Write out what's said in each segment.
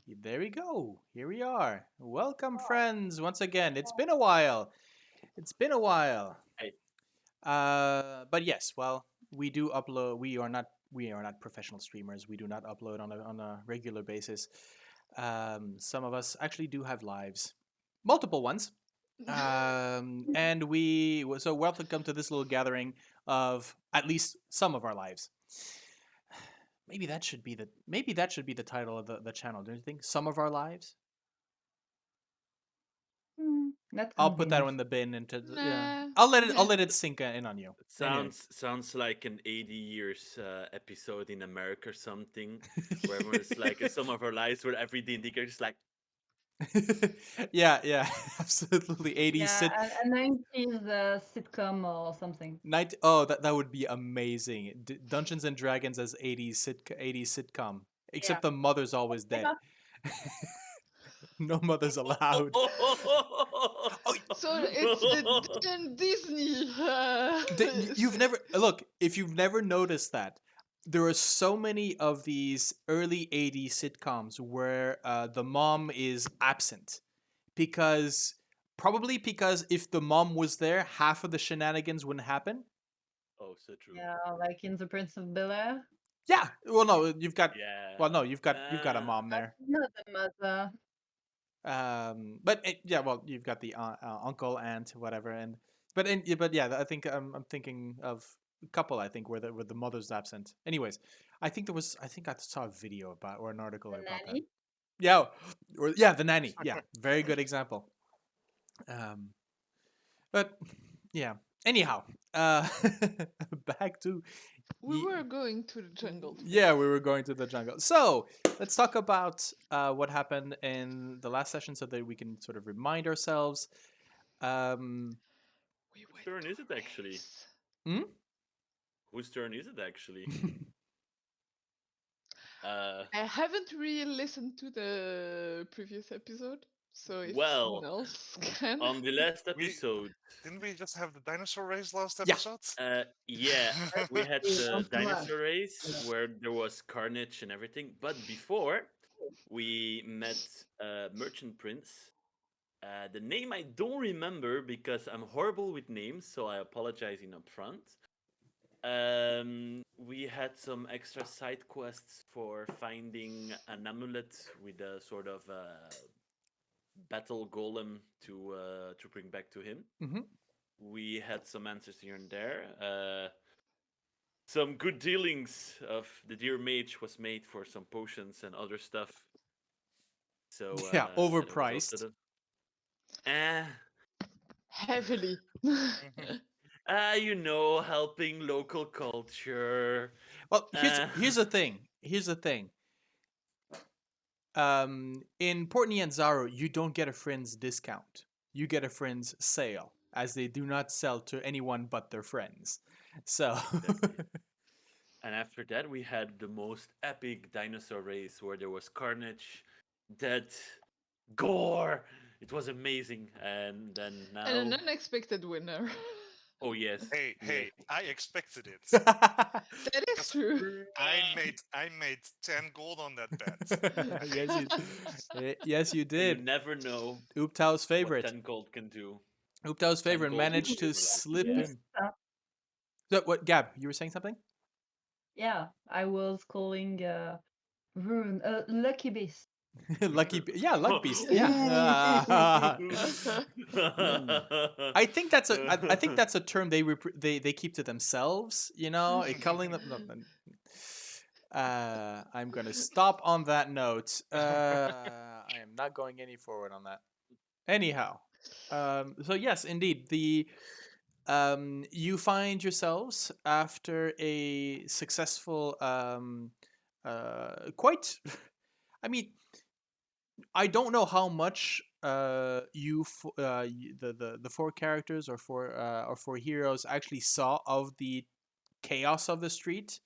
There we go. Here we are. Welcome, friends. Once again, it's been a while. It's been a while. Hey. But yes, well, we do upload. We are not professional streamers. We do not upload on a regular basis. Some of us actually do have lives, multiple ones. And so welcome to this little gathering of at least some of our lives. Maybe that should be the title of the channel. Don't you think? Some of our lives. That I'll can put be that nice. in the bin into yeah. Nah. I'll let it sink in on you. It Anyway. sounds like an 80 years episode in America or something, where everyone's like, in some of our lives, where every D&D character is like, yeah, absolutely. 80s Yeah, a 90s sitcom or something. Oh, that would be amazing. Dungeons and Dragons as 80s sitcom. Except the mother's always dead. No mothers allowed. oh, So it's the Disney. You've never look if you've never noticed that there are so many of these early 80s sitcoms where the mom is absent because probably because if the mom was there half of the shenanigans wouldn't happen. Oh, so true. Yeah, like in The Prince of Bel-Air. Yeah, well no you've got Yeah. well no you've got a mom there. Not the mother. But yeah, well, you've got the uncle, aunt, whatever, but yeah, I think I'm thinking of a couple. I think where the mother's absent. Anyways, I think I saw a video about or an article The about that. nanny. Yeah, yeah, the nanny. Yeah, very good example. But yeah. Anyhow, back to We were going to the jungle. yeah, we were going to the jungle. So let's talk about what happened in the last session, so that we can sort of remind ourselves. Um, Whose turn is it actually? hmm? Whose turn is it actually? I haven't really listened to the previous episode, so if Well, someone else can. on the last episode, Didn't we just have the dinosaur race last Yeah. episode? yeah, we had Yeah, the once a month. dinosaur race where there was carnage and everything. But before, we met Merchant Prince. The name I don't remember because I'm horrible with names, so I apologize in upfront. We had some extra side quests for finding an amulet with a sort of battle golem to bring back to him. Mm-hmm. We had some answers here and there. Some good dealings of the dear mage was made for some potions and other stuff. So Yeah, that was overpriced. also the- Heavily. helping local culture. Well, here's the thing. Here's the thing. In Portney and Zaro, you don't get a friend's discount. You get a friend's sale, as they do not sell to anyone but their friends. So. Exactly. And after that, we had the most epic dinosaur race where there was carnage, death, gore. It was amazing. And then now. And an unexpected winner. Oh, yes. Hey, yes. I expected it. That is Because true. I made 10 gold on that bet. yes, you You did. never know Ooptau's what favorite. 10 gold can do. Ooptau's favorite gold managed to is slip relaxing. in. So, what, Gab? You were saying something? Yeah, I was calling Lucky Beast. Lucky Beast. Yeah. I think that's a term they keep to themselves. You know, calling them. I'm gonna stop on that note. I am not going any forward on that. Anyhow, so yes, indeed, you find yourselves after a successful, quite. I mean, I don't know how much the four characters or four heroes actually saw of the chaos of the street,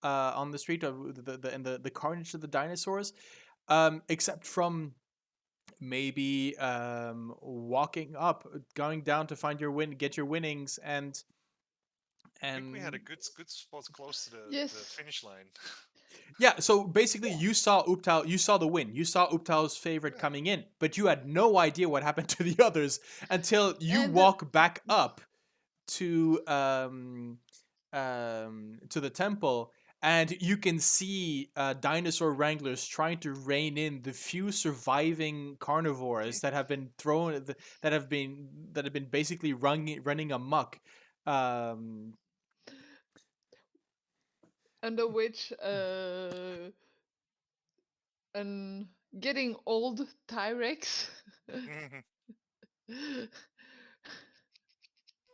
on the street of the carnage of the dinosaurs, except from maybe walking up, going down to find get your winnings, and I think we had a good spot close to the Yes. finish line. Yeah, so basically you saw Uptal, you saw the win. You saw Uptal's favorite Yeah. coming in, but you had no idea what happened to the others until you And walk back up to the temple, and you can see dinosaur wranglers trying to rein in the few surviving carnivores that have been thrown, that have been basically running amok. Um, under which an getting old T-Rex Mhm.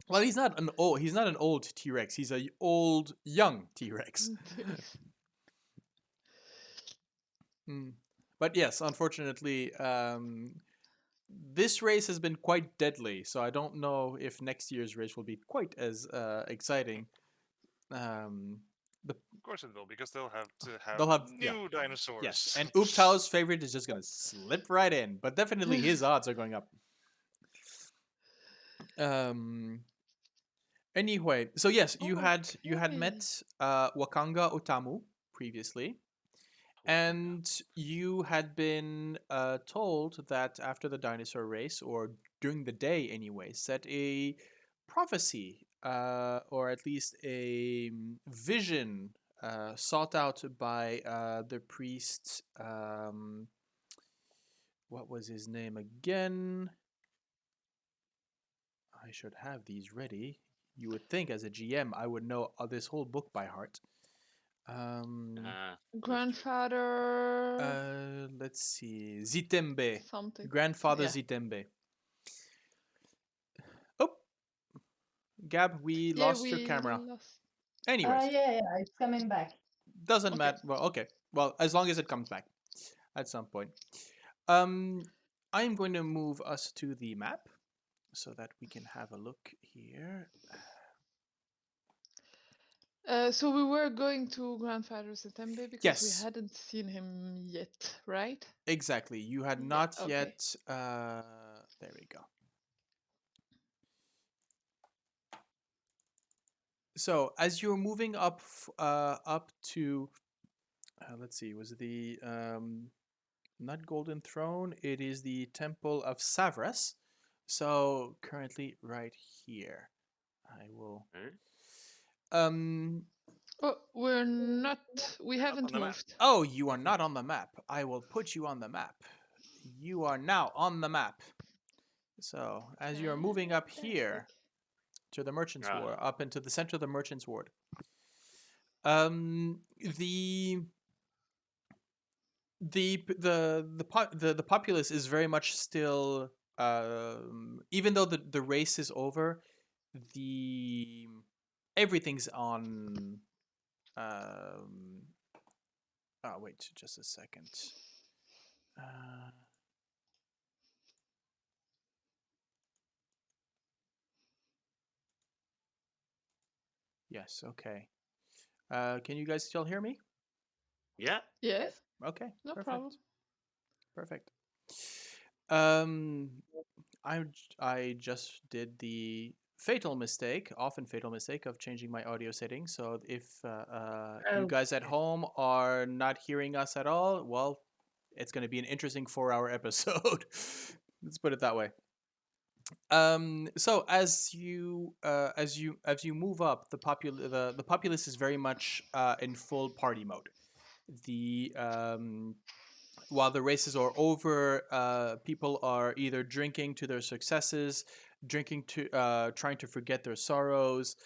well, he's not an old T-Rex. He's a old young T-Rex. T-Rex. Mm. But yes, unfortunately, this race has been quite deadly. So I don't know if next year's race will be quite as exciting. The Of course it will, because they'll have to have They'll have new dinosaurs. yes, and Uptal's favorite is just gonna slip right in. But definitely his odds are going up. Um. Anyway, so yes, you had Okay. met Wakanga Otamu previously. And you had been told that after the dinosaur race, or during the day anyway, set a prophecy, or at least a vision sought out by the priest. What was his name again? I should have these ready. You would think, as a GM, I would know this whole book by heart. That's true. Grandfather Let's see. Zitembe. something. Grandfather Yeah. Zitembe. Oh, Gab, we Yeah, lost your we camera. lost. Anyways, Yeah, it's coming back. doesn't Okay. matter. Well, okay. Well, as long as it comes back at some point. I'm going to move us to the map so that we can have a look here. So we were going to Grandfather September because we Yes, hadn't seen him yet, right? exactly. You had Yeah, not okay. yet. There we go. So as you're moving up to, let's see, was the not Golden Throne? It is the Temple of Savras. So currently right here, I will. Huh? Um. Oh, we're not. We You're not haven't on the map. moved. Oh, you are not on the map. I will put you on the map. You are now on the map. So as you are moving up here Fantastic. to the Merchant's Ah. Ward, up into the center of the Merchant's Ward. Um. The populace is very much still, even though the race is over, the everything's on. Oh wait, just a second. Yes, okay. Can you guys still hear me? Yeah. Yeah, Yes. Okay, no perfect. problem. Perfect. Um, I just did the often fatal mistake of changing my audio settings. So if you guys at home are not hearing us at all, well, it's going to be an interesting 4-hour episode. Let's put it that way. So as you move up, the populace is very much in full party mode. The While the races are over, people are either drinking to their successes, drinking to trying to forget their sorrows.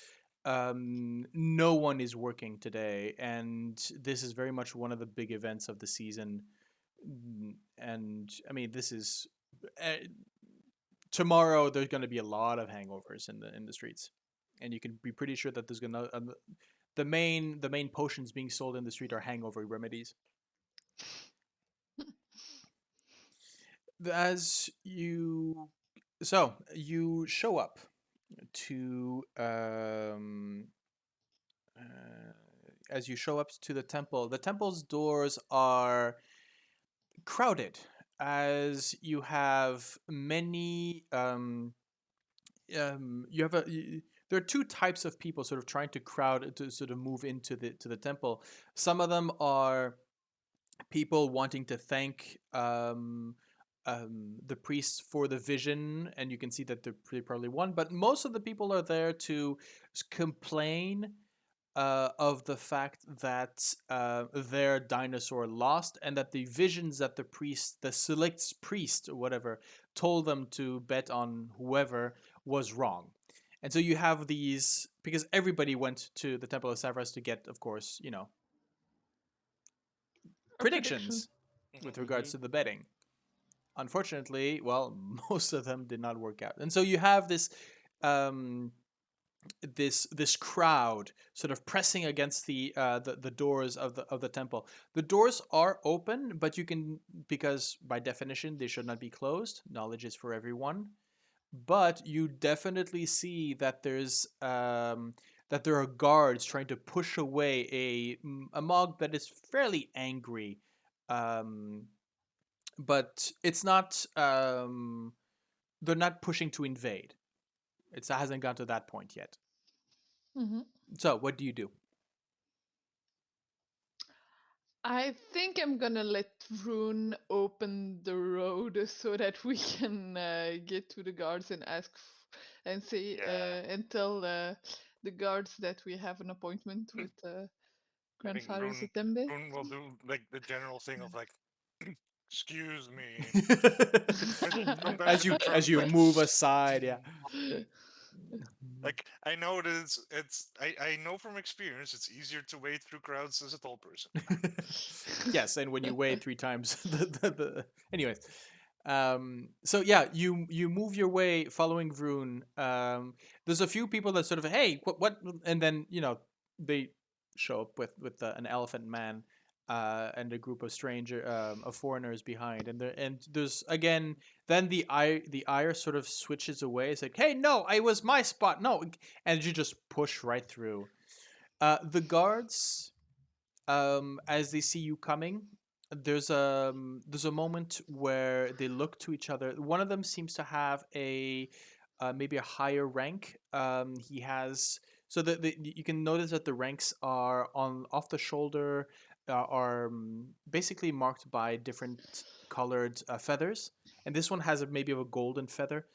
No one is working today, and this is very much one of the big events of the season. And I mean, this is tomorrow. There's going to be a lot of hangovers in the streets, and you can be pretty sure that there's gonna the main potions being sold in the street are hangover remedies. As you you show up to as you show up to the temple's doors are crowded, as you have many there are two types of people sort of trying to crowd to sort of move into the temple. Some of them are people wanting to thank the priests for the vision, and you can see that they probably won. But most of the people are there to complain of the fact that their dinosaur lost, and that the visions that the select priest or whatever, told them to bet on whoever was wrong. And so you have these, because everybody went to the Temple of Savras to get, of course, A prediction. predictions with regards to the betting. Unfortunately, well, most of them did not work out, and so you have this um, this crowd sort of pressing against the doors of the temple. The doors are open, but you can, because by definition they should not be closed. Knowledge is for everyone, but you definitely see that that there are guards trying to push away a mob that is fairly angry. Um, but it's not. They're not pushing to invade. It hasn't gone to that point yet. Mm-hmm. So, what do you do? I think I'm gonna let Vroon open the road so that we can get to the guards and and say Yeah. and tell the guards that we have an appointment with I think Grandfather Rune, Zitembe. Rune will do like the general thing of like, excuse me. Sometimes as with the you trumpet. move aside, yeah. Like I know that I know from experience it's easier to wade through crowds as a tall person. Yes, and when you weigh 3 times anyways. So yeah, you move your way following Vroon. There's a few people that sort of, hey, what, and then they show up with an elephant man and a group of foreigners behind, and there's again, then the ire sort of switches away. It's like, hey, no, I was my spot, no, and you just push right through. The guards, as they see you coming, there's a moment where they look to each other. One of them seems to have a maybe a higher rank. He has, so you can notice that the ranks are on off the shoulder, are basically marked by different colored feathers, and this one has maybe of a golden feather.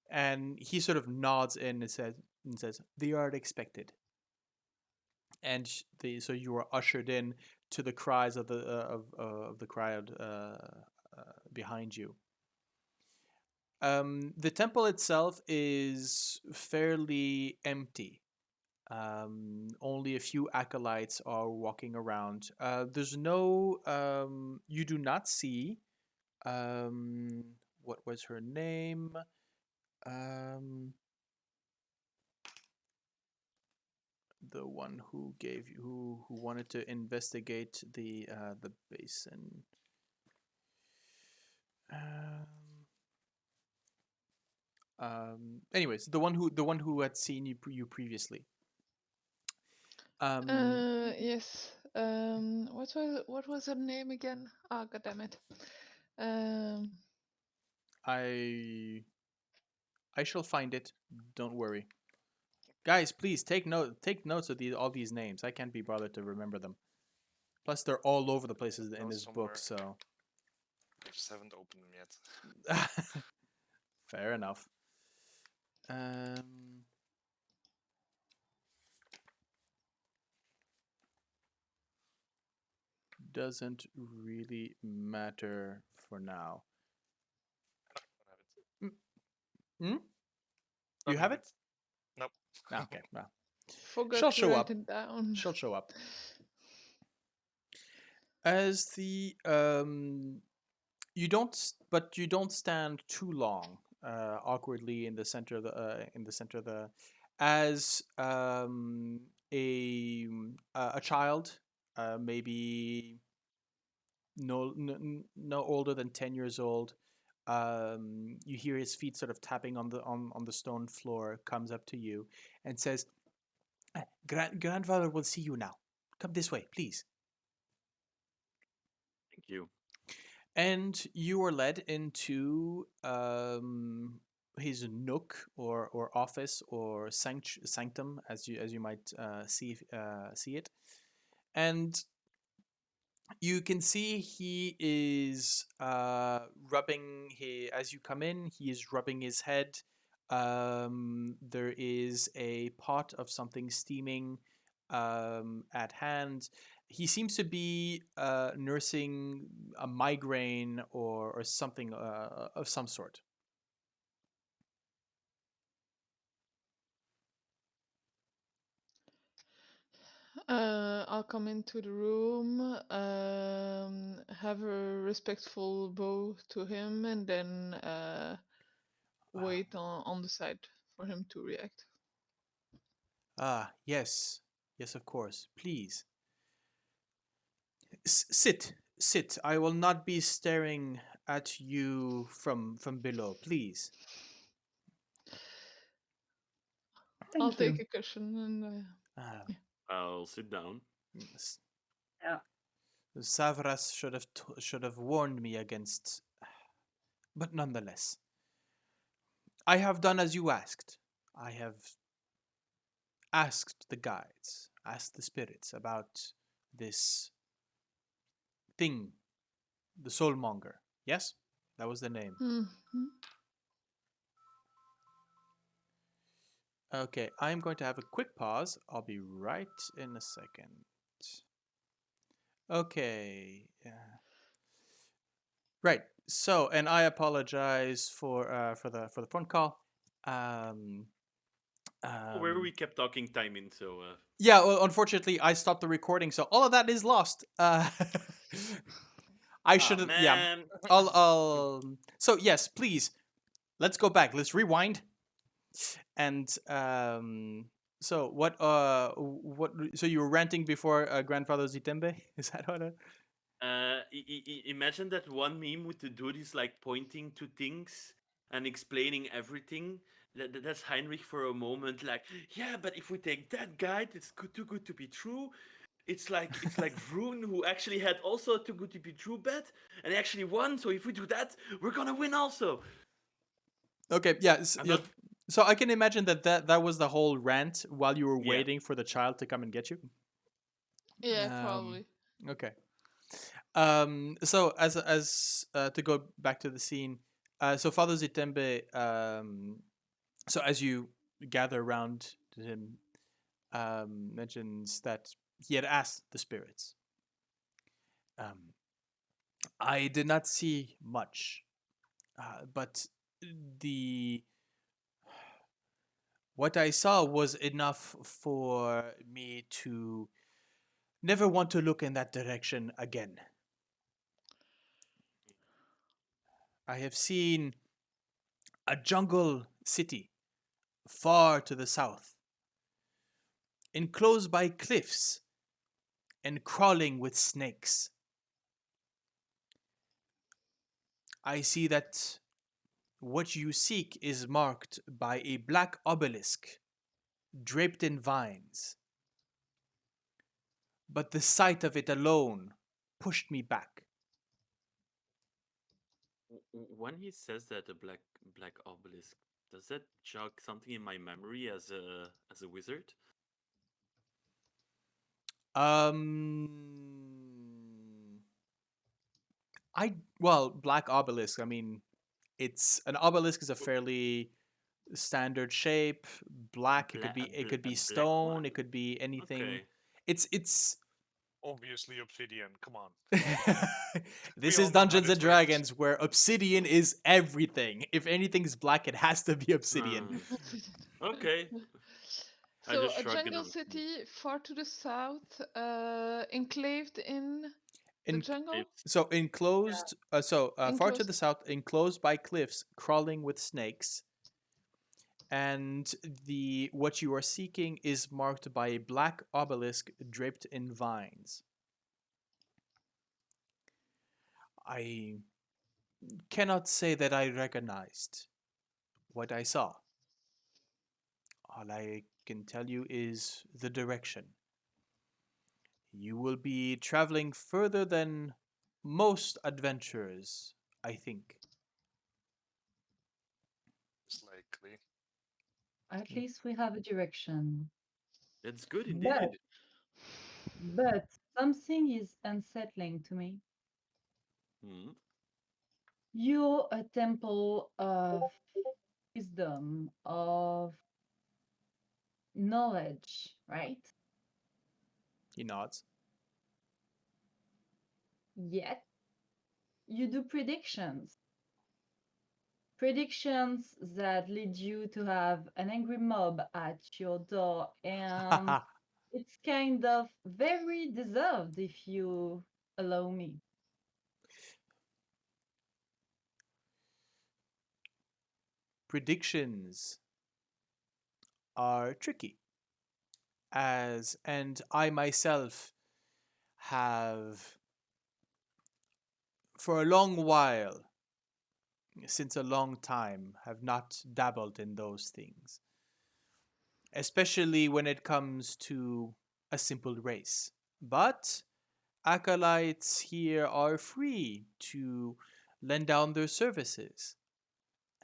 And he sort of nods in and says, "They are expected." And so you are ushered in to the cries of the crowd behind you. The temple itself is fairly empty. Only a few acolytes are walking around. There's no. You do not see. What was her name? The one who gave you who wanted to investigate the basin. Anyways, the one who had seen you previously. Yes. What was her name again? Ah, god damn it. I shall find it. Don't worry, guys. Please take notes of all these names. I can't be bothered to remember them. Plus, they're all over the places in Notes this book. somewhere. So I just haven't opened them yet. fair enough. Um. Doesn't really matter for now. Hmm? You have it? Nope. Okay. Well, Forgot she'll to show write up. it down. She'll show up. As the you don't stand too long awkwardly in the center of the as a child, maybe no older than 10 years old. You hear his feet sort of tapping on the stone floor, comes up to you and says, Grandfather will see you now. Come this way, please." Thank you. And you are led into his nook or office or sanctum, as you might see it, and you can see he is rubbing his, as you come in, he is rubbing his head. There is a pot of something steaming at hand. He seems to be nursing a migraine or something of some sort. I'll come into the room, have a respectful bow to him, and then wait on the side for him to react. Yes. Yes, of course. Please. Sit. I will not be staring at you from below, please. I'll Thank take you. a cushion and Ah, I'll sit down. yes. Yeah. Savras should have warned me against, but nonetheless, I have done as you asked. I have asked the guides, asked the spirits about this thing, the soulmonger. Yes, that was the name. Mhm. Okay, I'm going to have a quick pause. I'll be right in a second. Okay. Right. So, and I apologize for the phone call. Um, Where um, we kept talking time in, so yeah. Well, unfortunately, I stopped the recording, so all of that is lost. I should have. Yeah. man. I'll. So yes, please. Let's go back. Let's rewind. And so what? What? So you were ranting before Grandfather Zitembe? Is that what? Imagine that one meme with the dude is like pointing to things and explaining everything. That's Heinrich for a moment, like, yeah, but if we take that guide, it's too good to be true. It's like Vroon who actually had also a too good to be true bet and he actually won. So if we do that, we're gonna win also. Okay. Yeah. I'm Yeah. not. So I can imagine that was the whole rant while you were Yeah. waiting for the child to come and get you. Yeah, Um, probably. okay. So as to go back to the scene, so Father Zitembe, so as you gather around him, mentions that he had asked the spirits. Um, I did not see much, but the what I saw was enough for me to never want to look in that direction again. I have seen a jungle city far to the south, enclosed by cliffs and crawling with snakes. I see that what you seek is marked by a black obelisk draped in vines, but the sight of it alone pushed me back. When he says that a black obelisk, does that jog something in my memory as a wizard? Um, black obelisk. I mean, it's an obelisk is a fairly standard shape. Black. It could be A black stone. one? It could be anything. Okay. It's. Obviously, obsidian. Come on. This all is know how Dungeons this and works. Dragons, where obsidian is everything. If anything's black, it has to be obsidian. Okay. I So just a shrugged it jungle off. city far to the south, enclaved in the In, jungle. so enclosed. Far to Enclosed. the south, enclosed by cliffs, crawling with snakes. And the what you are seeking is marked by a black obelisk draped in vines. I cannot say that I recognized what I saw. All I can tell you is the direction. You will be traveling further than most adventurers, I think. It's exactly. At least we have a direction. That's good But indeed. but something is unsettling to me. Hmm. You're a temple of wisdom, of knowledge, right? He nods. Yet you do predictions. Predictions that lead you to have an angry mob at your door, and it's kind of very deserved if you allow me. Predictions are tricky, as and I myself have for a long while, since a long time, have not dabbled in those things, especially when it comes to a simple race. But acolytes here are free to lend down their services.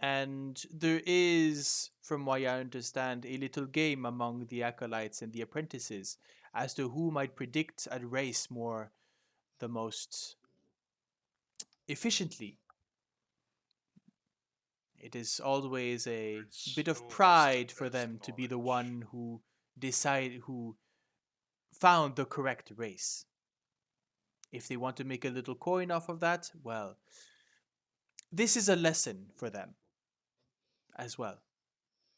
And there is, from what I understand, a little game among the acolytes and the apprentices as to who might predict a race more the most efficiently. It is always a There's bit of always the pride for best them to be the knowledge. one who found the correct race. If they want to make a little coin off of that, well, this is a lesson for them as well.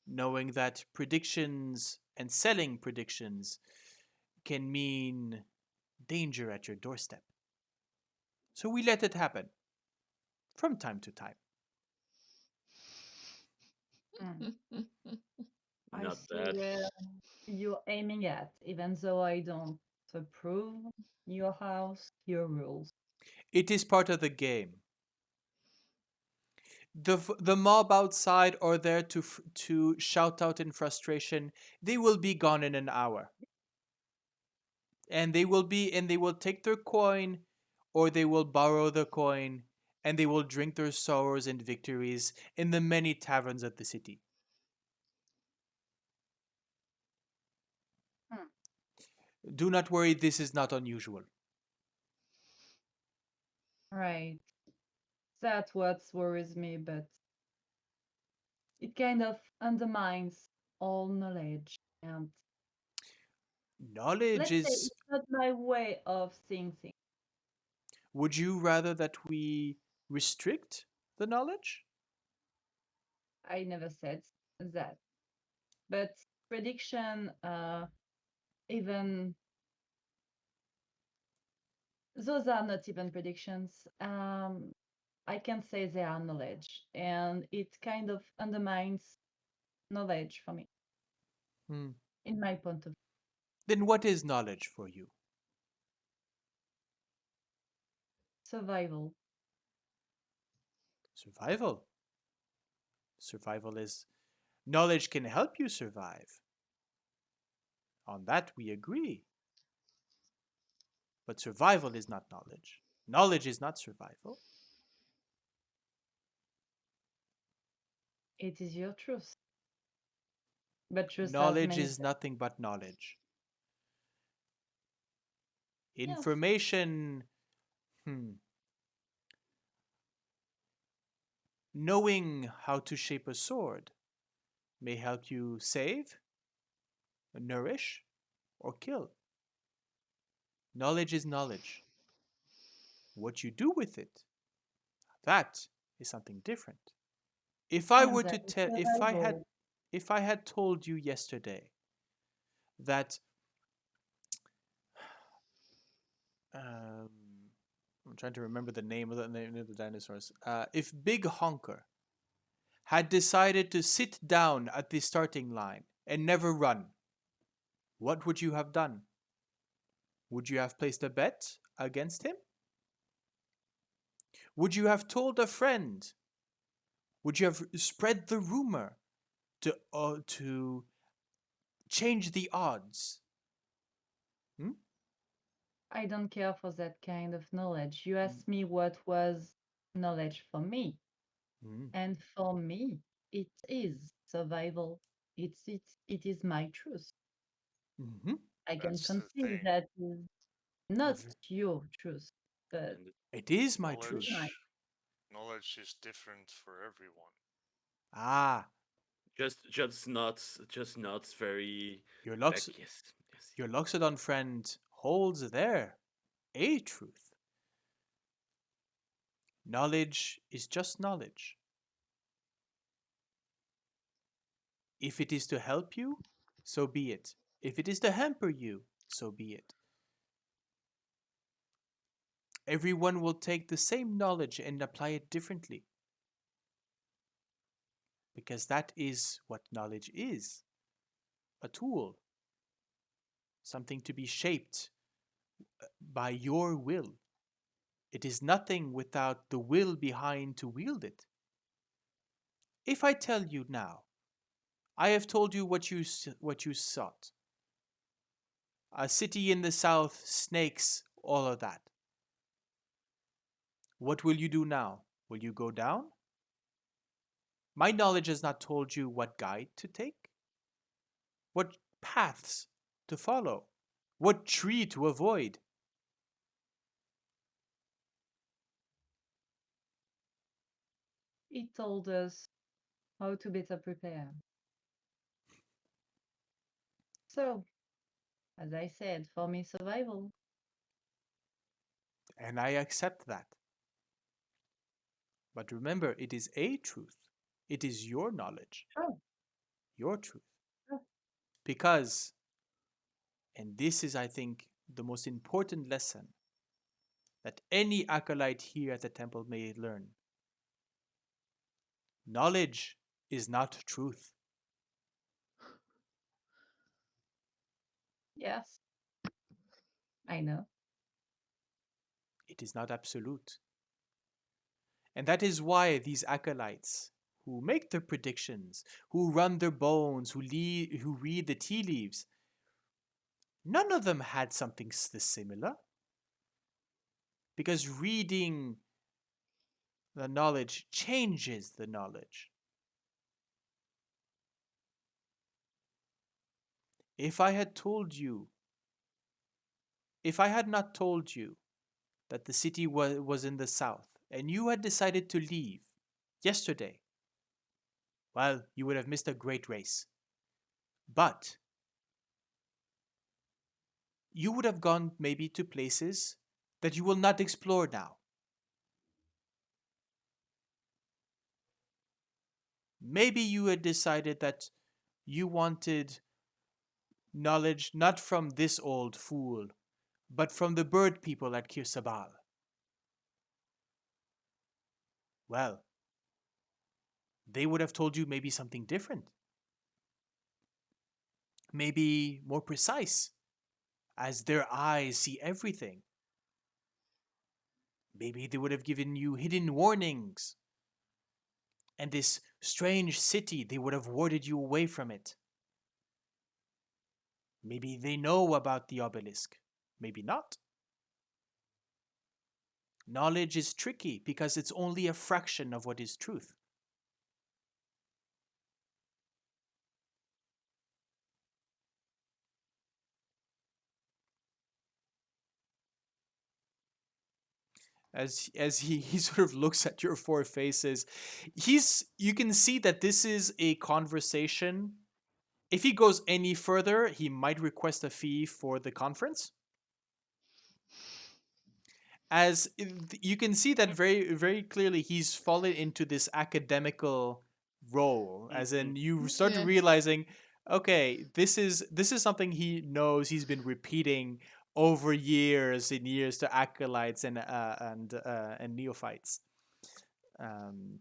Knowing that predictions and selling predictions can mean danger at your doorstep. So we let it happen from time to time. Mm. I Not see bad. where you're aiming at, even though I don't approve your house, your rules. It is part of the game. The mob outside are there to shout out in frustration. They will be gone in an hour, and they will take their coin, or they will borrow the coin, and they will drink their sorrows and victories in the many taverns of the city. Hmm. Do not worry, this is not unusual. Right. That's what worries me, but it kind of undermines all knowledge. And Knowledge let's say is. it's not my way of seeing things. Would you rather that we restrict the knowledge? I never said that. But prediction, even those are not even predictions. I can say they are knowledge, and it kind of undermines knowledge for me, Hmm. in my point of view. Then what is knowledge for you? Survival. Survival. Survival is. Knowledge can help you survive. On that we agree. But survival is not knowledge. Knowledge is not survival. It is your truth. But truth has Knowledge many is sides. nothing but knowledge. Yes, Information, hmm, knowing how to shape a sword may help you save, nourish, or kill. Knowledge is knowledge. What you do with it, that is something different. If I and were that to is tell, survival. if I had told you yesterday that, um, I'm trying to remember the name of the dinosaurs. If Big Honker had decided to sit down at the starting line and never run, what would you have done? Would you have placed a bet against him? Would you have told a friend? Would you have spread the rumor to change the odds? Hmm? I don't care for that kind of knowledge. You asked me what was knowledge for me. Hmm. And for me, it is survival. It is my truth. Hmm. I can That's the concede thing. that is not your truth, but And It is my it is truth. mine. Knowledge is different for everyone. Ah, just not very your back. Lux, Yes, yes. your Luxodon friend holds there a truth. Knowledge is just knowledge. If it is to help you, so be it. If it is to hamper you, so be it. Everyone will take the same knowledge and apply it differently. Because that is what knowledge is, a tool, something to be shaped by your will. It is nothing without the will behind to wield it. If I tell you now, I have told you what you sought. A city in the south, snakes, all of that. What will you do now? Will you go down? My knowledge has not told you what guide to take, what paths to follow, what tree to avoid. It told us how to better prepare. So, as I said, for me, survival. And I accept that. But remember, it is a truth. It is your knowledge, Sure, your truth. sure. Because, and this is, I think, the most important lesson that any acolyte here at the temple may learn, knowledge is not truth. Yes, I know. It is not absolute. And that is why these acolytes who make their predictions, who run their bones, who read the tea leaves, none of them had something similar. Because reading the knowledge changes the knowledge. If I had told you, if I had not told you that the city was in the south and you had decided to leave yesterday, well, you would have missed a great race. But you would have gone maybe to places that you will not explore now. Maybe you had decided that you wanted knowledge not from this old fool, but from the bird people at Kirsabal. Well, they would have told you maybe something different, maybe more precise, as their eyes see everything. Maybe they would have given you hidden warnings, and this strange city, they would have warded you away from it. Maybe they know about the obelisk, maybe not. Knowledge is tricky because it's only a fraction of what is truth. He sort of looks at your four faces, you can see that this is a conversation. If he goes any further, he might request a fee for the conference. As you can see that very very clearly, he's fallen into this academical role, as in you start Yeah. realizing, okay, this is something he knows, he's been repeating over years and years to acolytes and neophytes. um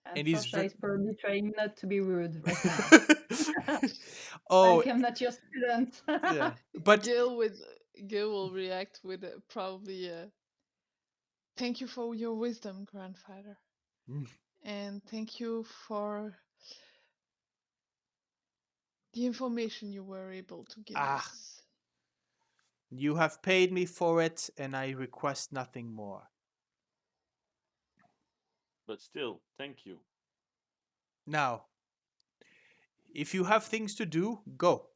And and he's Sorsha is probably trying not to be rude right now. oh Like I'm not your student. yeah, but Gale will react with probably thank you for your wisdom, grandfather, Mm. and thank you for the information you were able to give ah, us. you have paid me for it, and I request nothing more. But still, thank you. Now, if you have things to do, go.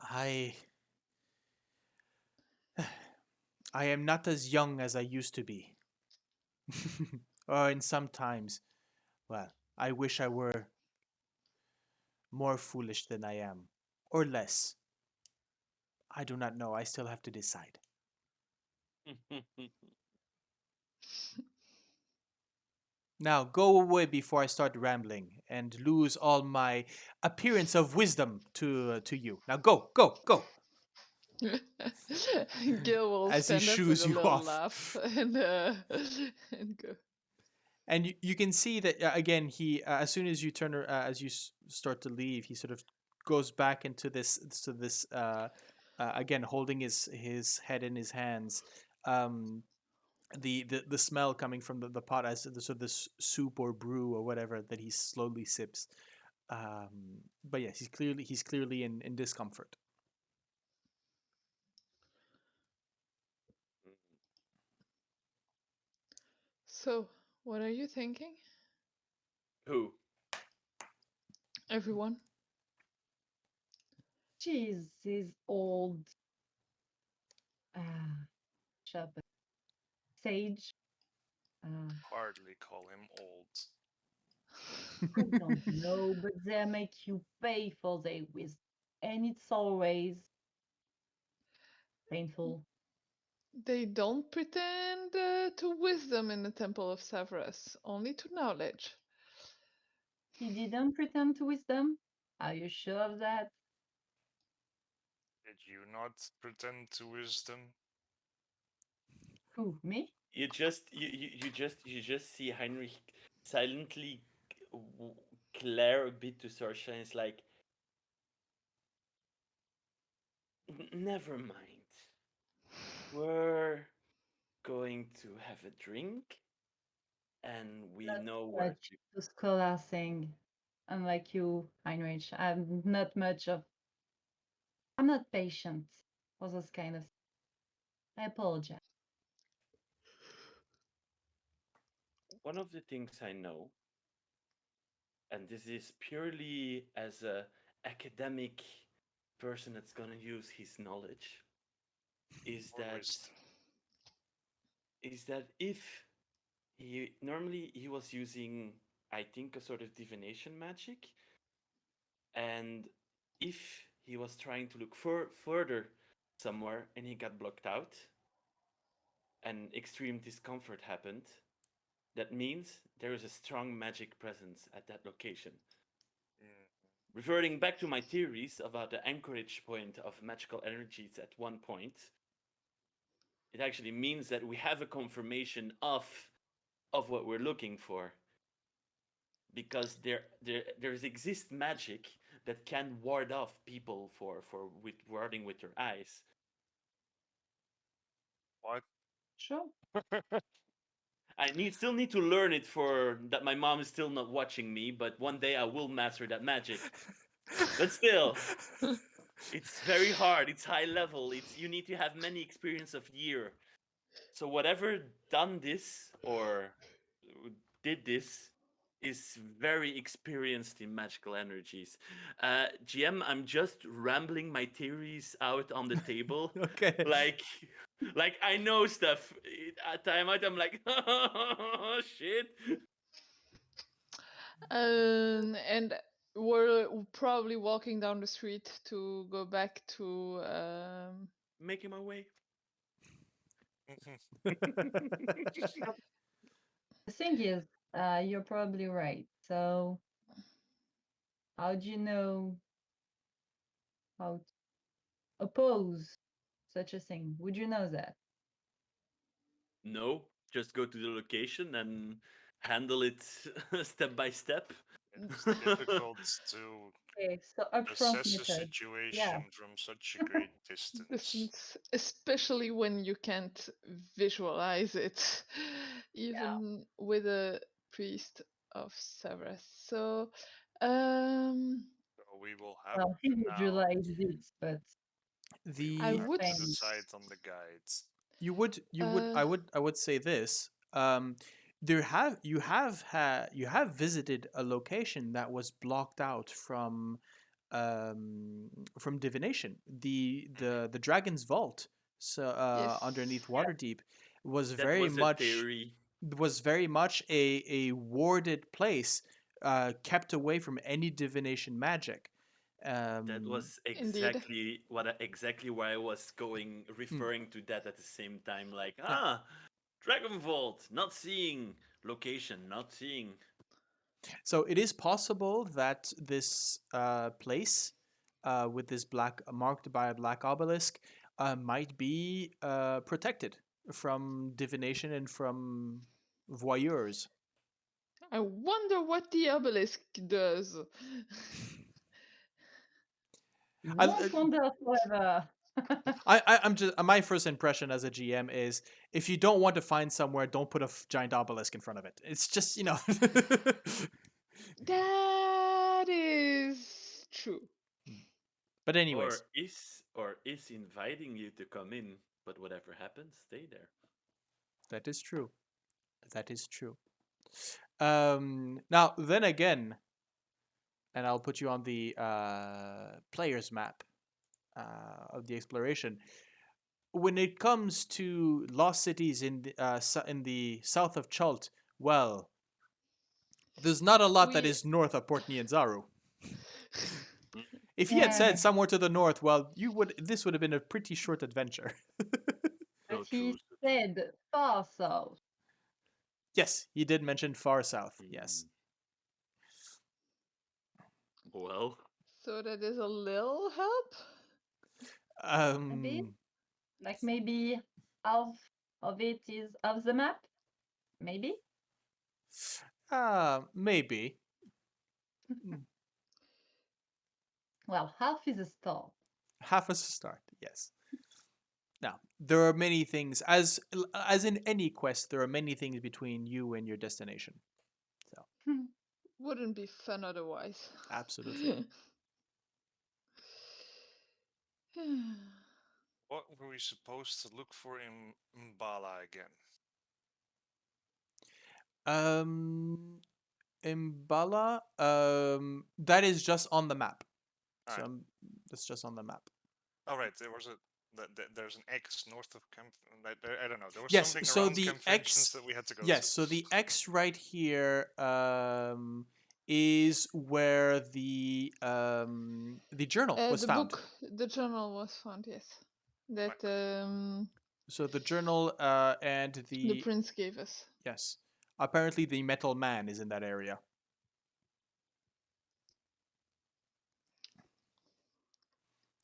I I am not as young as I used to be. Or in some times, well, I wish I were more foolish than I am. Or less. I do not know. I still have to decide. Now, go away before I start rambling and lose all my appearance of wisdom to you. Now, go, go, go! Gale will As he stand up with shoos a you little off. laugh and go. And you can see that again. He as soon as you as you start to leave, he sort of goes back into this again, holding his head in his hands. Um, the smell coming from the pot as the sort of this soup or brew or whatever that he slowly sips. But yes, he's clearly in discomfort. So, what are you thinking, Who? everyone? Jeez, this old uh, shepherd sage. Hardly call him old. I don't know, but they make you pay for their wisdom, and it's always painful. They don't pretend to wisdom in the Temple of Savras, only to knowledge. He didn't pretend to wisdom. Are you sure of that? Did you not pretend to wisdom? Who, me? You just see Heinrich silently glare a bit to Sorsha and it's like, never mind. We're going to have a drink and we Not know where much to scholar thing. Unlike you, Heinrich, I'm not much of. I'm not patient for this kind of. I apologize. one of the things I know, and this is purely as a academic person that's gonna use his knowledge, is Or that wisdom? if he was using, I think, a sort of divination magic, and if he was trying to look further somewhere and he got blocked out and extreme discomfort happened, that means there is a strong magic presence at that location. Mm. Reverting back to my theories about the anchorage point of magical energies at one point, it actually means that we have a confirmation of what we're looking for, because there's exist magic that can ward off people for with warding with their eyes. What? Sure. Still need to learn it for that. My mom is still not watching me, but one day I will master that magic. But still, it's very hard. It's high level. You need to have many experience of year. So whatever done this or did this is very experienced in magical energies. GM, I'm just rambling my theories out on the table. Okay. Like I know stuff. At time out, I'm like, oh shit. And we're probably walking down the street to go back to. Making my way. The thing is, you're probably right. So, how do you know how to oppose such a thing? Would you know that? No, just go to the location and handle it step by step. It's difficult to Okay, so upfront assess a method. situation from such a great distance. Distance, especially when you can't visualize it, even with a priest of Savras. So, So we will have Well, he to now visualized it, but we The I will have would. to Thanks. decide on the guides. you would Uh, I would say this. you have visited a location that was blocked out from divination. The dragon's vault, so Yes. underneath Waterdeep, was That very was a much theory. a warded place, kept away from any divination magic. That was Indeed. exactly where I was going, Mm, referring to that at the same time. Like, yeah. Dragon Vault, not seeing location, not seeing. So it is possible that this place, with this black marked by a black obelisk, might be protected from divination and from voyeurs. I wonder what the obelisk does. I, Won't wonder forever. I'm just my first impression as a GM is if you don't want to find somewhere, don't put a giant obelisk in front of it. It's just That is true. But anyways, Or is inviting you to come in, but whatever happens, stay there. that is true. That is true. Now then again, and I'll put you on the player's map of the exploration. When it comes to lost cities in the south of Chult, well, there's not a lot that We is north of Port Nianzaru. If he had Yeah, said somewhere to the north, well, this would have been a pretty short adventure. So but he true. said far south. Yes, he did mention far south. Yes. Mm, well, so that is a little help. A bit. Um. Like maybe half of it is of the map. Maybe. Maybe. Mm, Well, half is a start. half as a start. Yes. Now there are many things as in any quest. There are many things between you and your destination. So Wouldn't be fun otherwise. absolutely. What were we supposed to look for in Mbala again? Imbala. That is just on the map. So Alright. that's just on the map. Oh, right. There was there's an X north of camp. I don't know. There was Yes. something So around the conventions X. that we had to go Yes. to. So the X right here is where the journal was the found. book, the journal was found. Yes, that So the journal and the the prince gave us. yes, apparently the metal man is in that area.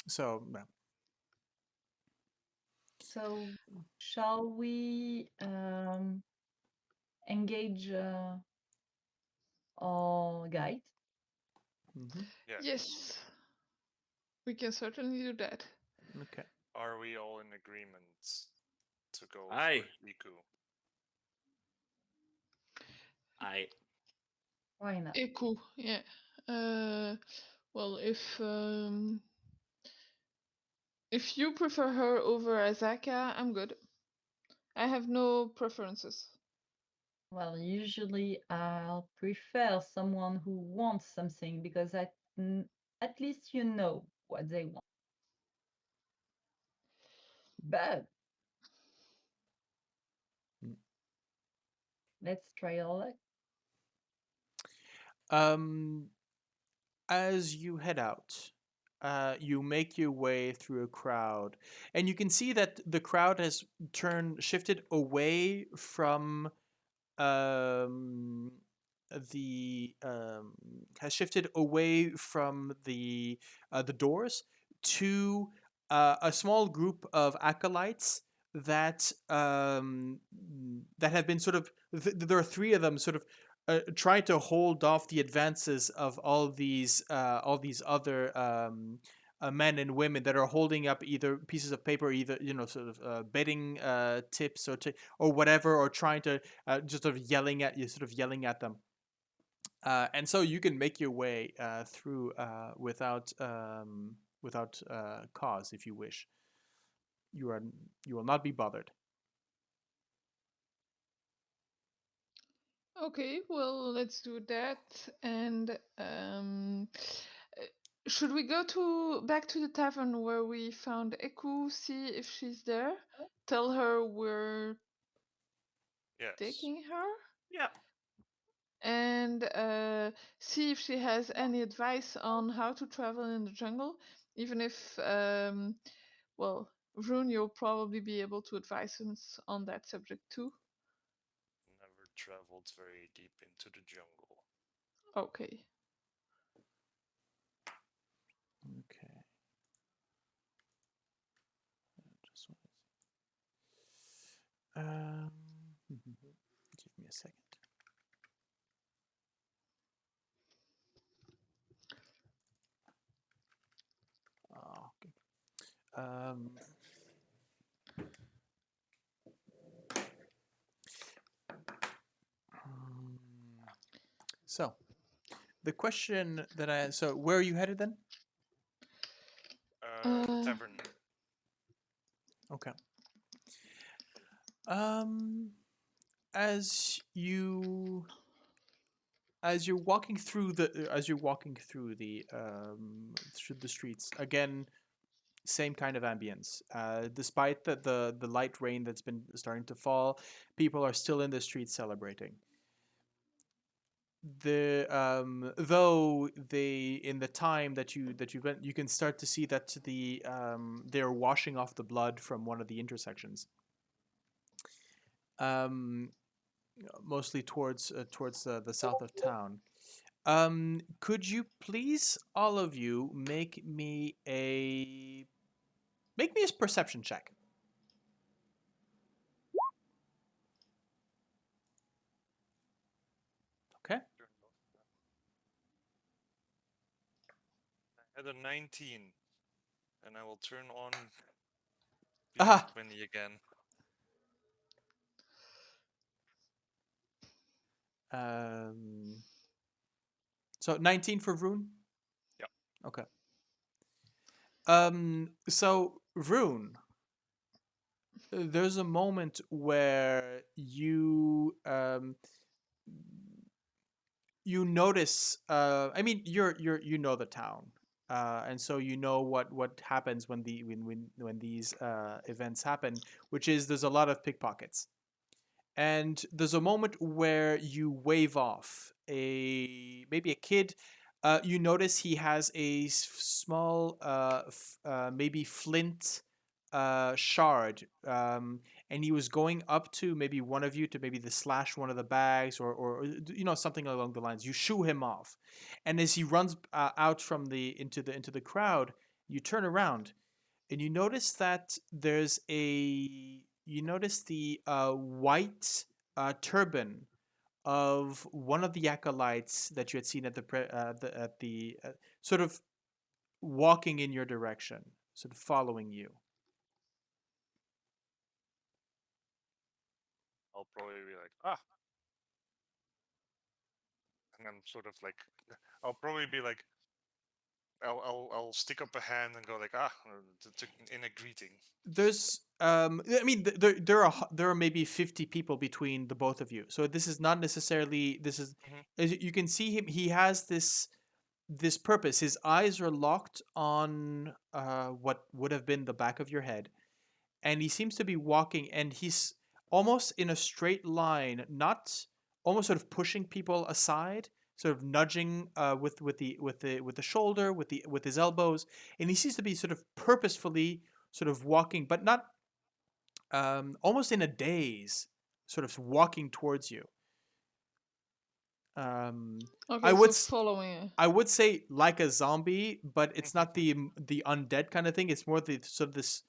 So So shall we engage our guide? mhm, Yes. Yes, we can certainly do that. okay. Are we all in agreement to go Aye. for Iku? I Why not? Eku, yeah. Well, if you prefer her over Azaka, I'm good. I have no preferences. Well, usually I'll prefer someone who wants something because at least you know what they want. But Mm. let's try our luck. Um, as you head out, you make your way through a crowd, and you can see that the crowd has shifted away from um, the has shifted away from the doors to a small group of acolytes that have been sort of there are three of them sort of trying to hold off the advances of all these other men and women that are holding up either pieces of paper, either sort of betting tips or whatever, or trying to just sort of yelling at them. And so you can make your way through without cause if you wish. You will not be bothered. Okay, well, let's do that. And should we go back to the tavern where we found Eku, see if she's there? Tell her we're Yes. taking her? Yeah. And see if she has any advice on how to travel in the jungle. Even if, well, Vroon, you'll probably be able to advise us on that subject too. Never traveled very deep into the jungle. Okay. Okay. Just give me a second. Oh, okay. So, the question that so where are you headed then? The tavern. Okay. As you're walking through the through the streets again, same kind of ambience. Despite the light rain that's been starting to fall, people are still in the streets celebrating. Though they in the time that you went, you can start to see that they're washing off the blood from one of the intersections. Mostly towards the south of town. Could you please, all of you, make me a perception check? Okay. I had a 19, and I will turn on Ah. 20 again. So 19 for Vroon? Yeah. Okay. So Vroon, there's a moment where you notice. I mean, you know the town, and so you know what happens when these events happen, which is there's a lot of pickpockets. And there's a moment where you wave off maybe a kid. You notice he has a small, maybe flint shard, and he was going up to maybe one of you to maybe slash one of the bags or something along the lines. You shoo him off, and as he runs out from into the crowd, you turn around and you notice that you notice the white turban of one of the acolytes that you had seen at the sort of walking in your direction, sort of following you. I'll probably be like, ah. And I'm sort of like, I'll probably be like, I'll stick up a hand and go like, in a greeting. There's I mean there are maybe 50 people between the both of you, so this is not necessarily as you can see him, he has this purpose. His eyes are locked on what would have been the back of your head, and he seems to be walking, and he's almost in a straight line, not almost sort of pushing people aside, sort of nudging with the shoulder, with his elbows, and he seems to be sort of purposefully sort of walking, but not almost in a daze, sort of walking towards you. Okay, so following. I would say like a zombie, but it's not the undead kind of thing. It's more the sort of this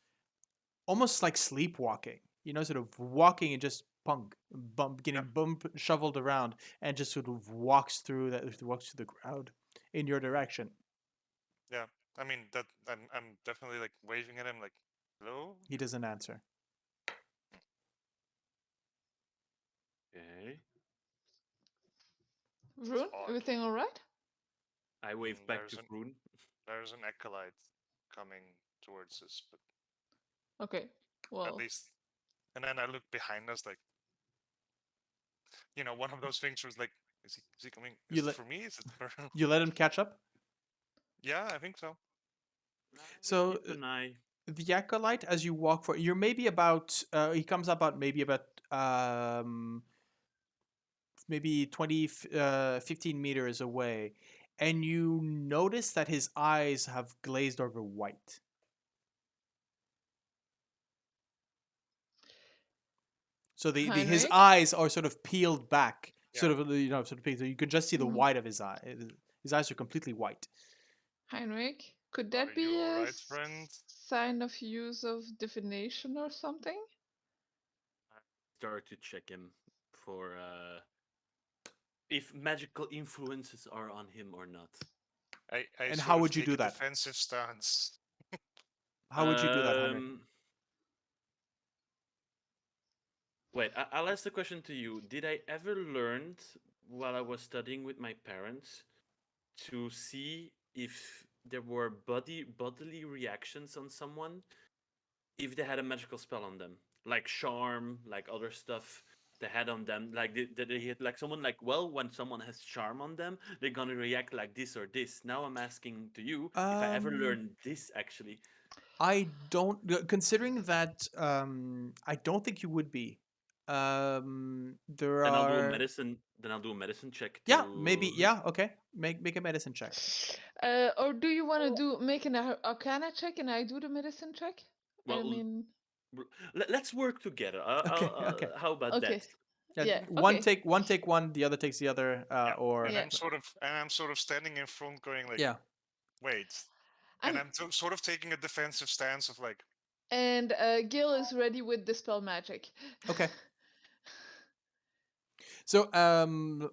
almost like sleepwalking, sort of walking and just getting shoveled around, and just sort of walks through the crowd in your direction. Yeah, I mean that I'm definitely like waving at him like, hello. He doesn't answer. Okay. Vroon, everything all right? I wave back to Vroon. There's an acolyte coming towards us, but okay, well, at least. And then I look behind us like, one of those things was like, is he coming? You Is it let for me? Is it for? you let him catch up. Yeah, I think so. We'll So keep an eye. the acolyte, as you walk for, you're maybe about. He comes about maybe about maybe 20, 15 meters away, and you notice that his eyes have glazed over white. So his Heinrich? eyes are sort of peeled back, Yeah. sort of sort of peeled. So you can just see the Mhm. white of his eye. His eyes are completely white. Heinrich, could Are that be you a alright, friend? sign of use of divination or something? Start to check him for if magical influences are on him or not. I And sort how of would you take do a that? defensive stance. How would you do that, Heinrich? Wait, I'll ask the question to you. Did I ever learn while I was studying with my parents to see if there were bodily reactions on someone if they had a magical spell on them, like charm, like other stuff they had on them, like they hit like someone like well, when someone has charm on them, they're gonna react like this or this. Now I'm asking to you if I ever learned this actually. I don't. Considering that, I don't think you would be. There Then I'll do a are. medicine. Then I'll do a medicine check Yeah, maybe. to. Yeah, okay. Make a medicine check. Or do you want to make an Arcana check and I do the medicine check? I Well, mean, let's work together. Okay, okay. How about okay. that? Yeah, Yeah, one okay. take one, the other takes the other, Yeah. or And Yeah. I'm sort of standing in front, going like, yeah. wait. And I'm, I'm sort of taking a defensive stance of like, and Gale is ready with dispel magic. Okay. So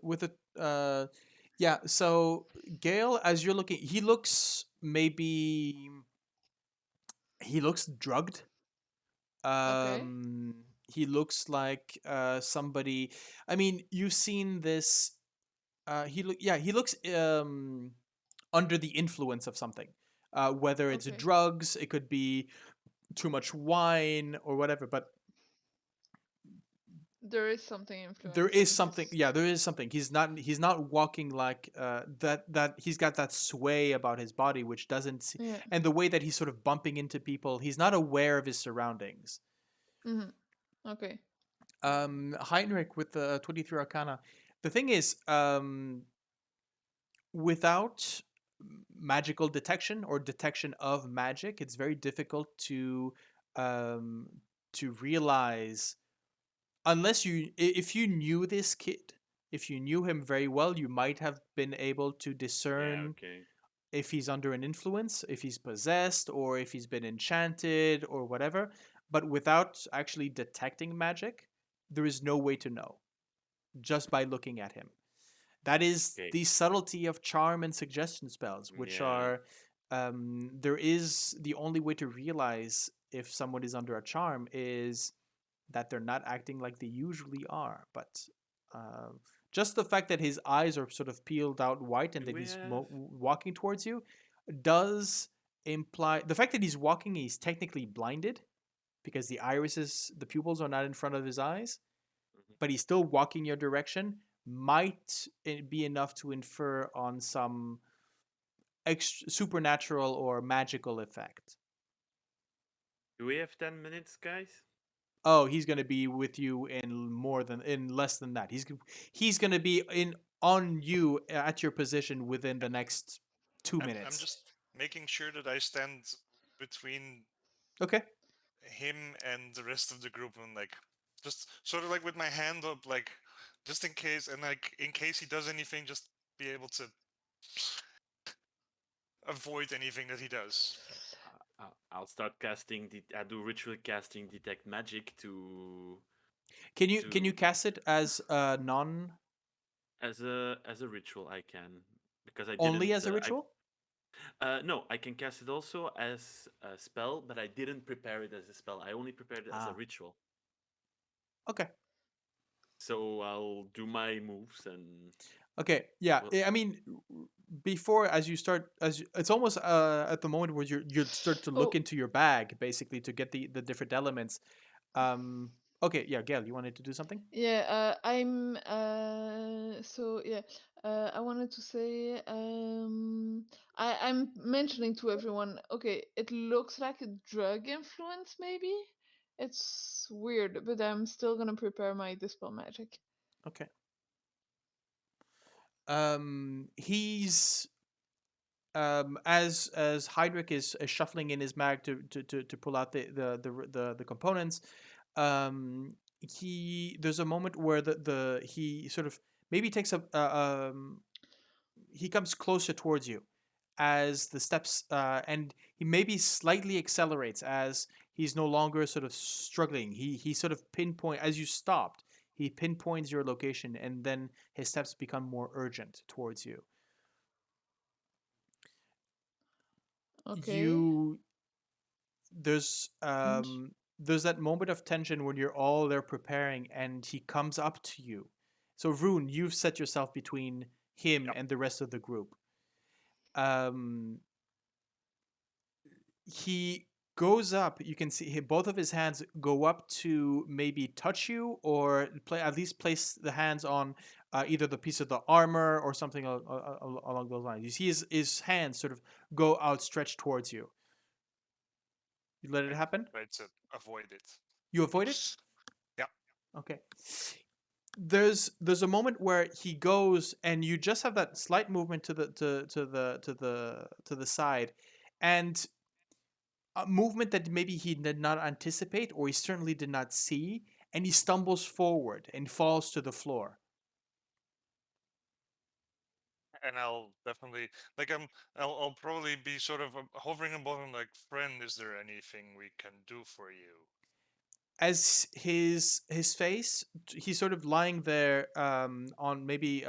with the yeah, so Gale, as you're looking, he looks drugged. Okay. He looks like somebody. I mean, you've seen this. He looks under the influence of something. Whether it's Okay. drugs, it could be too much wine or whatever. But There is something there is influencing something. his. Yeah, there is something. He's not walking like that he's got that sway about his body which doesn't. Yeah. And the way that he's sort of bumping into people, he's not aware of his surroundings. Mm-hmm. Okay. Heinrich with the 23 Arcana. The thing is, without magical detection or detection of magic, it's very difficult um, to realize, unless if you knew this kid, if you knew him very well, you might have been able to Yeah. discern Okay. if he's under an influence, if he's possessed, or if he's been enchanted or whatever. But without actually detecting magic, there is no way to know just by looking at him. That is Okay. the subtlety of charm and suggestion spells, which Yeah. are there is the only way to realize if someone is under a charm is that they're not acting like they usually are. But uh, just the fact that his eyes are sort of peeled out white and Do that we he's have? walking towards you does imply the fact that he's walking, he's technically blinded because the pupils are not in front of his eyes, Mhm. but he's still walking your direction, might be enough to infer on some supernatural or magical effect. Do we have 10 minutes, guys? Oh, he's going to be with you in less than that. He's going to be in on you at your position within the next 2 I'm minutes. just making sure that I stand between Okay. him and the rest of the group, and like just sort of like with my hand up, like just in case, and like in case he does anything, just be able to avoid anything that he does. I'll start casting. I do ritual casting detect magic Can you to cast it as non as a ritual. I can because I only didn't. as a ritual? No, I can cast it also as a spell, but I didn't prepare it as a spell. I only prepared it as a Ah, ritual. okay. So I'll do my moves and Okay, yeah. well, I mean, before as you start, it's almost at the moment where you start to look Oh, into your bag basically to get the different elements. Um, Okay, yeah, Gale, you wanted to do something? Yeah, so yeah, I wanted to say, I'm mentioning to everyone, okay, it looks like a drug influence, maybe? It's weird, but I'm still gonna prepare my Dispel Magic. Okay. He's as Heinrich is shuffling in his mag to pull out the components. He There's a moment where he sort of maybe takes he comes closer towards you as the steps, and he maybe slightly accelerates as he's no longer sort of struggling. He sort of pinpoint as you stopped. He pinpoints your location, and then his steps become more urgent towards you. Okay. You there's And um there's that moment of tension when you're all there preparing, and he comes up to you. So Vroon, you've set yourself between him Yep. and the rest of the group. Um, he goes up. You can see both of his hands go up to maybe touch you, or at least place the hands on either the piece of the armor or something along those lines. You see his hands sort of go outstretched towards you. You let it I happen. try to avoid it. You avoid it. Yeah. Okay. There's a moment where he goes, and you just have that slight movement to the side, and a movement that maybe he did not anticipate, or he certainly did not see, and he stumbles forward and falls to the floor. And I'll definitely like I'll probably be sort of hovering above him, like, friend, is there anything we can do for you? As his face, he's sort of lying there on maybe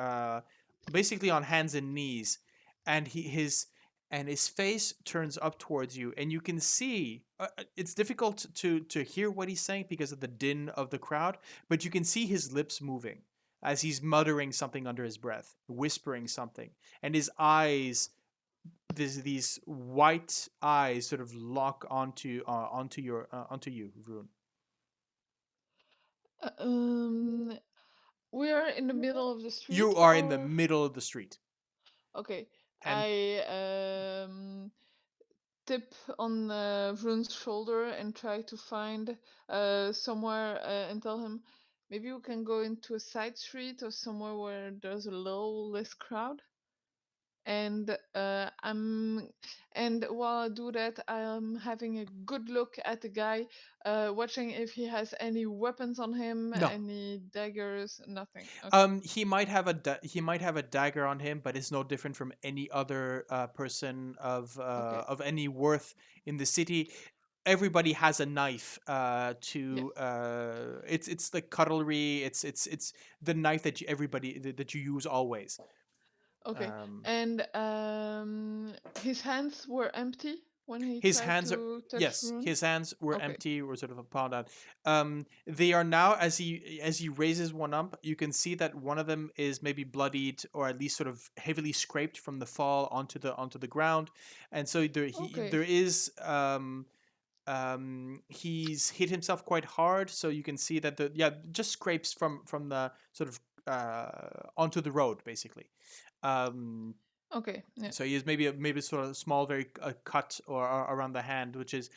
basically on hands and knees, and his face turns up towards you, and you can see it's difficult to hear what he's saying because of the din of the crowd, but you can see his lips moving as he's muttering something under his breath, whispering something, and his eyes, these white eyes sort of lock onto you, Vroon. uh, um, we are in the middle of the You street, are in the or middle of the street, okay. and I tip on Vroon's shoulder and try to find somewhere and tell him maybe we can go into a side street or somewhere where there's a little less crowd. And and while I do that, I'm having a good look at the guy, watching if he has any weapons on him, no. any daggers, nothing. Okay, He might have a dagger on him, but it's no different from any other person okay, of any worth in the city. Everybody has a knife. yeah, It's like cutlery. It's the knife that that you use always. okay. Um, And his hands were empty when he His tried hands are to touch yes, Vroon. his hands were Okay, empty or sort of palmed out. They are now, as he raises one up, you can see that one of them is maybe bloodied or at least sort of heavily scraped from the fall onto the ground, and so okay, there is he's hit himself quite hard, so you can see that the yeah just scrapes from the sort of onto the road basically. Um, okay, yeah, so he has maybe sort of small, very cut or around the hand, which is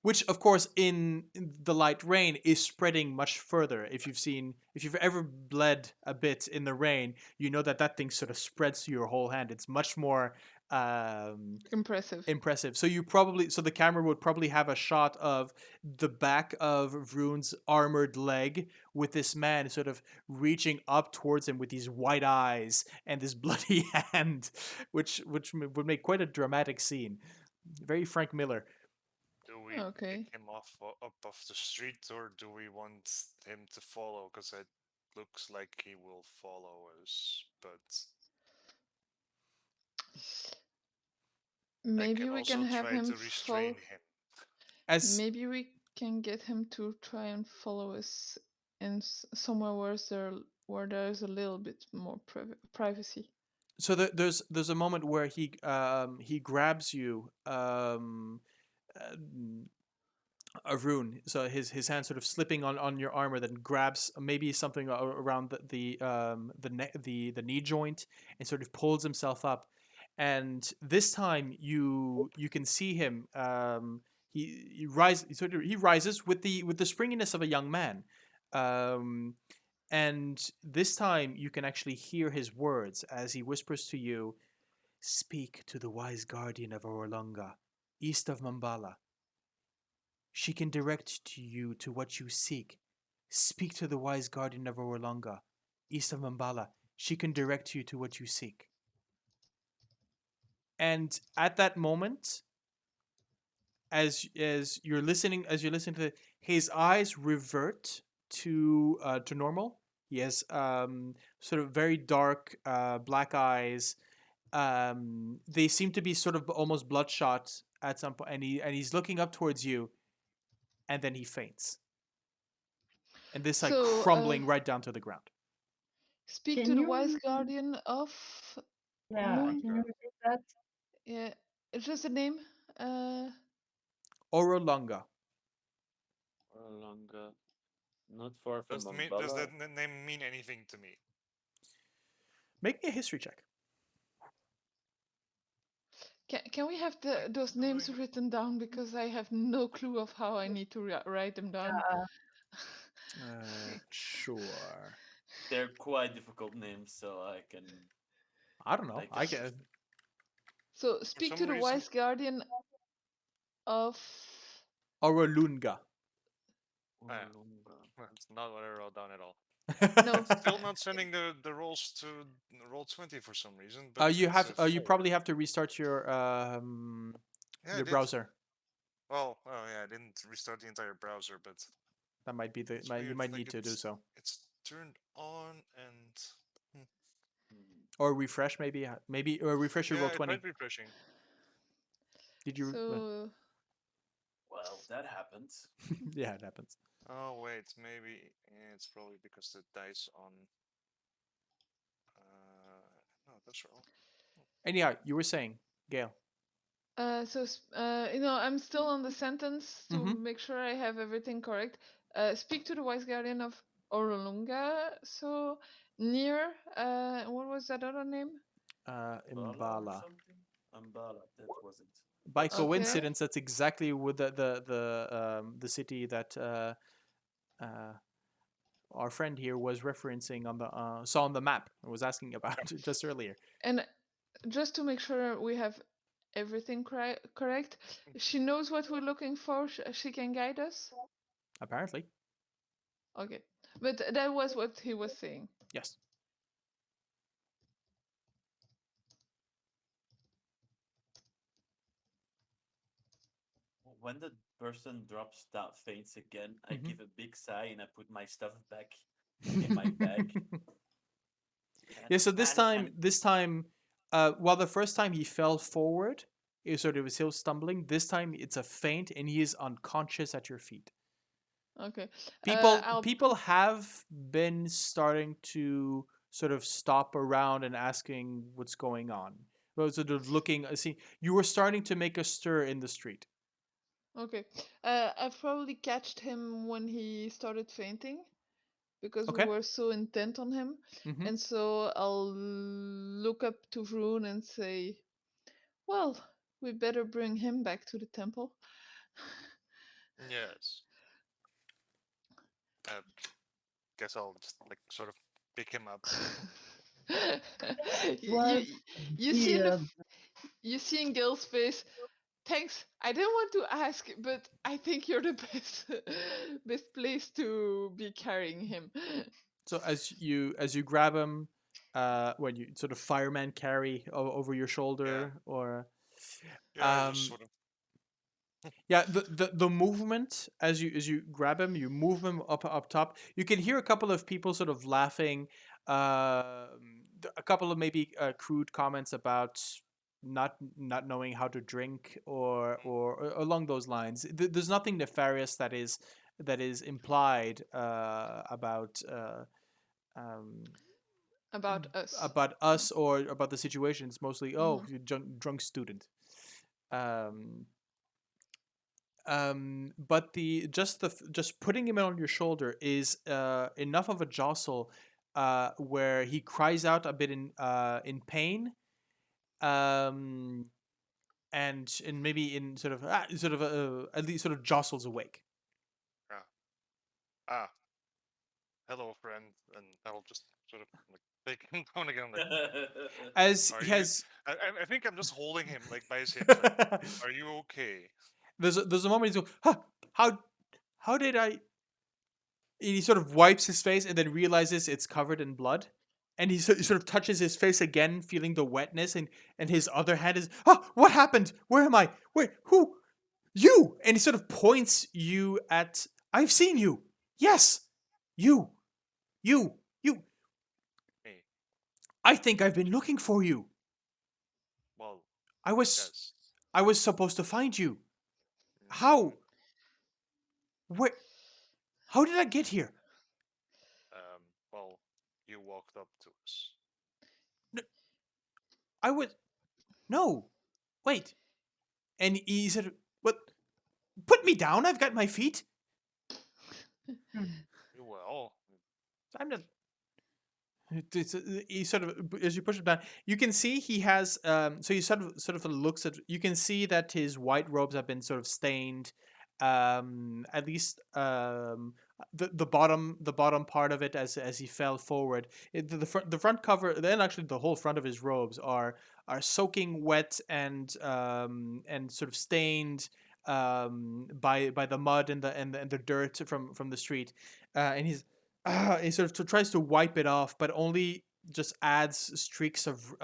which of course in the light rain is spreading much further. If you've ever bled a bit in the rain, you know that thing sort of spreads to your whole hand. It's much more um, impressive. impressive. So the camera would probably have a shot of the back of Vroon's armored leg with this man sort of reaching up towards him with these white eyes and this bloody hand, which would make quite a dramatic scene. Very Frank Miller. Do we pick Okay, him up off the street, or do we want him to follow? Because it looks like he will follow us, but I maybe can we can also have try him to follow. restrain him. As Maybe we can get him to try and follow us in somewhere where there's a little bit more privacy. so there's a moment where he grabs you a rune. So his hand sort of slipping on your armor, then grabs maybe something around the knee joint and sort of pulls himself up. And this time you can see him. He rises with the springiness of a young man. Um, and this time you can actually hear his words as he whispers to you, "Speak to the wise guardian of Orlunga, east of Mambala. She can direct to you to what you seek. Speak to the wise guardian of Orlunga, east of Mambala. She can direct you to what you seek." And at that moment, as you're listening to his eyes revert to normal. He has sort of very dark black eyes. They seem to be sort of almost bloodshot at some point, and he's looking up towards you, and then he faints, and this like So, crumbling right down to the ground. speak Can to the you wise guardian of Yeah, Moon. can you repeat that? Yeah, it's just a name. Uh, Orolunga. Longer, not far from Does Umbala. that name mean anything to me? Make me a history check. can we have those names written down, because I have no clue of how I need to write them down. Sure. They're quite difficult names, so I can. I don't know. I can- get So speak some to the reason- wise guardian of. Orolunga. Ah. Longer. That's not what I wrote down at all. No. Still not sending the rolls to Roll20 for some reason. But You it's have. a You four. probably have to restart your Yeah, I your did. browser. Well, oh yeah, I didn't restart the entire browser, but That might be it's you weird. might Like, need to do so, It's turned on and or refresh maybe. Maybe or refresh your yeah, roll it 20. tried refreshing. Did you? So Well, that happens. Yeah, it happens. Oh wait, maybe it's probably because the dice on. No, that's wrong. Anyhow, you were saying, Gale. I'm still on the sentence to Mhm. make sure I have everything correct. Speak to the wise guardian of Orolunga. So near. What was that other name? Umbala or Imbala. something? Umbala, that wasn't. By That's what I- coincidence, that's exactly with the city that uh, our friend here was referencing on the saw on the map and was asking about just earlier. And just to make sure we have everything correct, she knows what we're looking for. She can guide us. Apparently, Okay, but that was what he was saying. yes. When the person drops down, faints again, I Mhm. give a big sigh and I put my stuff back in my bag. Yeah. So this And- time, while the first time he fell forward, he sort of was still stumbling. This time it's a feint, and he is unconscious at your feet. Okay. People I'll people have been starting to sort of stop around and asking what's going on. Well, sort of looking. See, you were starting to make a stir in the street. Okay. I've probably catched him when he started fainting, because we Okay. were so intent on him. Mm-hmm. And so I'll look up to Vroon and say, well, we better bring him back to the temple. Yes. Guess I'll just like sort of pick him up. you, Was you see the you see in Gale's face, thanks. I didn't want to ask, but I think you're the best place to be carrying him. So as you grab him, when you sort of fireman carry over your shoulder, or Yeah, I just sort of. yeah, the movement as you grab him, you move him up top. You can hear a couple of people sort of laughing, a couple of maybe crude comments about not knowing how to drink or along those lines. There's nothing nefarious that is implied um, About us. about us or about the situation. It's mostly, oh, you drunk student. Um, But just putting him on your shoulder is enough of a jostle where he cries out a bit in pain, um, and maybe in sort of at least sort of jostles awake. Ah, hello, friend, and I'll just sort of like take him down again. Like, As are he you? has I think I'm just holding him like by his hips. Like, are you okay? there's a moment he's going, huh, how did I? And he sort of wipes his face and then realizes it's covered in blood. And he sort of touches his face again, feeling the wetness, and his other hand is, oh, what happened? Where am I? Where? Who? You! And he sort of points you at, I've seen you. Yes, you, you, you. Me. I think I've been looking for you. Well, I was, yes. I was supposed to find you. Mm, How? Where? How did I get here? Well, you walked up to us. I would. No. Wait. And he said, what? Put me down. I've got my feet. Well, I'm not. He sort of, as you push him down, you can see he has. So he sort of looks at. You can see that his white robes have been sort of stained. At least the bottom part of it as he fell forward. The front cover, then actually the whole front of his robes are soaking wet and sort of stained by the mud and the dirt from the street, and he sort of tries to wipe it off, but only just adds streaks of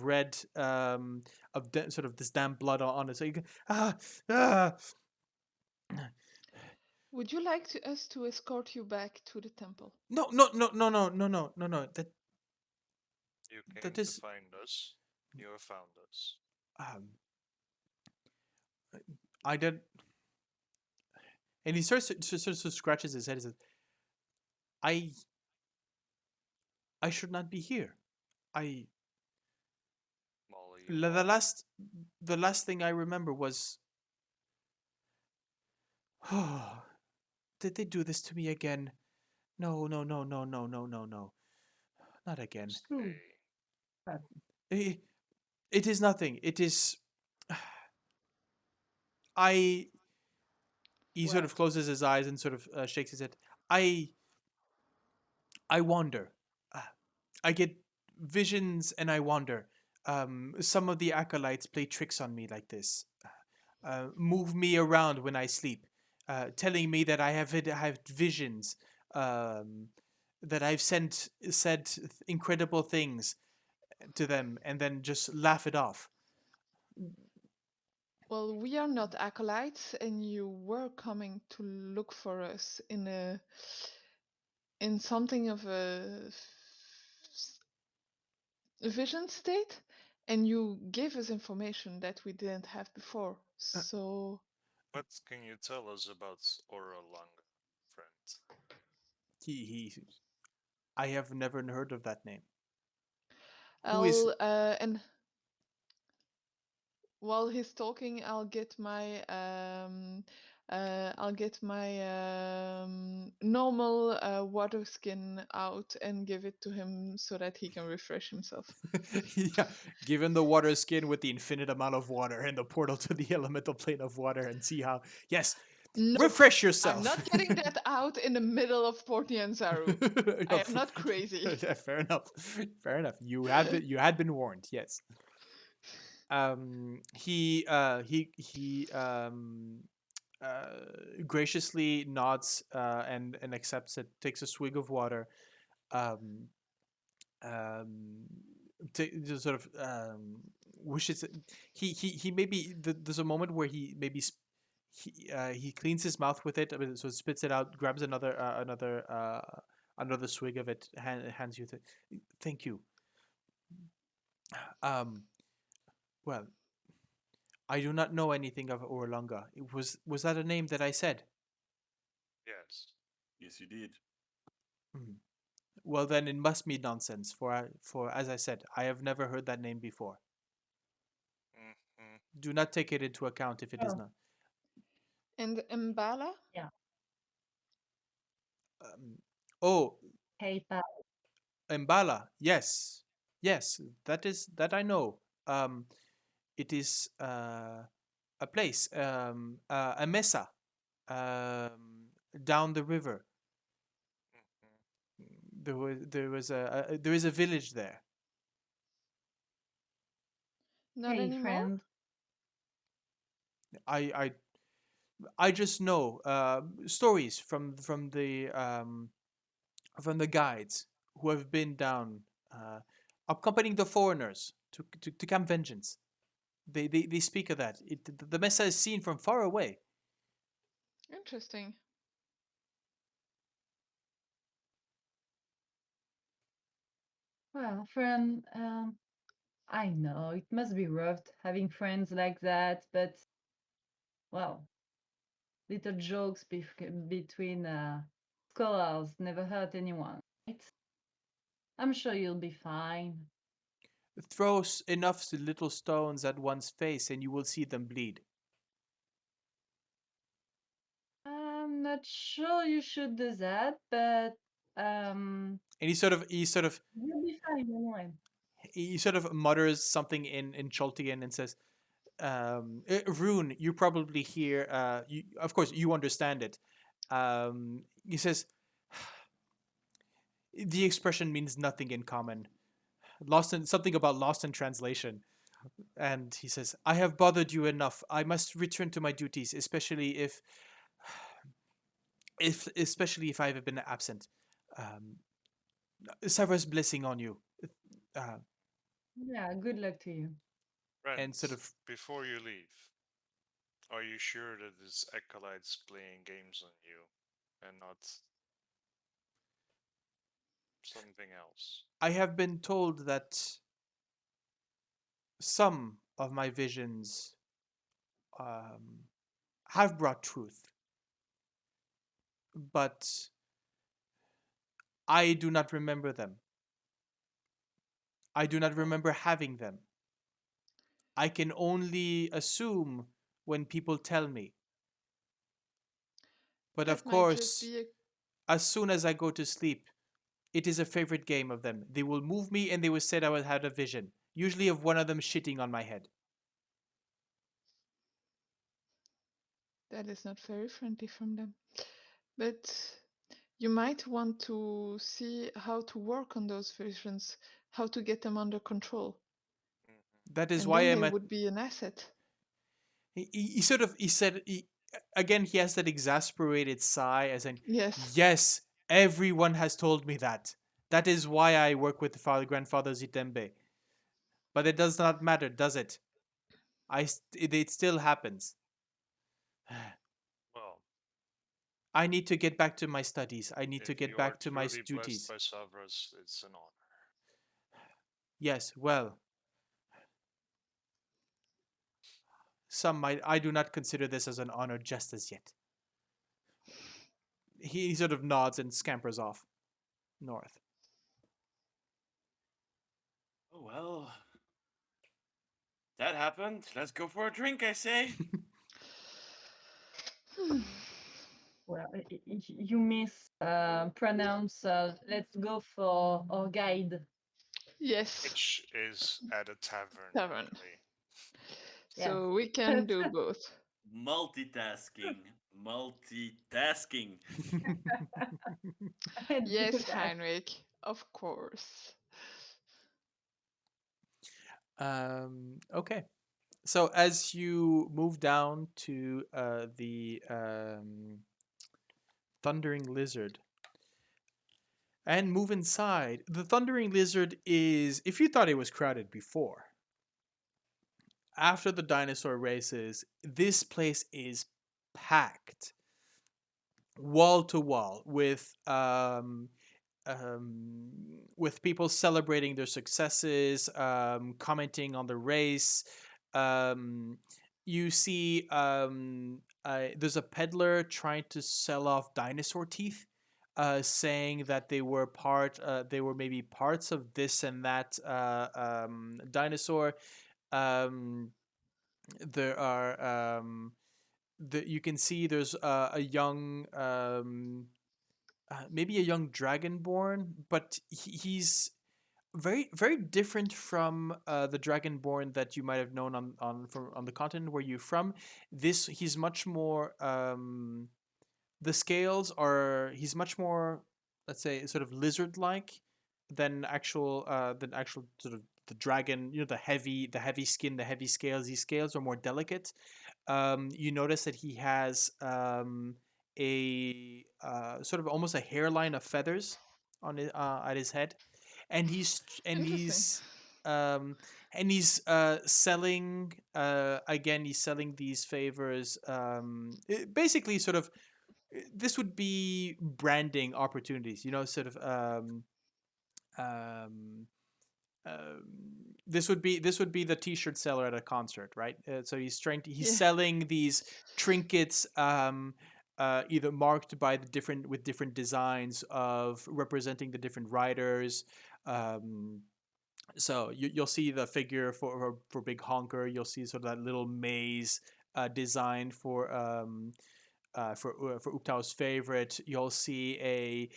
red sort of this damp blood on it. So you can ah. Would you like us to escort you back to the temple? No. That you came that to is find us. You have found us. um. I did, and he sort of scratches his head and says, "I I should not be here. I Well, you the are. last thing I remember was, oh, did they do this to me again? No, no, no, no, no, no, no, no. Not again. Stay. It, it is nothing. It is. I. He sort of Well, closes his eyes and sort of shakes his head. I. I wander. Uh, I get visions and I wander. Some of the acolytes play tricks on me like this. Move me around when I sleep, telling me that I have visions, that I've said incredible things to them, and then just laugh it off. well, we are not acolytes, and you were coming to look for us in something of a vision state, and you gave us information that we didn't have before. So What can you tell us about Aura Langa, friend? He I have never heard of that name. Who is? and while he's talking, I'll get my normal water skin out and give it to him so that he can refresh himself. Yeah, given the water skin with the infinite amount of water and the portal to the elemental plane of water, and see how. Yes, Nope, refresh yourself. I'm not getting that out in the middle of Portny and Zaru. I Yeah, am not crazy. yeah, fair enough. Fair enough. You had been warned. Yes. He graciously nods and accepts it. Takes a swig of water. Um, um, just sort of wishes it, he maybe there's a moment where he maybe he cleans his mouth with it, I mean, so spits it out, grabs another swig of it, hands you the, thank you. um well, I do not know anything of Orlanga. Was that a name that I said? Yes. Yes, you did. Mhm. Well, then it must be nonsense, for as I said, I have never heard that name before. Mm-hmm. Do not take it into account if it is Oh. not. And Mbala? Oh, Hey, pal. Mbala. Yes, yes, that I know. It is a place, a mesa, down the river. There is a village there. Not Hey, anymore? friend. I I I just know stories from the guides who have been down, accompanying the foreigners to Camp Vengeance. They speak of that. The mesa is seen from far away. Interesting. Well, friend, I know it must be rough having friends like that, but well, little jokes between scholars never hurt anyone, right? I'm sure you'll be fine. Throw enough little stones at one's face, and you will see them bleed. I'm not sure you should do that, but And you'll be fine anyway. he sort of mutters something in Choltian and says, Rune, you probably hear, of course, you understand it. He says, the expression means nothing in common. Something about lost in translation. And he says, I have bothered you enough. I must return to my duties, especially if I have been absent. Um, Savras' blessing on you. Uh, Yeah, good luck to you. and sort Friends, of before you leave, are you sure that this acolyte's playing games on you and not something else? I have been told that some of my visions um, have brought truth, but I do not remember them. I do not remember having them. I can only assume when people tell me. But of That might just course, be a. as soon as I go to sleep, it is a favorite game of them. They will move me and they will say I will have a vision, usually of one of them shitting on my head. That is not very friendly from them. But you might want to see how to work on those visions, how to get them under control. That is And why then I'm they at. would be an asset. He said again. He has that exasperated sigh, as in, Yes, yes, everyone has told me that. That is why I work with the father grandfather Zitembe. But it does not matter, does it? It still happens. Well, I need to get back to my studies. I need to if get you are back to my truly blessed duties. by Savras, it's an honor. Yes, well, some might. I do not consider this as an honor just as yet. He sort of nods and scampers off north. Oh well, that happened. Let's go for a drink, I say. Well, you mispronounce. Let's go for our guide. yes, Which is at a tavern, tavern. luckily. Yes. So we can do both. Multitasking. Multitasking. I do Yes, that. Heinrich, of course. Okay. So as you move down to the Thundering Lizard and move inside, the Thundering Lizard is, if you thought it was crowded before, after the dinosaur races, this place is packed wall to wall um, with people celebrating their successes, commenting on the race. Um, you see, there's a peddler trying to sell off dinosaur teeth, saying that they were maybe parts of this and that dinosaur. Um, there are you can see there's a young maybe a young dragonborn, but he's very different from the dragonborn that you might have known on the continent where you're from. This he's much more the scales are he's much more, let's say, sort of lizard like than actual sort of the dragon, you know, the heavy skin, the heavy scales. These scales are more delicate. You notice that he has a sort of almost a hairline of feathers on at his head, and Interesting. um, selling again. He's selling these favors. Basically, sort of this would be branding opportunities. You know, sort of um, um, this would be the t-shirt seller at a concert, right? So he's Yeah. selling these trinkets, either marked by the different with different designs of representing the different riders. Um, so you'll see the figure for Big Honker. You'll see sort of that little maze design for Uptau's favorite. You'll see a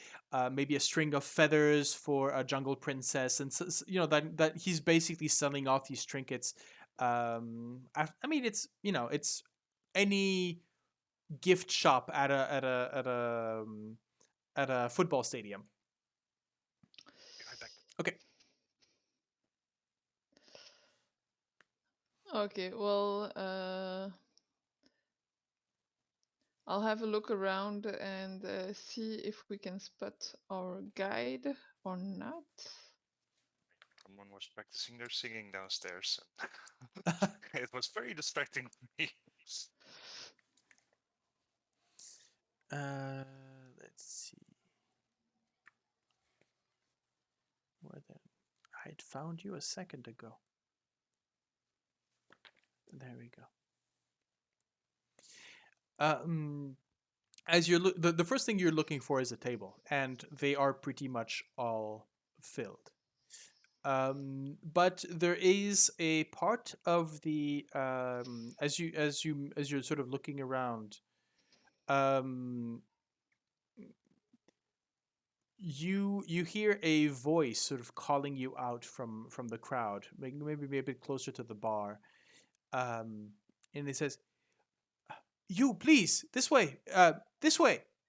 maybe a string of feathers for a jungle princess, and you know that he's basically selling off these trinkets. I mean, it's any gift shop at a football stadium. Be right back. Okay. Okay, well, I'll have a look around and see if we can spot our guide or not. Someone was practicing their singing downstairs. It was very distracting for me. Let's see. Where the I had found you a second ago. There we go. As the first thing you're looking for is a table, and they are pretty much all filled. But there is a part of the as you're sort of looking around, um, you hear a voice sort of calling you out from the crowd, maybe a bit closer to the bar, um, and it says, "You please this way."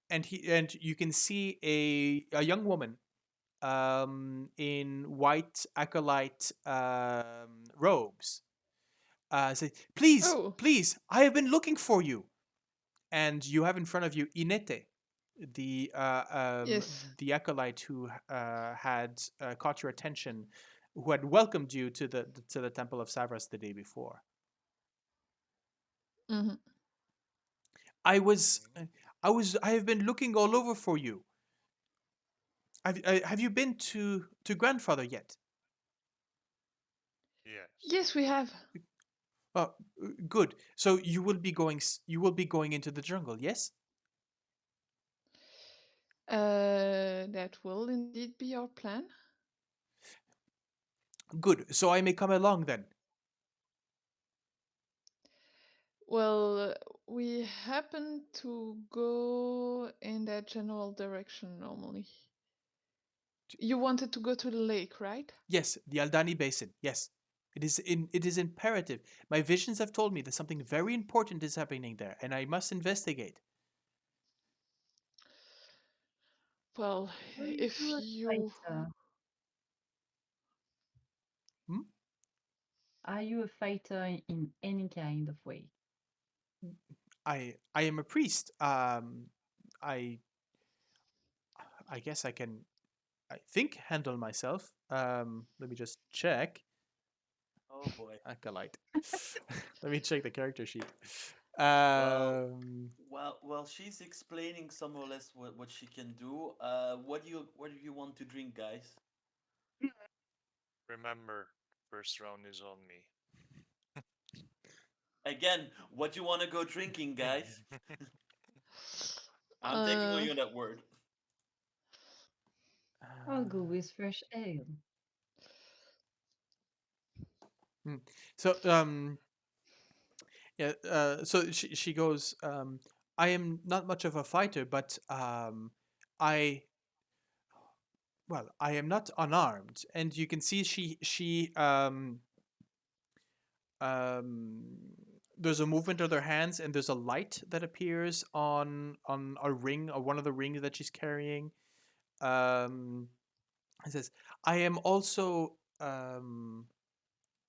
And you can see a young woman in white acolyte robes. Say, please, Oh, please, I have been looking for you. And you have in front of you Inete, the yes. acolyte who had caught your attention, who had welcomed you to the temple of Savras the day before. Hmm. I was, I have been looking all over for you. Have you been to grandfather yet? Yes. Yes, we have. Oh, good. So you will be going into the jungle, yes? That will indeed be our plan. Good. So I may come along then. Well, we happen to go in that general direction normally. You wanted to go to the lake, right? Yes, the Aldani Basin. Yes. It is imperative. My visions have told me that something very important is happening there, and I must investigate. Well, Are if you a you. fighter? Hmm? Are you a fighter in any kind of way? I am a priest. I I guess I think handle myself. Let me just check. Oh boy. Acolyte. Let me check the character sheet. Well, Um, well, she's explaining some or less what she can do. What do you want to drink, guys? Remember, first round is on me. Again, what you want to go drinking, guys? I'm taking on Uh, you on that word. I'll go uh, with fresh ale. hmm. So Yeah. So she goes. I am not much of a fighter, but I I am not unarmed, and you can see um, there's a movement of their hands, and there's a light that appears on a ring, or one of the rings that she's carrying. Um, it says, "I am also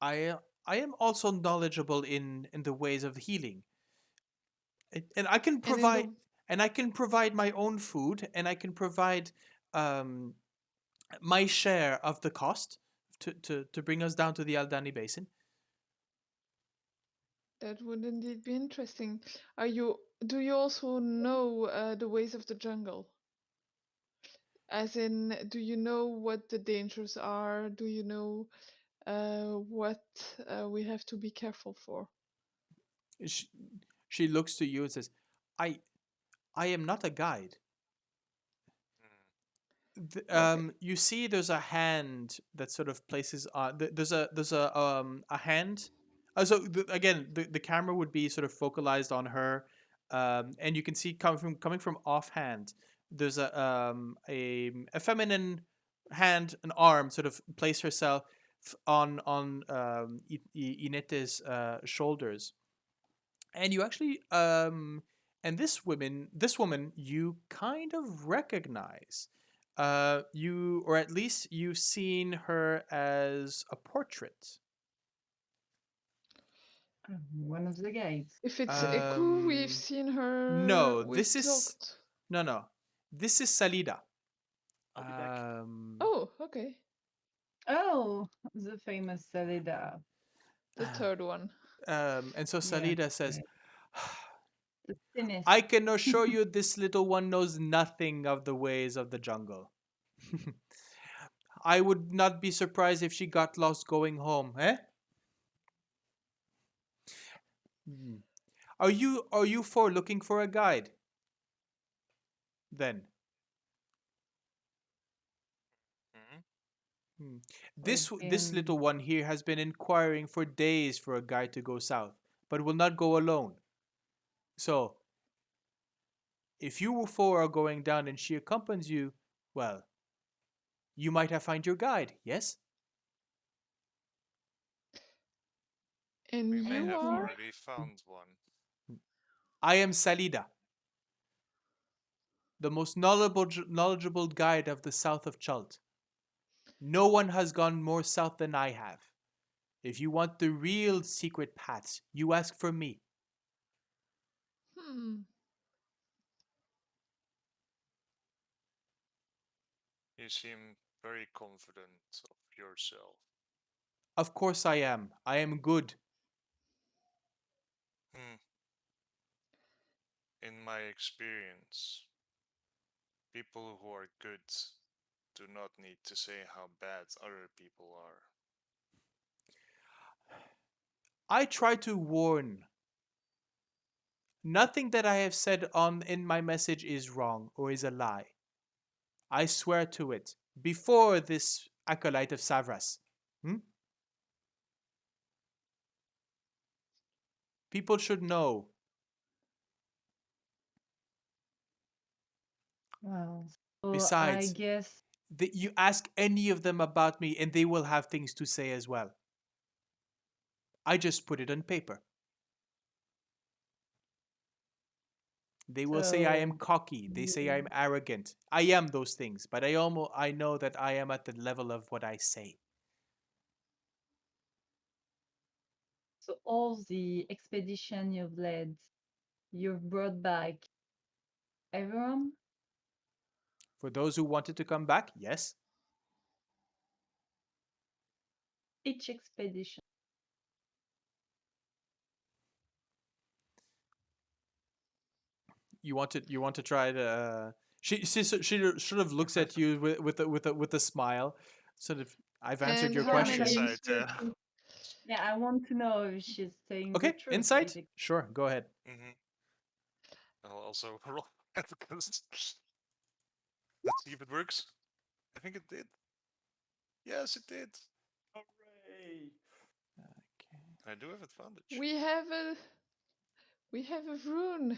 I am also knowledgeable in the ways of healing, and And in the I can provide my own food, and I can provide um, my share of the cost to bring us down to the Aldani Basin." that would indeed be interesting. Are you? Do you also know the ways of the jungle? As in, do you know what the dangers are? Do you know what we have to be careful for? She, she looks to you and says, "I I am not a guide." Okay. You see, there's a hand that sort of places on. There's a hand. Again, the camera would be sort of focalized on her, and you can see coming from offhand. There's a feminine hand, an arm, sort of place herself on Inete's shoulders, and you actually and this woman you kind of recognize, you, or at least you've seen her as a portrait. One of the guides. If it's Eku, we've um seen her. no, We've this is talked. no, this is Salida. I'll be back. Oh, okay. Oh, the famous Salida. The third one. And so Yes, Salida says, right. The thinnest. "I can assure you this little one knows nothing of the ways of the jungle. I would not be surprised if she got lost going home, eh? Hmm. Are you for looking for a guide? Then Mhm. hmm. We've This little been. one here has been inquiring for days for a guide to go south, but will not go alone. So if you four are going down and she accompanies you, well, you might have find your guide. Yes, And We may you have are? already found one. I am Salida, the most knowledgeable guide of the south of Chult. No one has gone more south than I have. If you want the real secret paths, you ask for me." Hmm. You seem very confident of yourself. Of course I am. I am good. Hmm. In my experience, people who are good do not need to say how bad other people are. I try to warn. Nothing that I have said on in my message is wrong or is a lie. I swear to it. Before this acolyte of Savras. Hmm? People should know. Well, so I Besides, guess. that you ask any of them about me and they will have things to say as well. I just put it on paper. They will say I am So. cocky. They say I'm you- arrogant. I am those things, but I know that I am at the level of what I say. So all the expedition you've led, you've brought back everyone? For those who wanted to come back, yes. Each expedition. You want to try to. She sort of looks at you with a smile. Sort of. I've answered And your Yeah, how question. maybe many? Insight, yeah. yeah, I want to know if she's saying the Okay, truth, insight. basically. Sure, go ahead. Mhm. I'll also roll because let's see if it works. I think it did. Yes, it did. Hooray! Okay. I do have advantage. We have a We have a Vroon.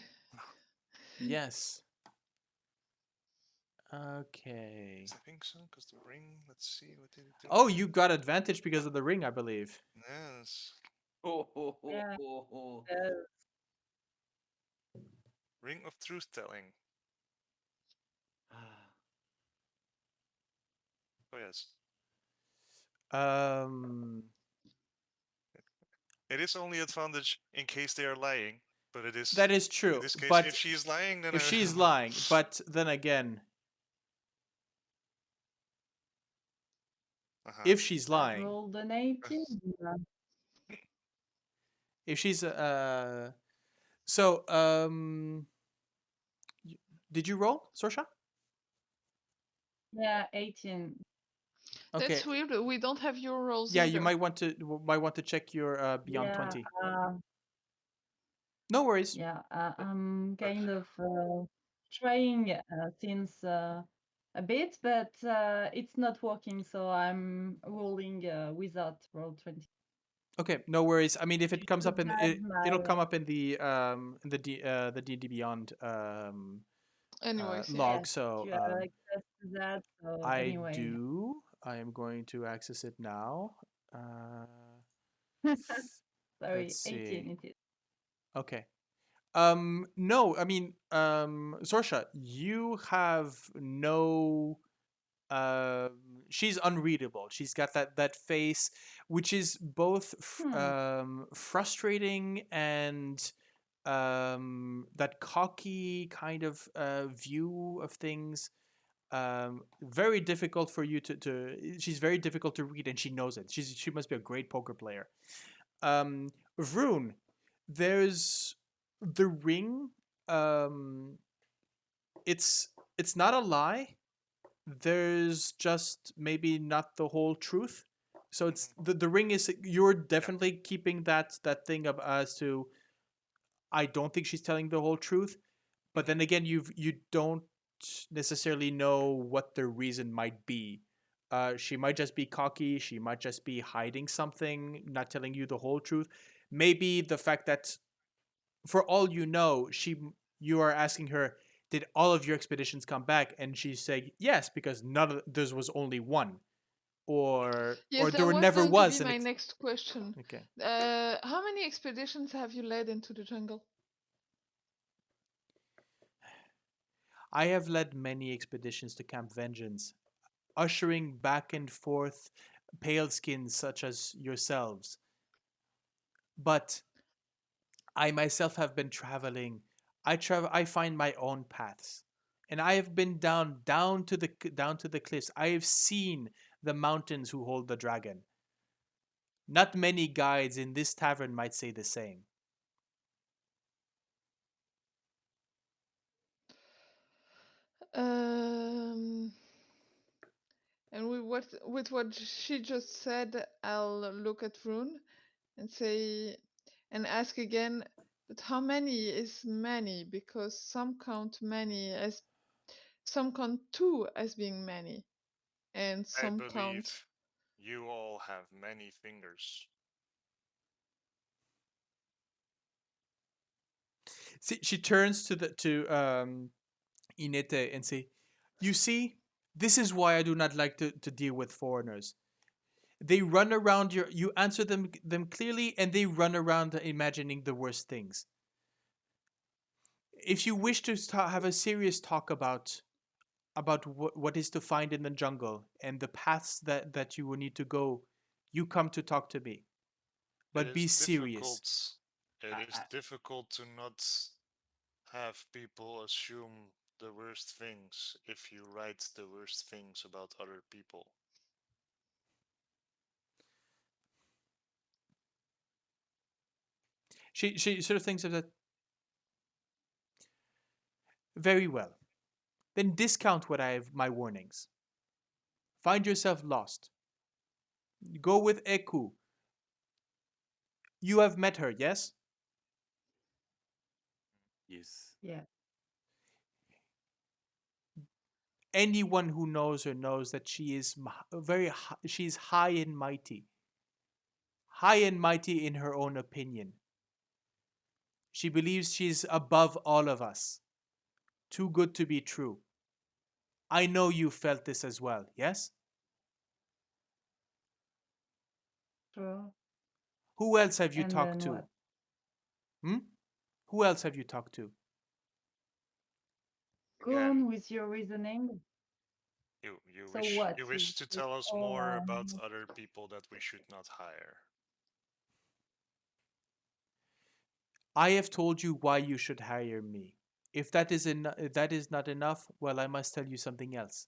Yes. Okay. I think so, because the ring. Let's see what did it do. Oh, you got advantage because of the ring, I believe. Yes. Yeah. Oh. Ring of truth telling. Oh yes. Um, It is only advantage in case they are lying, but it is that is in true. this case But if she is lying, then if she's lying, but then again, if she's I lying, rolled an 18. if she's so did you roll, Sorsha? Yeah, 18. Okay. That's weird. We don't have your rolls Yeah, either. you might want to check your beyond Yeah, 20. No worries. yeah. I'm kind of trying since a bit, but it's not working, so I'm rolling without roll 20. Okay, no worries. I mean, if it comes up Should in have it'll my come up in the D&D Beyond Anyways, yeah. log. yes, So you have access to that. So I anyway, do. I am going to access it now. sorry, Let's 18 see. it is. Okay. No, I mean, Sorsha, you have no. She's unreadable. She's got that face, which is both frustrating and that cocky kind of view of things. Very difficult for you to. She's very difficult to read, and she knows it. She must be a great poker player. Vroon, there's the ring. Um, it's not a lie. There's just maybe not the whole truth. So it's the ring is you're definitely keeping that thing up as to I don't think she's telling the whole truth. But then again, you don't necessarily know what the reason might be. She might just be cocky. She might just be hiding something, not telling you the whole truth. Maybe the fact that, for all you know, you are asking her, "Did all of your expeditions come back?" And she's saying, "Yes," because none of there was only one, or Yes, there that was never going to was be an. my next question. Okay. How many expeditions have you led into the jungle? I have led many expeditions to Camp Vengeance, ushering back and forth pale skins such as yourselves. But I myself have been traveling. I find my own paths. And I have been down to the cliffs. I have seen the mountains who hold the dragon. Not many guides in this tavern might say the same. Um, and with what she just said, I'll look at Rune and say and ask again, but how many is many? Because some count many as some count two as being many, and I some count. believe you all have many fingers. See, she turns to Inete and say, "You see, this is why I do not like to deal with foreigners. They run around you answer them clearly, and they run around imagining the worst things. If you wish to have a serious talk about what is to find in the jungle and the paths that you will need to go, you come to talk to me. It But be is serious." difficult. It is difficult to not have people assume the worst things if you write the worst things about other people. She sort of thinks of that. Very well. Then discount what I have my warnings. Find yourself lost. Go with Eku. You have met her, yes? Yes. Yeah. Anyone who knows her knows that she is she's high and mighty in her own opinion. She believes she's above all of us. Too good to be true. I know you felt this as well, yes? Sure. Who else have you And talked then to? what? Hmm? Who else have you talked to? Go Again, on with your reasoning. you So wish what? you Is wish to it tell us all, more about other people that we should not hire. I have told you why you should hire me. If that is not enough, well, I must tell you something else.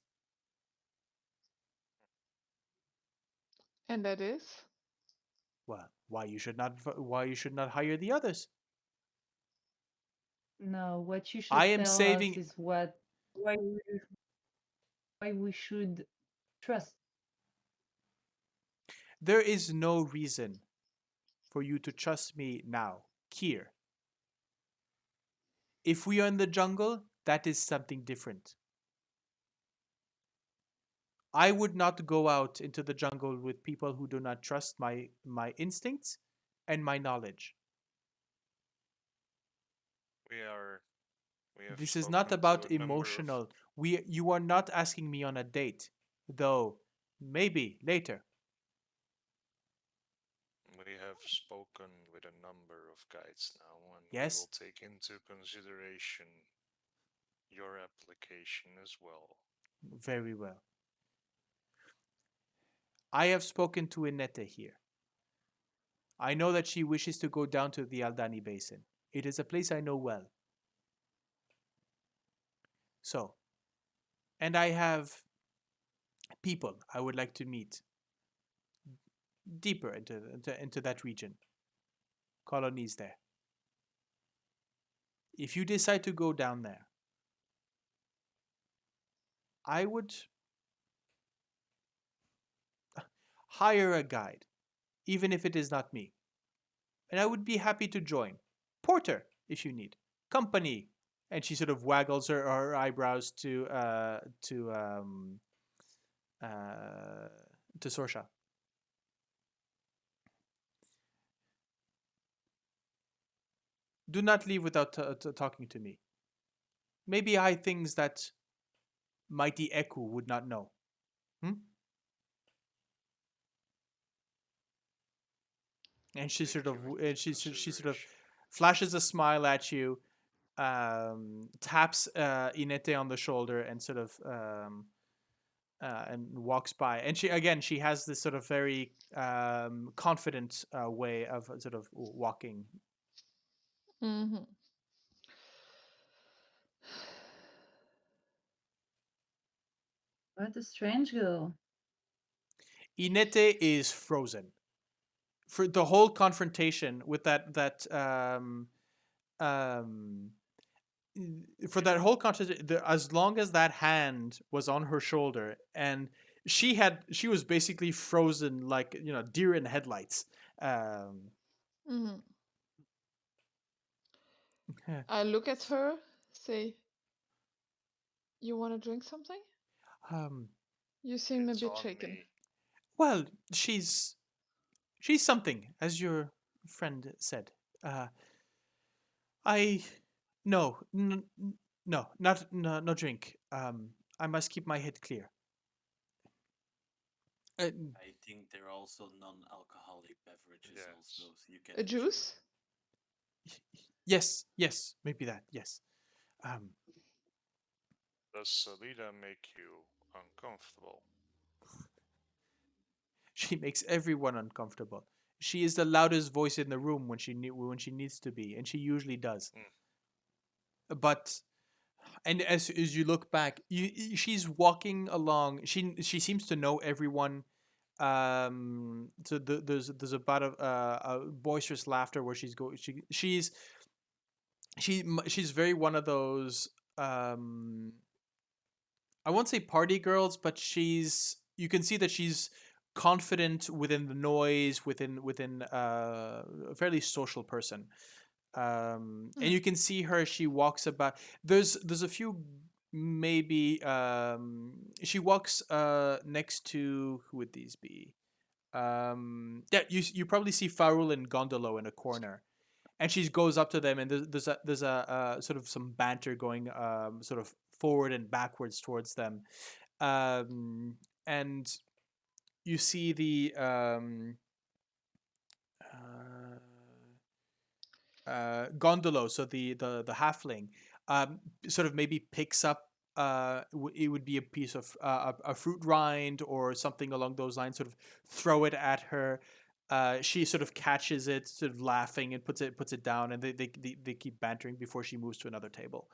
And that is? Well, why you should not hire the others? no, what you I should am tell us saving is why we should trust. There is no reason for you to trust me now, Kier. If we are in the jungle, that is something different. I would not go out into the jungle with people who do not trust my instincts and my knowledge. We are we have This is not spoken to about a number of emotional. You are not asking me on a date, though maybe later. we have spoken with a number of guides now, and we Yes, will take into consideration your application as well. very well. I have spoken to Inete here. I know that she wishes to go down to the Aldani Basin. It is a place I know well. So, and I have people I would like to meet deeper into that region, colonies there. If you decide to go down there, I would hire a guide, even if it is not me. And I would be happy to join. Porter, if you need. Company. And she sort of waggles her eyebrows uh, to Sorsha. Do not leave without talking to me. Maybe I things that mighty Eku would not know. Hmm? And she Take sort of you into she sort of consideration. flashes a smile at you, taps Inete on the shoulder, and sort of and walks by. And she has this sort of very confident way of sort of walking. Mm-hmm. What a strange girl. Inete is frozen for the whole confrontation with um, for that whole confrontation. As long as that hand was on her shoulder, and she was basically frozen like deer in headlights. Um, Mm-hmm. I look at her, say, "You want to drink something? um, You seem a It's bit on shaken." me. well, she's something, as your friend said. Uh, I no no not no drink. I must keep my head clear. Uh, I think there are also non-alcoholic beverages Yes. also, so you can A enjoy. juice? yes, maybe that. Yes. Um, Does Salida make you uncomfortable? she makes everyone uncomfortable. She is the loudest voice in the room when she needs to be, and she usually does. But and as you look back, she's walking along. She seems to know everyone. So there's about a boisterous laughter where she's very one of those. I won't say party girls, but you can see that she's confident within the noise, within a fairly social person. And you can see her. She walks about. There's a few maybe. She walks next to who would these be? Yeah, you probably see Farul and Gondolo in a corner, and she goes up to them, and there's a sort of some banter going sort of forward and backwards towards them, and you see the Gondolo, so the halfling, sort of maybe picks up. It would be a piece of a fruit rind or something along those lines. Sort of throw it at her. She sort of catches it, sort of laughing, and puts it down. And they keep bantering before she moves to another table.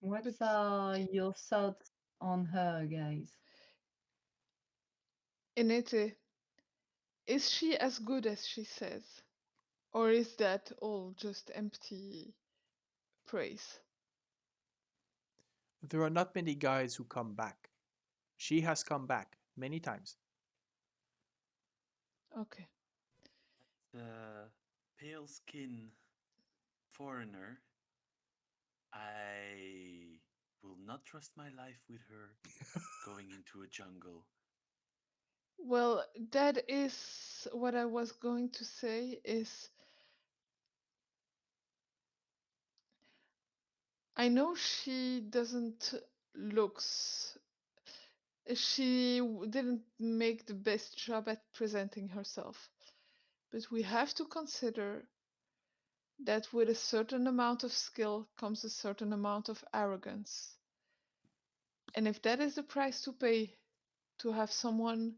What's But your thoughts on her, guys? Inete, is she as good as she says? Or is that all just empty praise? There are not many guys who come back. She has come back many times. Okay. The pale skin foreigner, I will not trust my life with her going into a jungle. Well, that is what I was going to say is I know she doesn't looks she didn't make the best job at presenting herself. But we have to consider that with a certain amount of skill comes a certain amount of arrogance. And if that is the price to pay to have someone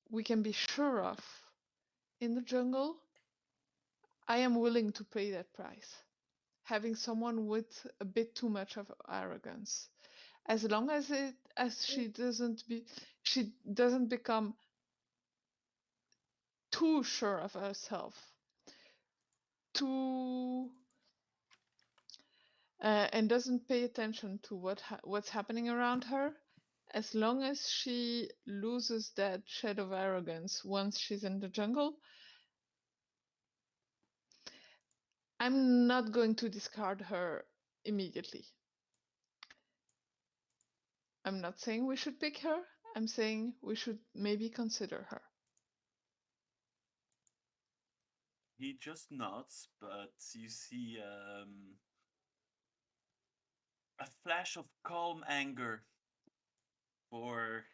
we can be sure of in the jungle, I am willing to pay that price. Having someone with a bit too much of arrogance. As long as she doesn't become too sure of herself, too and doesn't pay attention to what's happening around her. As long as she loses that shed of arrogance once she's in the jungle, I'm not going to discard her immediately. I'm not saying we should pick her. I'm saying we should maybe consider her. He just nods, but you see a flash of calm anger for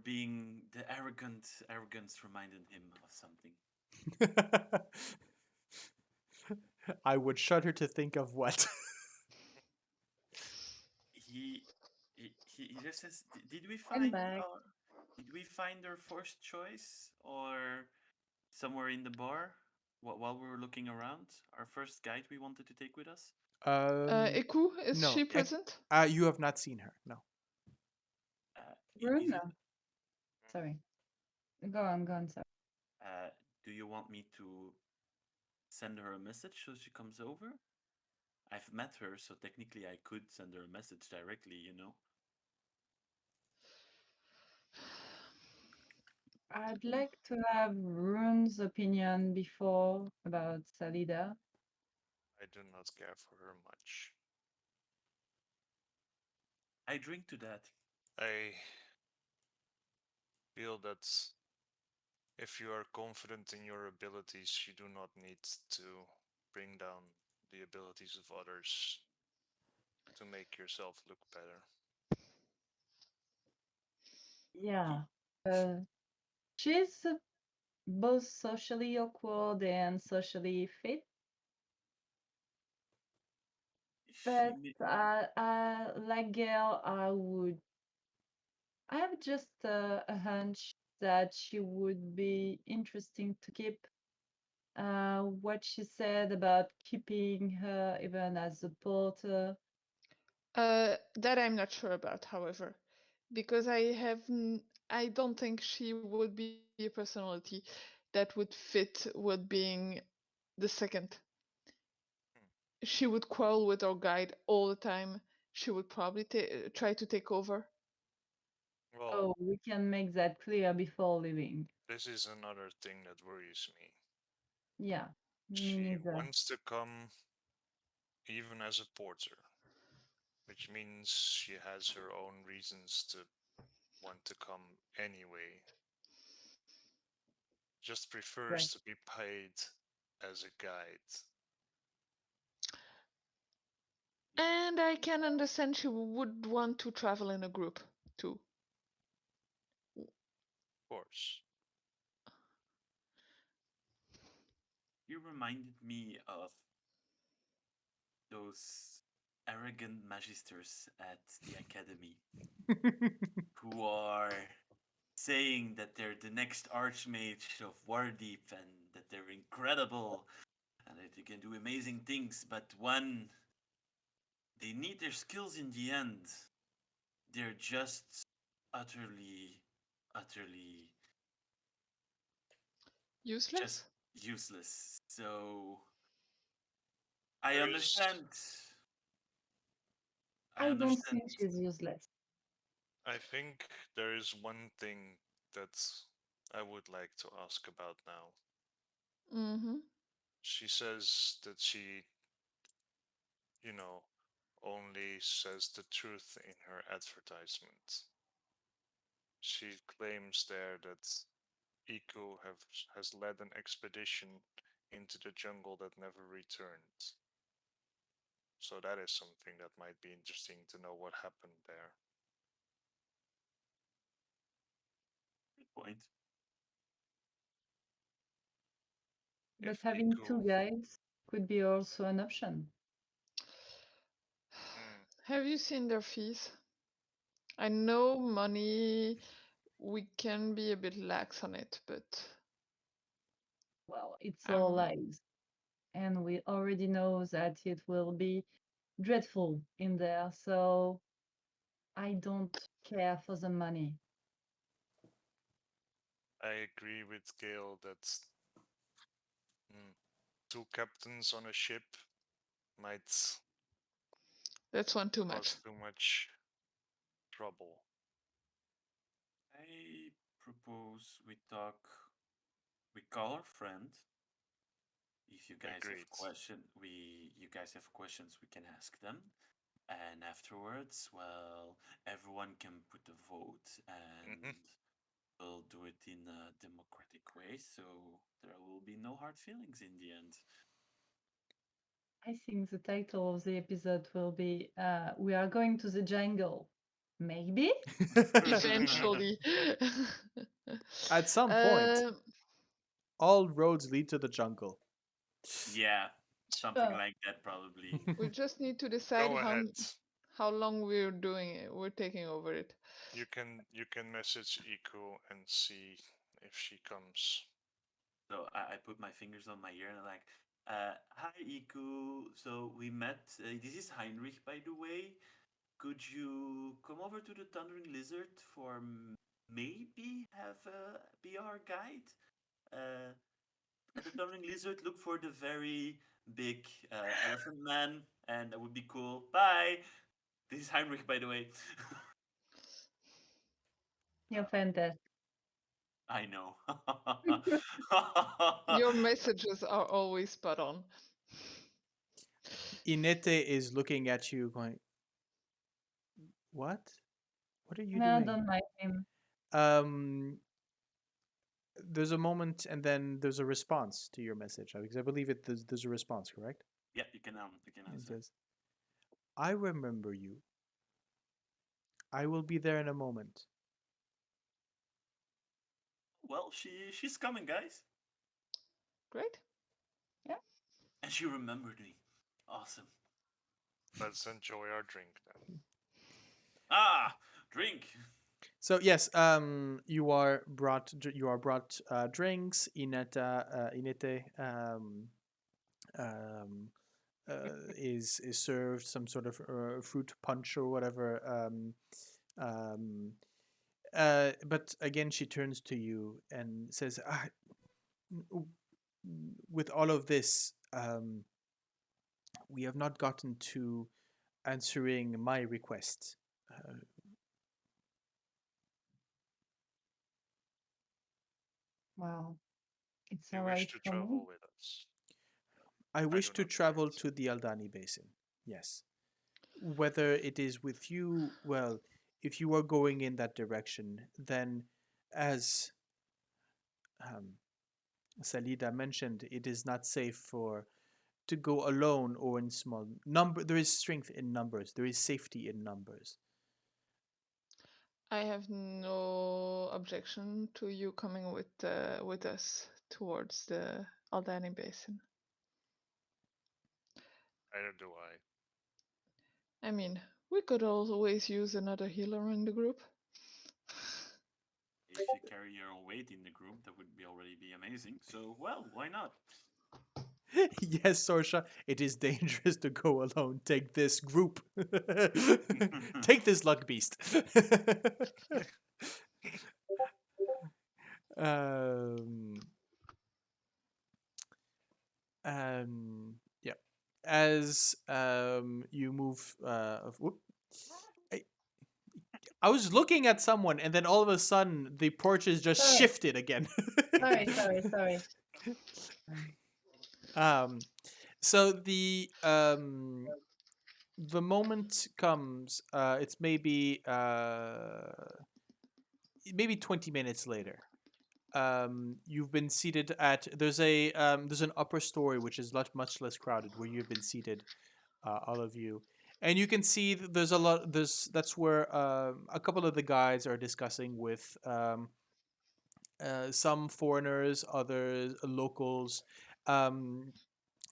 being the arrogance reminded him of something. I would shudder to think of what. He just says, Did we I'm find back. our first choice or somewhere in the bar while we were looking around? Our first guide we wanted to take with us? Eku, is No, she present? you have not seen her. No. Is it? Bruno. Sorry. Go on, sorry. Uh, do you want me to send her a message so she comes over? I've met her, so technically I could send her a message directly, you know? I'd like to have Rune's opinion before about Salida. I do not care for her much. I drink to that. I feel that if you are confident in your abilities, you do not need to bring down the abilities of others to make yourself look better. Yeah. She's both socially awkward and socially fit, She but may, like Gale, I have just a hunch that she would be interesting to keep. What she said about keeping her even as a porter. That I'm not sure about, however, because I don't think she would be a personality that would fit with being the second. She would quarrel with our guide all the time. She would probably try to take over. Well, Oh, we can make that clear before leaving. this is another thing that worries me. Yeah, me She neither. wants to come even as a porter, which means she has her own reasons to want to come anyway. just prefers Right. to be paid as a guide. And I can understand she would want to travel in a group too. Of course. You reminded me of those arrogant magisters at the academy who are saying that they're the next archmage of Waterdeep and that they're incredible and that they can do amazing things, but when they need their skills in the end, they're just utterly Useless? just useless. So I There is, understand. I I don't understand. think she's useless. I think there is one thing that I would like to ask about now. Mm-hmm. She says that she, only says the truth in her advertisement. She claims there that has led an expedition into the jungle that never returned. So that is something that might be interesting to know what happened there. Good point. But If having two Iku, guides could be also an option. Have you seen their fees? I know money, we can be a bit lax on it, but Well, it's all lies. And we already know that it will be dreadful in there. So I don't care for the money. I agree with Gale that two captains on a ship might that's one too much. cause too much trouble. I propose we call our friend. If you guys Agreed. have you guys have questions, we can ask them. And afterwards, well, everyone can put a vote and we'll do it in a democratic way, so there will be no hard feelings in the end. I think the title of the episode will be We Are Going to the Jungle. Maybe? Eventually. At some point, Um, all roads lead to the jungle. Yeah, something like that probably. we just need to decide Go ahead. how long we're doing it. We're taking over it. You can message Iku and see if she comes. So I put my fingers on my ear and I'm like, hi Iku. So we met. This is Heinrich, by the way. Could you come over to the Thundering Lizard for maybe be our guide? At the Thundering Lizard, look for the very big elephant man, and that would be cool. Bye. This is Heinrich, by the way. You're fantastic. I know. Your messages are always spot on. Inete is looking at you going, what? What are you No, doing? don't mind him. There's a moment and then there's a response to your message because I believe there's a response, correct? Yeah, you can It answer. says, I remember you. I will be there in a moment. Well, she's coming, guys. Great. Yeah. And she remembered me. Awesome. Let's enjoy our drink then. Ah, drink. So yes, you are brought drinks. Inete is served some sort of fruit punch or whatever. Um, but again, she turns to you and says, "With all of this, we have not gotten to answering my request." Well, it's You all wish right to for me. travel with us. I wish do to not travel mind. to the Aldani Basin. Yes. Whether it is with you, well, if you are going in that direction, then as Salida mentioned, it is not safe to go alone or in small number. There is strength in numbers. There is safety in numbers. I have no objection to you coming with us towards the Aldani Basin. Neither do I. I mean, we could always use another healer in the group. If you carry your own weight in the group, that would already be amazing. So, well, why not? Yes, Sorsha, it is dangerous to go alone. Take this group. Take this luck beast. um, yeah. As you move, I, I was looking at someone, and then all of a sudden the porches just Sorry. shifted again. Sorry. So the moment comes. It's maybe 20 minutes later. You've been seated at there's an upper story which is much less crowded where you've been seated, all of you, and you can see that there's a lot. That's where a couple of the guys are discussing with some foreigners, others locals. Um,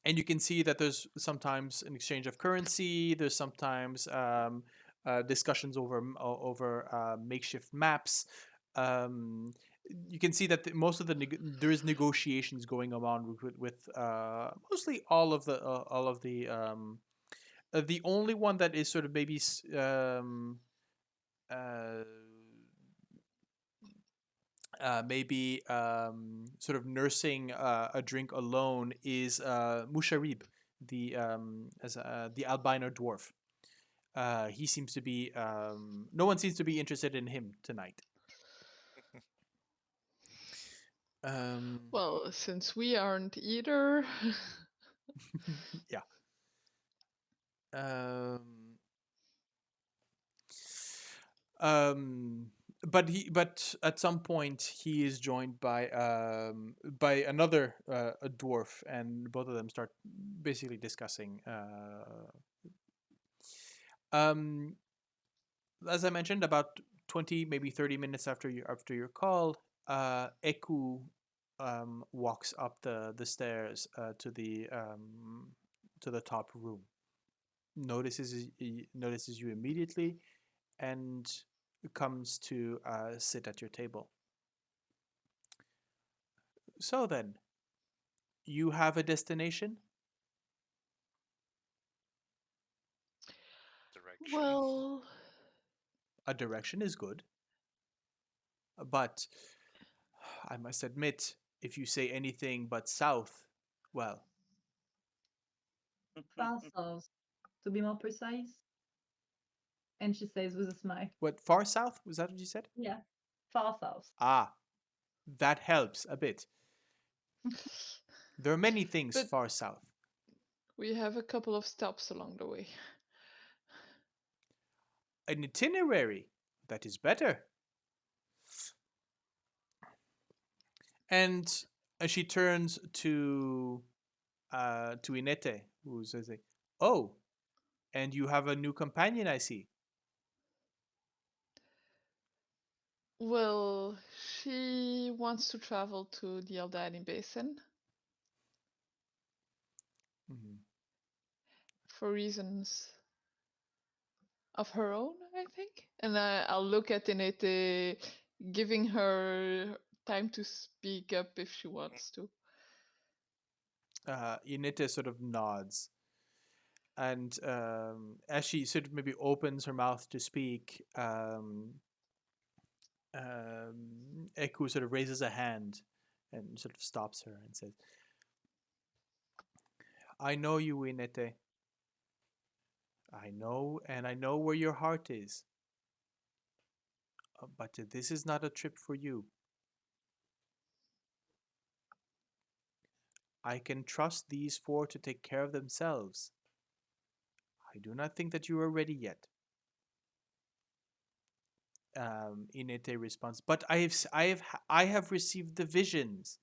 and you can see that there's sometimes an exchange of currency. There's sometimes discussions over makeshift maps. Um, you can see that most of there is negotiations going on with mostly all of the only one that is sort of maybe uh, sort of nursing a drink alone is Musharib, the albino dwarf. He seems to be no one seems to be interested in him tonight. Well, since we aren't either. Yeah. But at some point he is joined by another a dwarf, and both of them start basically discussing. Um, as I mentioned, about 20, maybe 30 minutes after your call, Eku walks up the stairs to the top room. Notices you immediately, and comes to sit at your table. So then, you have a destination? Direction. Well, A direction is good. But I must admit, if you say anything but south, well, South, to be more precise. And she says with a smile, what, far south? Was that what you said? yeah, far south. Ah, that helps a bit. There are many things but far south. we have a couple of stops along the way. An itinerary, that is better. And she turns to Inete, who says, "Oh, and you have a new companion, I see." Well, she wants to travel to the Aldani Basin Mhm. for reasons of her own, I think. And I'll look at Inete, giving her time to speak up if she wants to. Inete sort of nods, and as she sort of maybe opens her mouth to speak, Eku sort of raises a hand and sort of stops her and says, "I know you, Inete. I know, and I know where your heart is. But this is not a trip for you. I can trust these four to take care of themselves. I do not think that you are ready yet." Inete responds, "But I have received the visions.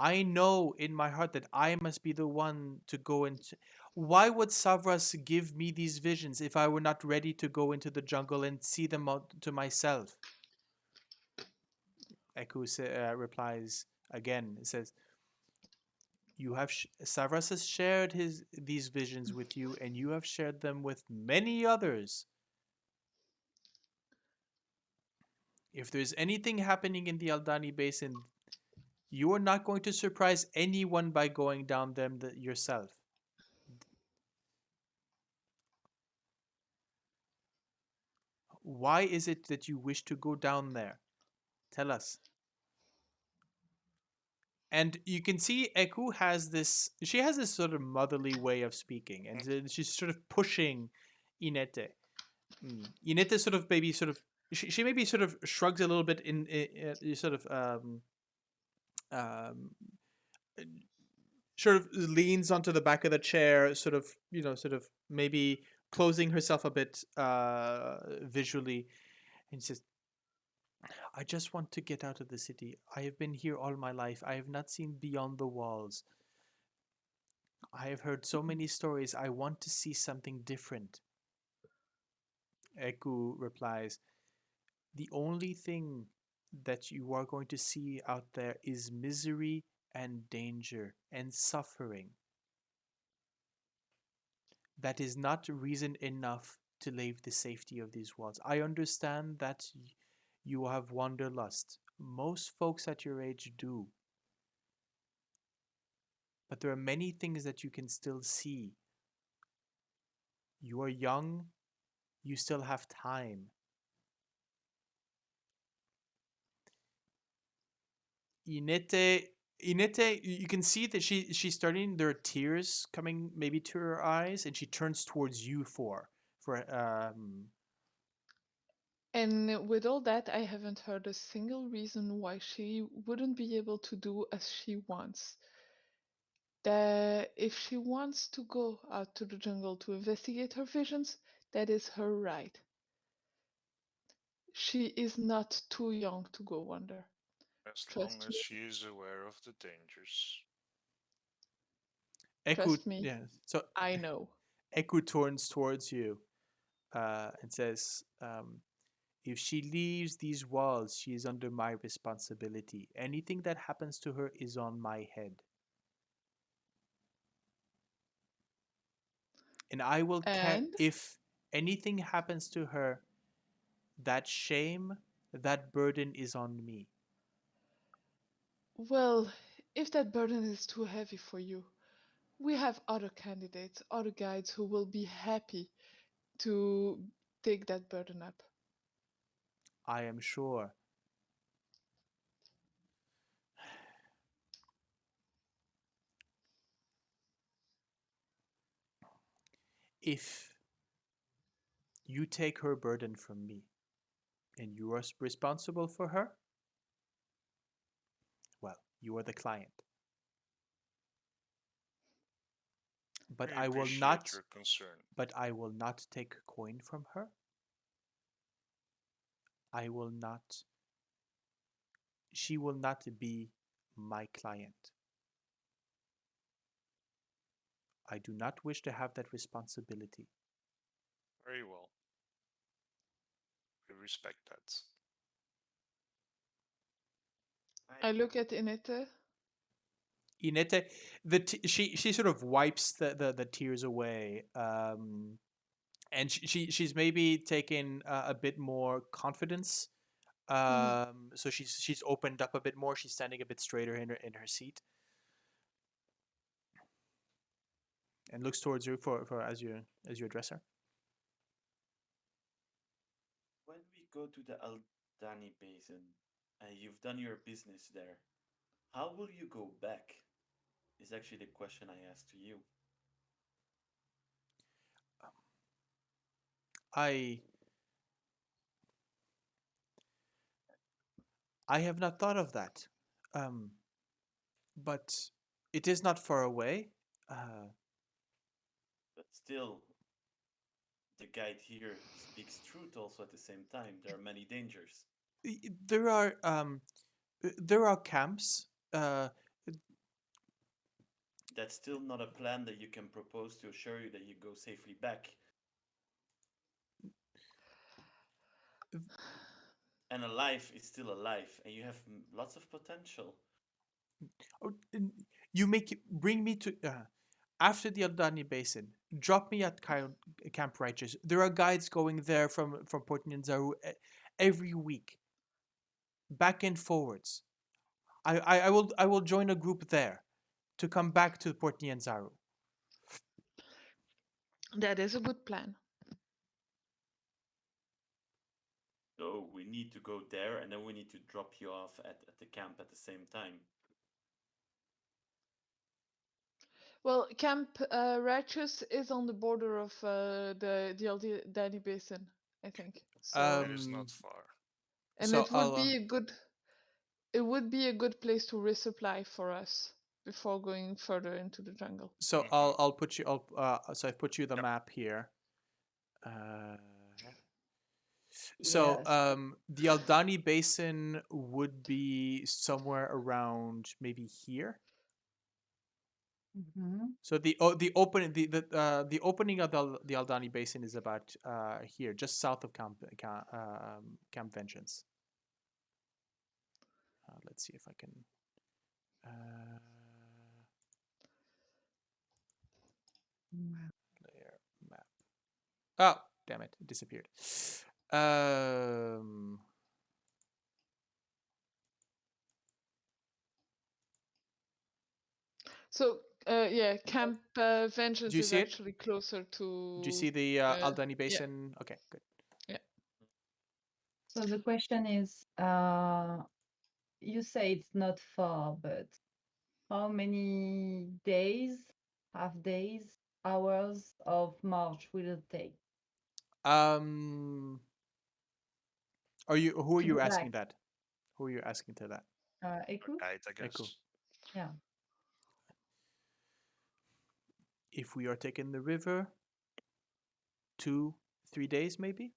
I know in my heart that I must be the one to go into. Why would Savras give me these visions if I were not ready to go into the jungle and see them out to myself? Replies again. It says, "You have Savras has shared these visions with you, and you have shared them with many others. If there's anything happening in the Aldani Basin, you are not going to surprise anyone by going down them yourself. Why is it that you wish to go down there? Tell us." And you can see Eku has this. She has this sort of motherly way of speaking, and she's sort of pushing Inete. Inete sort of maybe sort of she maybe sort of shrugs a little bit sort of um, sort of leans onto the back of the chair, sort of sort of maybe closing herself a bit visually, and she says, "I just want to get out of the city. I have been here all my life. I have not seen beyond the walls. I have heard so many stories. I want to see something different." Eku replies, "The only thing that you are going to see out there is misery and danger and suffering. That is not reason enough to leave the safety of these walls. I understand that you have wanderlust. Most folks at your age do. But there are many things that you can still see. You are young, you still have time." Inete Inete, you can see that she's starting. There are tears coming maybe to her eyes, and she turns towards you for. And with all that, I haven't heard a single reason why she wouldn't be able to do as she wants. That if she wants to go out to the jungle to investigate her visions, that is her right. She is not too young to go wander. As long Trust as me. she is aware of the dangers. Eku, Trust me. yeah. So I know. Eku turns towards you and says, "If she leaves these walls, she is under my responsibility. Anything that happens to her is on my head. And I will care And, if anything happens to her, that shame, that burden is on me." well, if that burden is too heavy for you, we have other candidates, other guides who will be happy to take that burden up. I am sure. If you take her burden from me and you are responsible for her, well, you are the client. But I I will appreciate not your concern. but I will not take coin from her. I will not She will not be my client. I do not wish to have that responsibility. Very well. We respect that. I look at Inete. Inete, she sort of wipes the tears away, and she's maybe taken a bit more confidence. Mhm. So she's opened up a bit more. She's standing a bit straighter in her seat, and looks towards you for as you address her. When we go to the Aldani Basin, you've done your business there. How will you go back? Is actually the question I asked to you. I I have not thought of that, um, but it is not far away. Uh, But still, the guide here speaks truth also at the same time. There are many dangers. there are camps. that's still not a plan that you can propose to assure you that you go safely back. And a life is still a life, and you have lots of potential. Oh, you bring me to after the Aldani Basin. Drop me at Camp Righteous. There are guides going there from Port Nyanzaru every week, back and forwards. I will join a group there to come back to Port Nyanzaru. That is a good plan. So we need to go there, and then we need to drop you off at the camp at the same time. Well, Camp Righteous is on the border of the Aldani Basin, I think. So, It is not far. and so it would I'll, be a good, it would be a good place to resupply for us before going further into the jungle. So I'll put you. So I've put you the Yep. map here. So Yes. the Aldani Basin would be somewhere around maybe here. Mhm. So the opening of the Aldani Basin is about here, just south of Camp Vengeance. Let's see if I can. Layer map. Oh, damn it! It disappeared. So, yeah, Camp Vengeance Do you is see it? actually closer to. Do you see the Aldani Basin? Okay, good. So the question is, you say it's not far, but how many days, half days, hours of march will it take Who are to you go asking back? that? Who are you asking to that? Eku? Guide, I guess. Echo. Yeah. If we are taking the river, 2-3 days maybe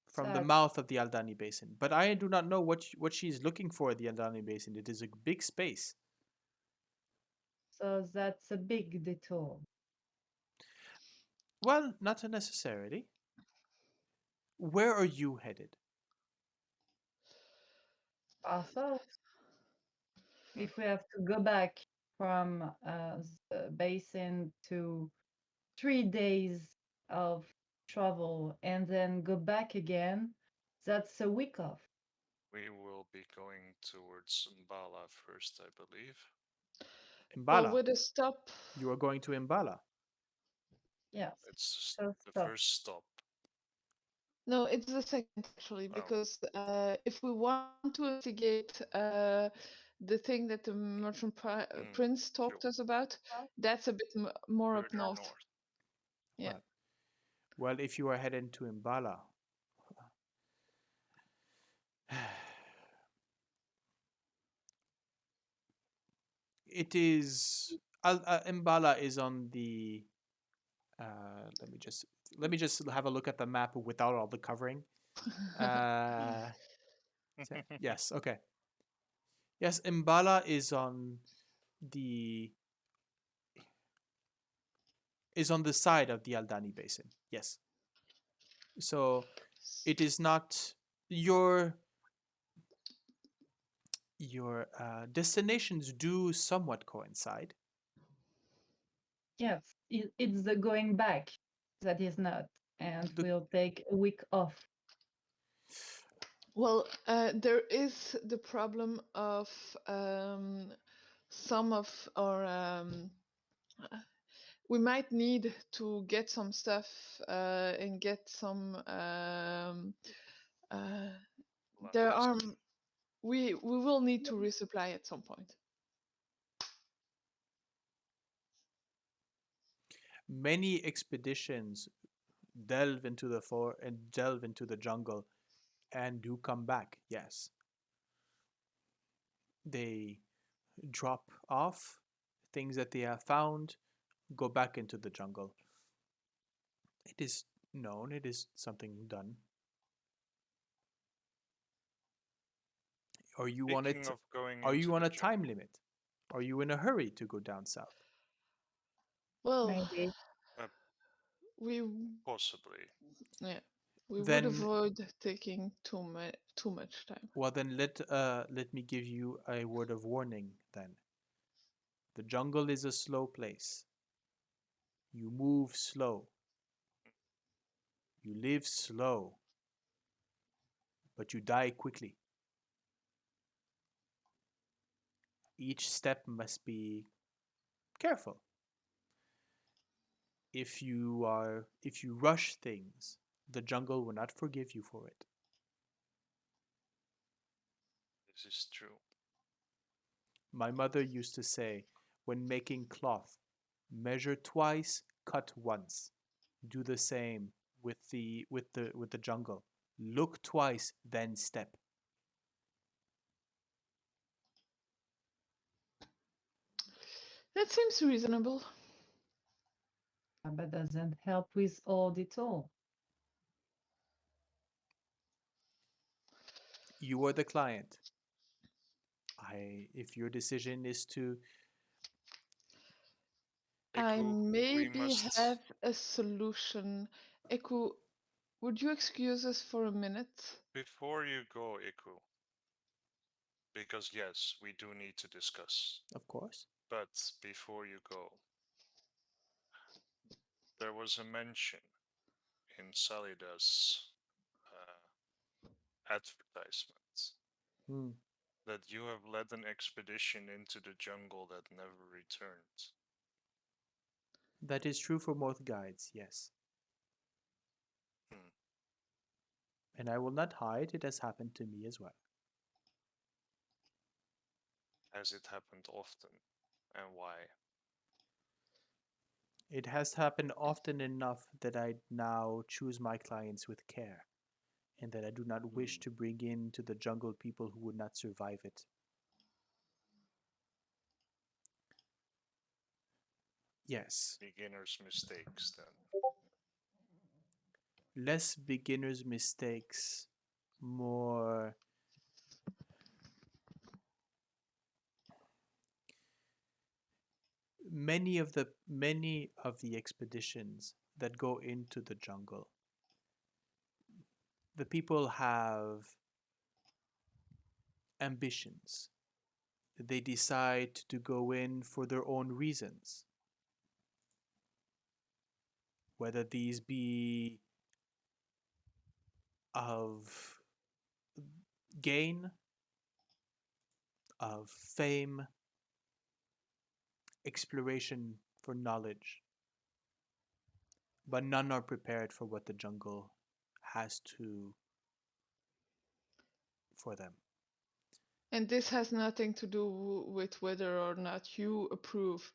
from the That's mouth of the Aldani Basin. But I do not know what she's looking for at the Aldani Basin. It is a big space. so that's a big detour. Well, not necessarily. Where are you headed? Also, if we have to go back from the basin to 3 days of travel and then go back again, that's a week off. We will be going towards Mbala first, I believe. Well, Mbala. with a stop. You are going to Mbala. Yes. It's So the stop. first stop. No, it's the second actually, Oh. because if we want to investigate the thing that the merchant prince talked us about, that's a bit more up Further north. Yeah. Well, if you are heading to Mbala, it is Mbala is on the. Let me just have a look at the map without all the covering. Yes, okay. Yes, Mbala the is on the side of the Aldani Basin. Yes. So it is not your destinations do somewhat coincide. Yes, it's the going back that is not, and we'll take a week off. Well, there is the problem of some of our. We might need to get some stuff and get some. There are. We will need to resupply at some point. Many expeditions delve into the jungle and do come back. Yes. They drop off things that they have found, go back into the jungle. It is known, it is something done. Are you on it? Speaking of going Are into you on the a time jungle, limit? Are you in a hurry to go down south? Well, Maybe. we Possibly. yeah, we would Then, avoid taking too much time. well, then let me give you a word of warning. Then the jungle is a slow place. You move slow. You live slow, but you die quickly. Each step must be careful. If you rush things, the jungle will not forgive you for it. This is true. My mother used to say, when making cloth, measure twice, cut once. Do the same with the jungle. Look twice, then step. That seems reasonable. But doesn't help with audit all. You are the client. If your decision is to, I Iku, we maybe must. have a solution. Eku, would you excuse us for a minute? Before you go, Iku, because yes, we do need to discuss. of course, But before you go, there was a mention in Salida's advertisements hmm, that you have led an expedition into the jungle that never returned. that is true for most guides, yes. Hmm. And I will not hide, it has happened to me as well. Has it happened often? And why? It has happened often enough that I now choose my clients with care, and that I do not wish Hmm. to bring into the jungle people who would not survive it. Yes, Beginner's mistakes, then. less beginners' mistakes, more many of the expeditions that go into the jungle, the people have ambitions. They decide to go in for their own reasons, whether these be of gain, of fame, exploration for knowledge, but none are prepared for what the jungle has to for them. And this has nothing to do with whether or not you approve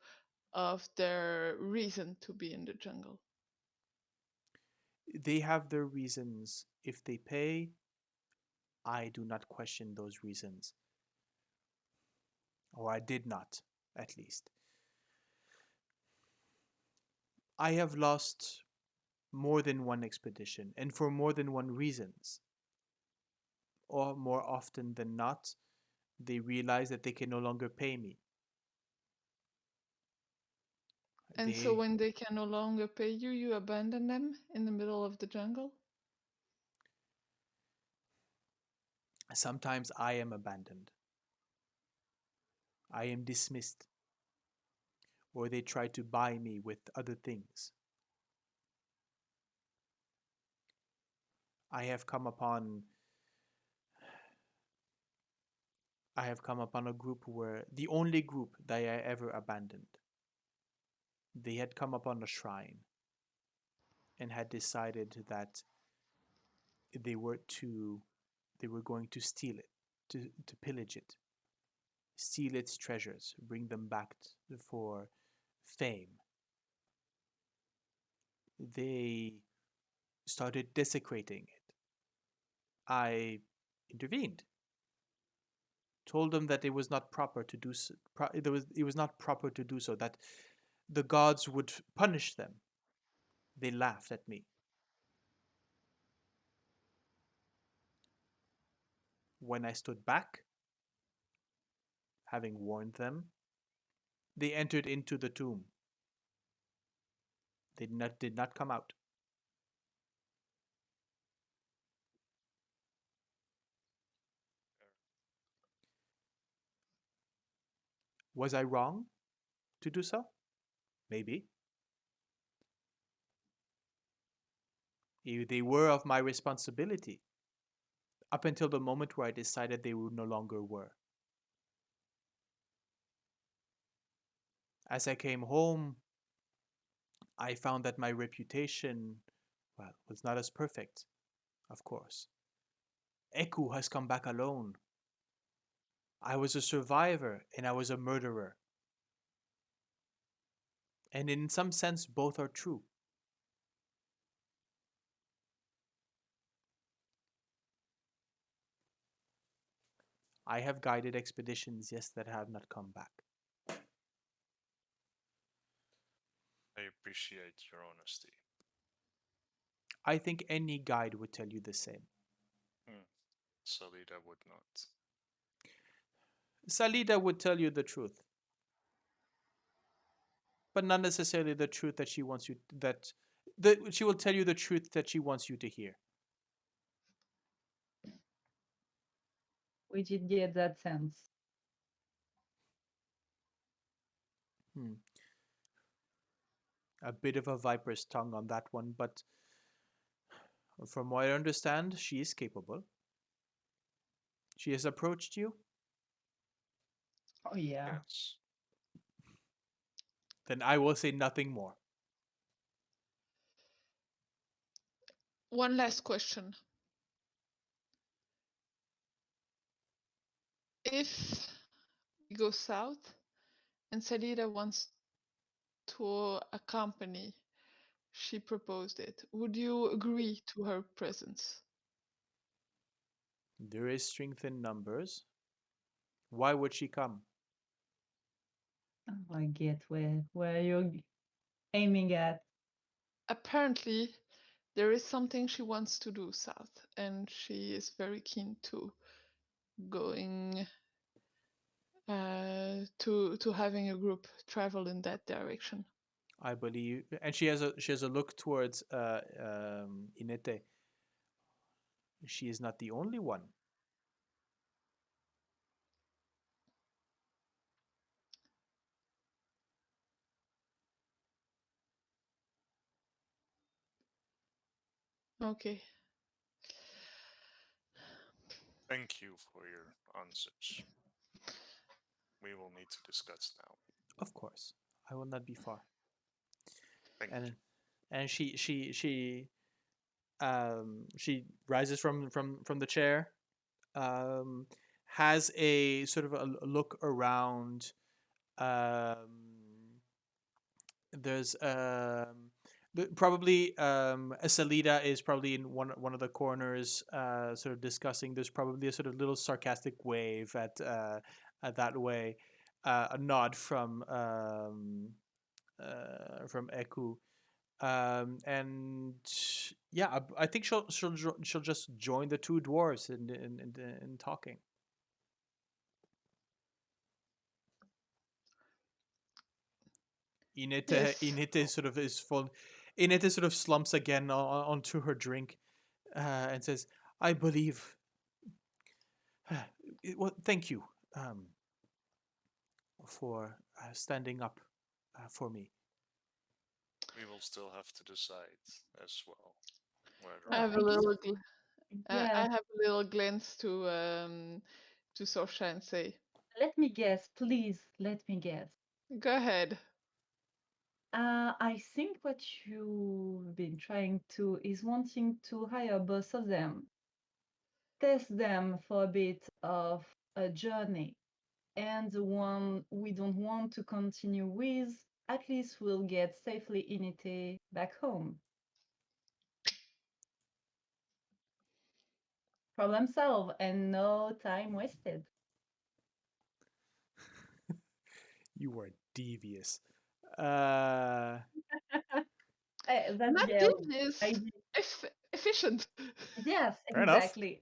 of their reason to be in the jungle. They have their reasons. If they pay, I do not question those reasons, or I did not, at least. I have lost more than one expedition, and for more than one reasons. Or more often than not, they realize that they can no longer pay me. And so They when they can no longer pay you, you abandon them in the middle of the jungle? sometimes I am abandoned. I am dismissed, or they try to buy me with other things. I have come upon I have come upon a group where the only group that I ever abandoned. They had come upon a shrine and had decided that they were to they were going to steal it, to pillage it, steal its treasures, bring them back for fame. They started desecrating it. I intervened, told them that it was not proper to do so, it was not proper to do so, that the gods would punish them. They laughed at me. When I stood back, having warned them, They entered into the tomb. They did not come out. Was I wrong to do so? Maybe. They were of my responsibility up until the moment where I decided they no longer were. As I came home, I found that my reputation, well, was not as perfect, of course. Eku has come back alone. I was a survivor and I was a murderer. And in some sense, both are true. I have guided expeditions, yes, that have not come back. I appreciate your honesty. I think any guide would tell you the same. Salida would not. Salida would tell you the truth, but not necessarily the truth that she wants you she will tell you the truth that she wants you to hear. We did get that sense. A bit of a viper's tongue on that one, but from what I understand, she is capable. She has approached you? Oh yeah. Yes. Then I will say nothing more. One last question. If we go south and Salida wants to accompany, she proposed it, would you agree to her presence? There is strength in numbers. Why would she come? Oh, I get where you're aiming at. Apparently, there is something she wants to do south, and she is very keen to going to having a group travel in that direction. I believe, and she has a look towards Inete. She is not the only one. Okay. Thank you for your answers. We will need to discuss now. Of course, I will not be far. Thank And you. and she rises from the chair, um, has a sort of a look around. There's probably Salida is probably in one of the corners, sort of discussing. There's probably a sort of little sarcastic wave at that way, a nod from Eku, and yeah, I think she'll just join the two dwarves in talking. Yes. Inete sort of is full. Inete sort of slumps again onto her drink, and says, "I believe. Well, thank you for standing up for me." We will still have to decide as well whether I Well, have or a I not. guess, little I yeah. have a little glance to Sorsha and say, Let me guess, please. Let me guess. "Go ahead." I think what you've been trying to is wanting to hire both of them, test them for a bit of a journey, and the one we don't want to continue with, at least we'll get safely Inite back home. Problem solved and no time wasted. You were devious. Uh, That's Not Gale. devious, I, efficient. yes, Fair enough. exactly.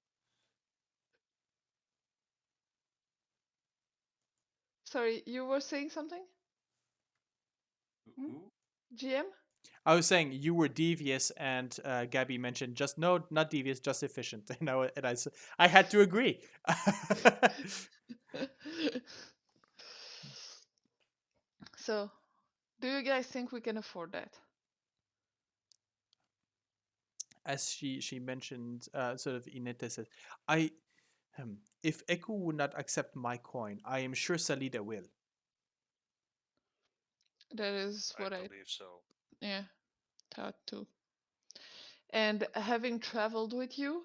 Sorry, you were saying something? Who? GM? I was saying you were devious, and Gabby mentioned just no, not devious, just efficient. I had to agree. So, do you guys think we can afford that? As she mentioned, sort of Inete says, I if Eku would not accept my coin, I am sure Salida will. That is I what I believe so. thought too. And having traveled with you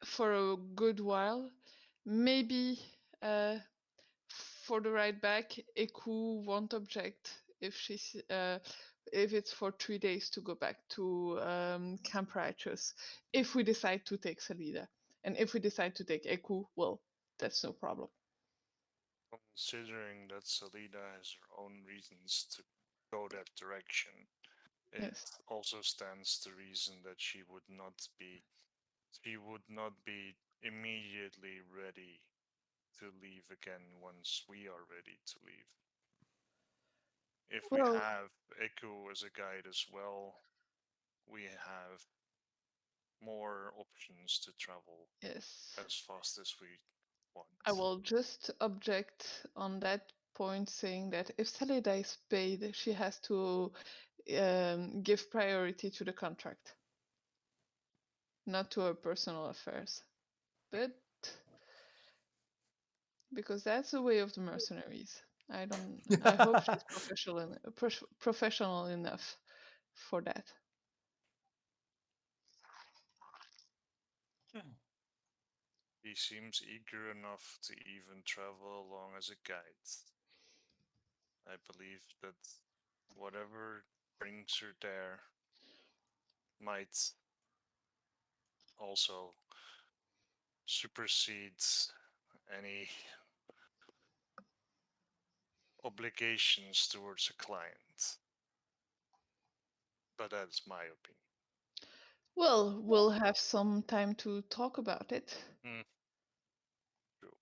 for a good while, maybe for the ride back, Eku won't object if it's for 3 days to go back to Camp Righteous. If we decide to take Salida, and if we decide to take Eku, well, that's no problem. Considering that Salida has her own reasons to go that direction, it Yes. also stands to reason that she would not be immediately ready to leave again once we are ready to leave. If we Well, have Echo as a guide as well, we have more options to travel yes. as fast as we want. I will just object on that point, saying that if Salida is paid, she has to give priority to the contract, not to her personal affairs. But because that's the way of the mercenaries. I hope she's professional enough for that. He seems eager enough to even travel along as a guide. I believe that whatever brings her there might also supersede any obligations towards a client. But that's my opinion. Well, we'll have some time to talk about it. True.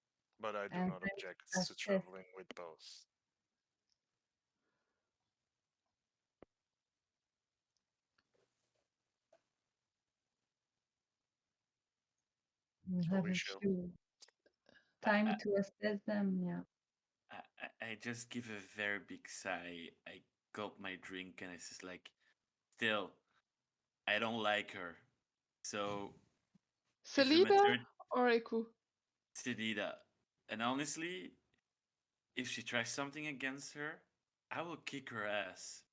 But I do And not then object to assess. traveling with both. You So have we a shall. few I, time I, to assess them. Yeah. I just give a very big sigh. I gulp my drink and it's just like, still, I don't like her. So if the Salida majority or Eku? Sedida, and honestly, if she tries something against her, I will kick her ass.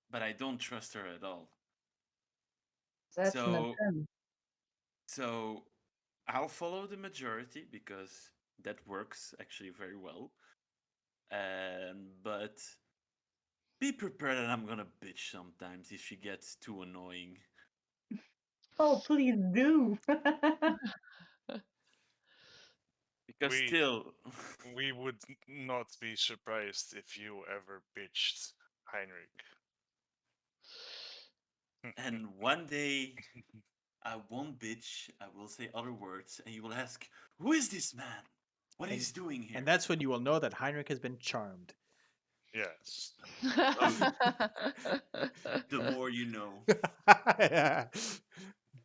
But I don't trust her at all. That's not So them. so I'll follow the majority because that works actually very well. But be prepared that I'm gonna bitch sometimes if she gets too annoying. Oh, please do. Because We still, we would not be surprised if you ever bitched Heinrich. and one day I won't bitch, I will say other words, and you will ask, who is this man? What And he's doing here? and that's when you will know that Heinrich has been charmed. Yes. Oh, the more you know. Yeah.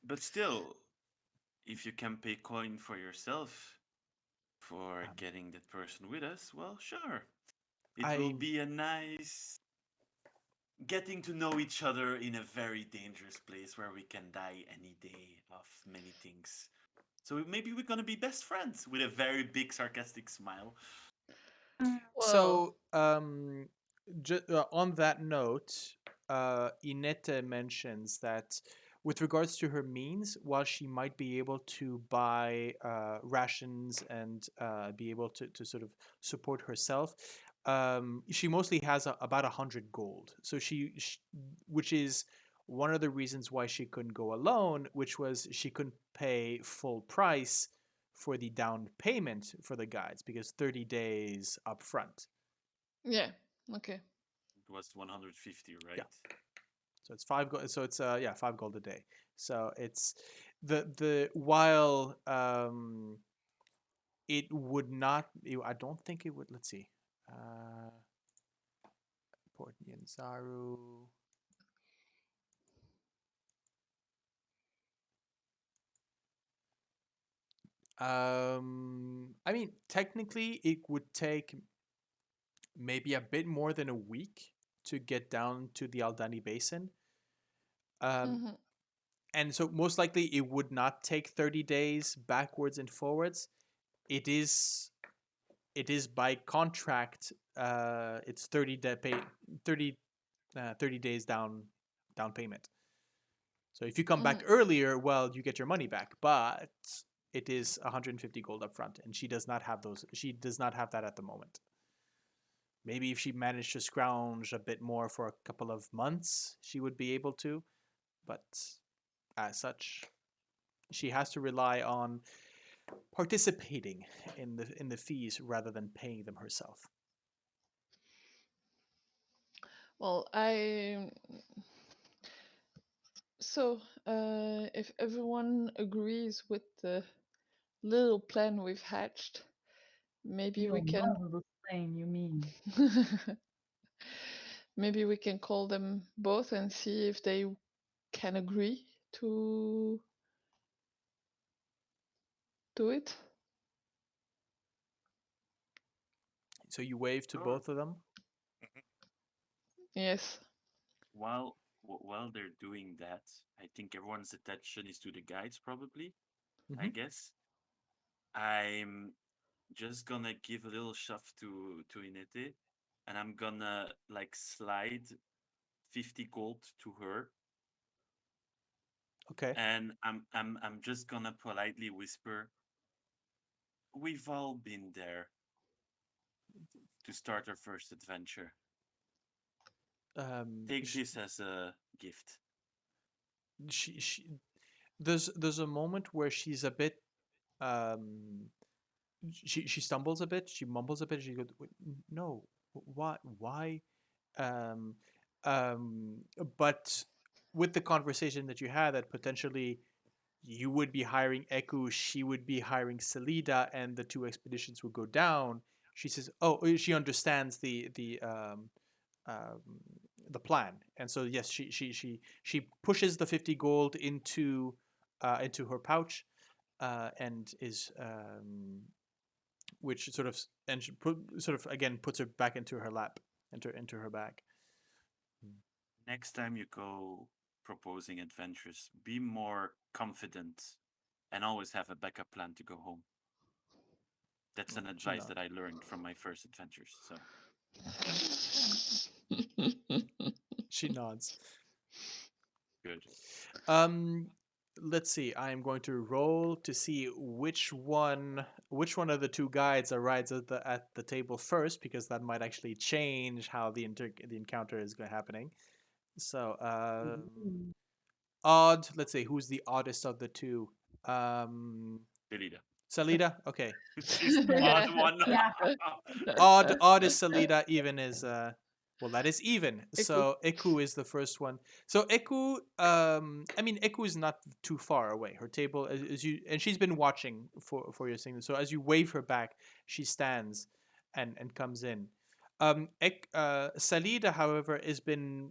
But still, if you can pay coin for yourself for getting that person with us, well, sure. It will I be a nice getting to know each other in a very dangerous place where we can die any day of many things. So maybe we're gonna be best friends with a very big sarcastic smile. Well, so on that note, Inete mentions that with regards to her means, while she might be able to buy rations and be able to sort of support herself, she mostly has about 100 gold. So which is one of the reasons why she couldn't go alone, which was she couldn't pay full price for the down payment for the guides because 30 days up front. yeah, okay. It was 150, right? Yeah. So it's 5 gold. So it's 5 gold a day. So it's the while it would not. I don't think it would. Let's see. Courtney and Zaru. I mean, technically, it would take maybe a bit more than a week to get down to the Aldani Basin. Mhm. And so most likely it would not take 30 days backwards and forwards. It is by contract. It's 30 days down payment. So if you come back earlier, well, you get your money back, but it is 150 gold up front, and she does not have those. She does not have that at the moment. Maybe if she managed to scrounge a bit more for a couple of months, she would be able to, but as such, she has to rely on participating in the fees rather than paying them herself. Well, if everyone agrees with the little plan we've hatched, maybe Your we can marvelous plane, you mean? maybe we can call them both and see if they can agree to do it. So you wave to Sure. both of them. Yes. While they're doing that, I think everyone's attention is to the guides, probably. I Mhm. guess I'm just gonna give a little shove to Inete, and I'm gonna like slide 50 gold to her, Okay. and I'm just gonna politely whisper, "We've all been there to start our first adventure. Take Sh- this as a gift." she there's a moment where she's a bit um she stumbles a bit, she mumbles a bit, she goes, "Wait, no, why um um but with the conversation that you had, that potentially you would be hiring Eku, she would be hiring Selida, and the two expeditions would go down. She says, "Oh, she understands um, the plan," and so yes, she pushes the 50 gold into her pouch, and is which sort of and sort of again puts her back into her lap, into her bag. Next time you go proposing adventures, be more confident and always have a backup plan to go home. That's an She advice that nods. I learned from my first adventures. So She nods. good. Um, let's see. I am going to roll to see which one of the two guides arrives at the table first, because that might actually change how the encounter is going happening. So, Ooh. odd. Let's say who's the oddest of the two. Um, Delida. Salida. Okay. She's the odd one. Yeah. Odd is Salida, even is well, that is even. Echo. So Eku is the first one. So Eku, I mean, Eku is not too far away. Her table, as you, and she's been watching for your signal. So as you wave her back, she stands and comes in. Salida, however, has been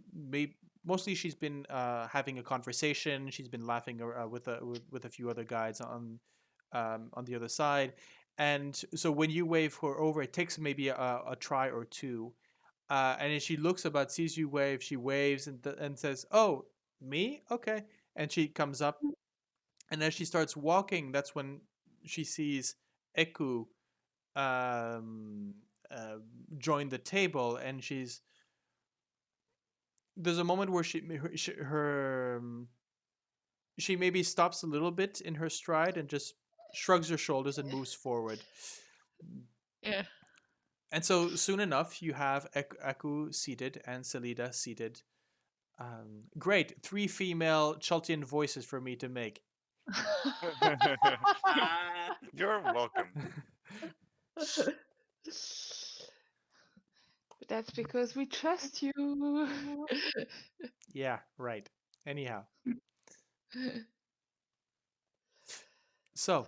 mostly she's been having a conversation. She's been laughing with a few other guys on the other side. And so when you wave her over, it takes maybe a try or two. And as she looks about, sees you wave, she waves and says, "Oh, me? Okay." And she comes up. And as she starts walking, that's when she sees Eku um, uh, join the table. And there's a moment where she maybe stops a little bit in her stride and just shrugs her shoulders and moves forward. Yeah. And so soon enough, you have Aku seated and Selida seated. Great. 3 female Chaltian voices for me to make. Ah, You're welcome. But that's because we trust you. Yeah, right. Anyhow. So,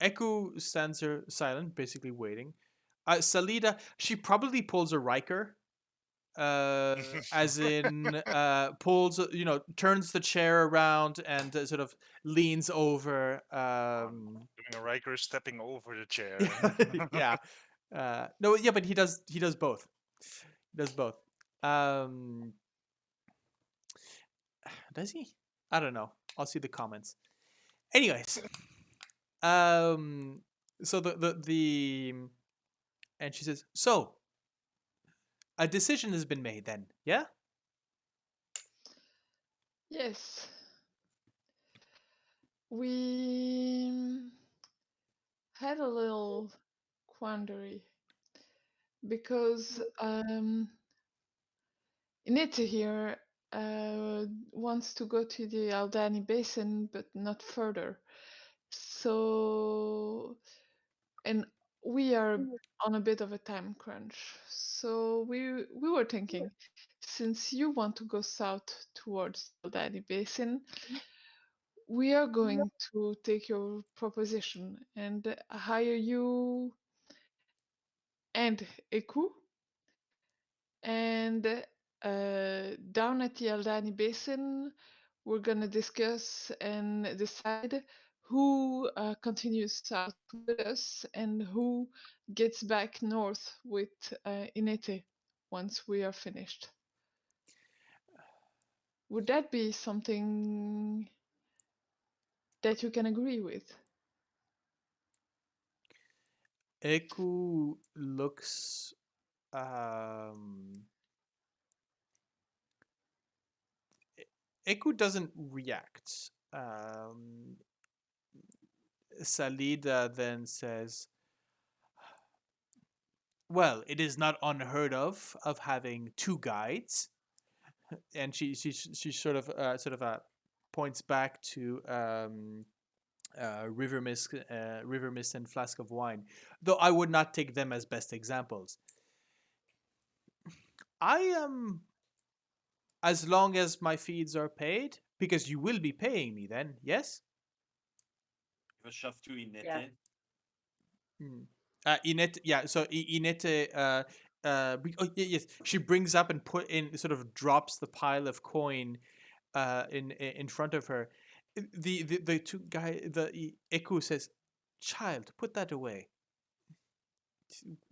Eku stands there silent, basically waiting. Salida, she probably pulls a Riker. As in pulls, turns the chair around and sort of leans over. Doing a Riker stepping over the chair. Yeah. No, yeah, but he does both. He does both. Does he? I don't know. I'll see the comments. Anyways, so the and she says, so a decision has been made then, yeah? Yes. We had a little quandary because Inete here wants to go to the Aldani Basin, but not further. So, and we are on a bit of a time crunch. So we were thinking, since you want to go south towards the Aldani Basin, we are going to take your proposition and hire you and Eku, and down at the Aldani Basin, we're going to discuss and decide who continues south with us and who gets back north with Inete once we are finished. Would that be something that you can agree with? Eku looks um Eku doesn't react. Salida then says, well, it is not unheard of having two guides. And she sort of points back to River Mist and Flask of Wine, though I would not take them as best examples. I am, as long as my fees are paid, because you will be paying me then, yes? Give a shove to Inete. Yeah. Inete, yeah. So Inete, yes, she brings up and put in, sort of drops the pile of coin, in front of her. The two guy, the Eku says, "Child, put that away.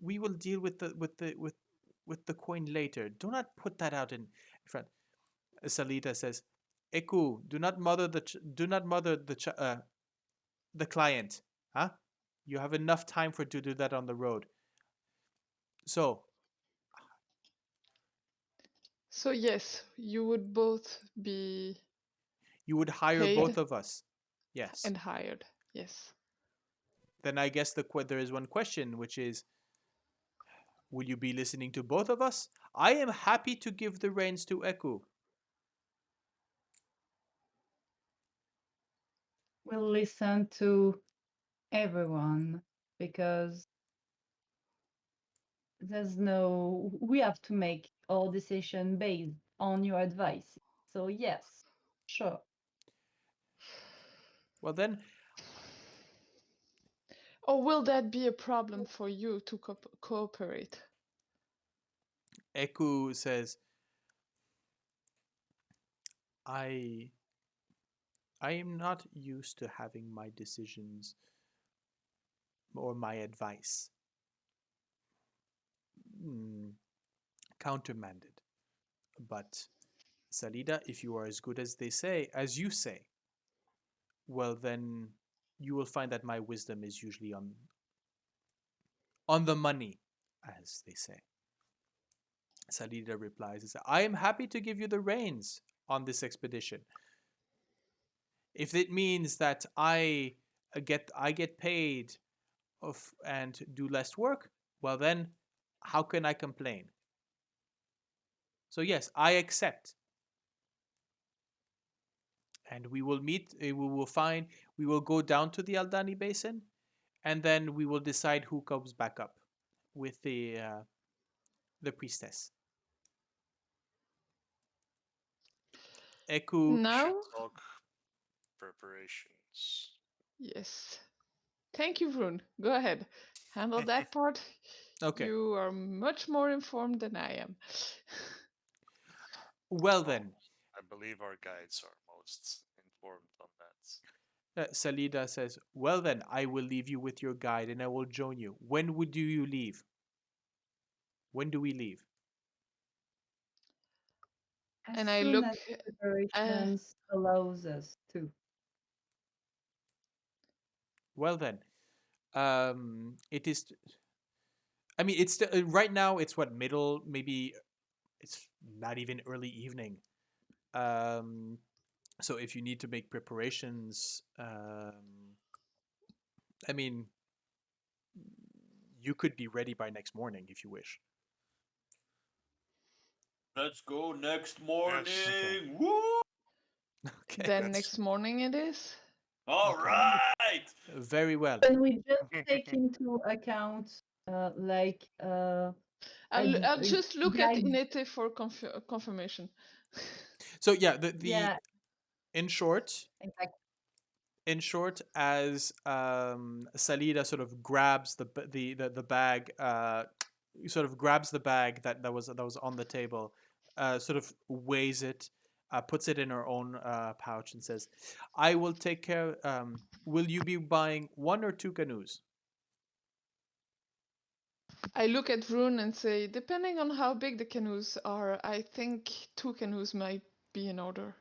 We will deal with the coin later. Do not put that out in front." Salita says, "Eku, do not mother the client, huh? You have enough time to do that on the road. So So yes, you would both be you would hire both paid of us, yes? and hired. Yes. Then I guess there is one question, which is, will you be listening to both of us? I am happy to give the reins to Eku." We'll listen to everyone because we have to make our decision based on your advice. So yes, sure. Well then, Or will that be a problem for you to cooperate? Eku says, I I am not used to having my decisions or my advice countermanded. But Salida, if you are as good as you say, well then you will find that my wisdom is usually on the money, as they say. Salida replies, I am happy to give you the reins on this expedition. If it means that I get paid and do less work, well then, how can I complain? So yes, I accept. And we will meet, we will go down to the Aldani Basin, and then we will decide who comes back up with the priestess. Eku, We Now, should talk preparations. yes. Thank you, Vroon. Go ahead. Handle that part. Okay. You are much more informed than I am. Well then, I believe our guides are most informed on that. Salida says, "Well then, I will leave you with your guide, and I will join you. When would you leave? When do we leave?" As And I soon look. as preparations allows us to. Well then, it is. I mean, it's right now. It's what, middle, maybe it's not even early evening. Um, so if you need to make preparations, I mean, you could be ready by next morning if you wish. Let's go next morning. Okay. Woo! Okay. Then next morning it is. All Okay. right. Very well. When we just take into account, like, I'll just look at guide. Inete for confirmation. So yeah, the Yeah, in short, exactly. as Salida sort of grabs the bag, sort of grabs the bag that was on the table, sort of weighs it, puts it in her own pouch, and says, "I will take care. Will you be buying one or two canoes?" I look at Vroon and say, depending on how big the canoes are, I think 2 canoes might be in order.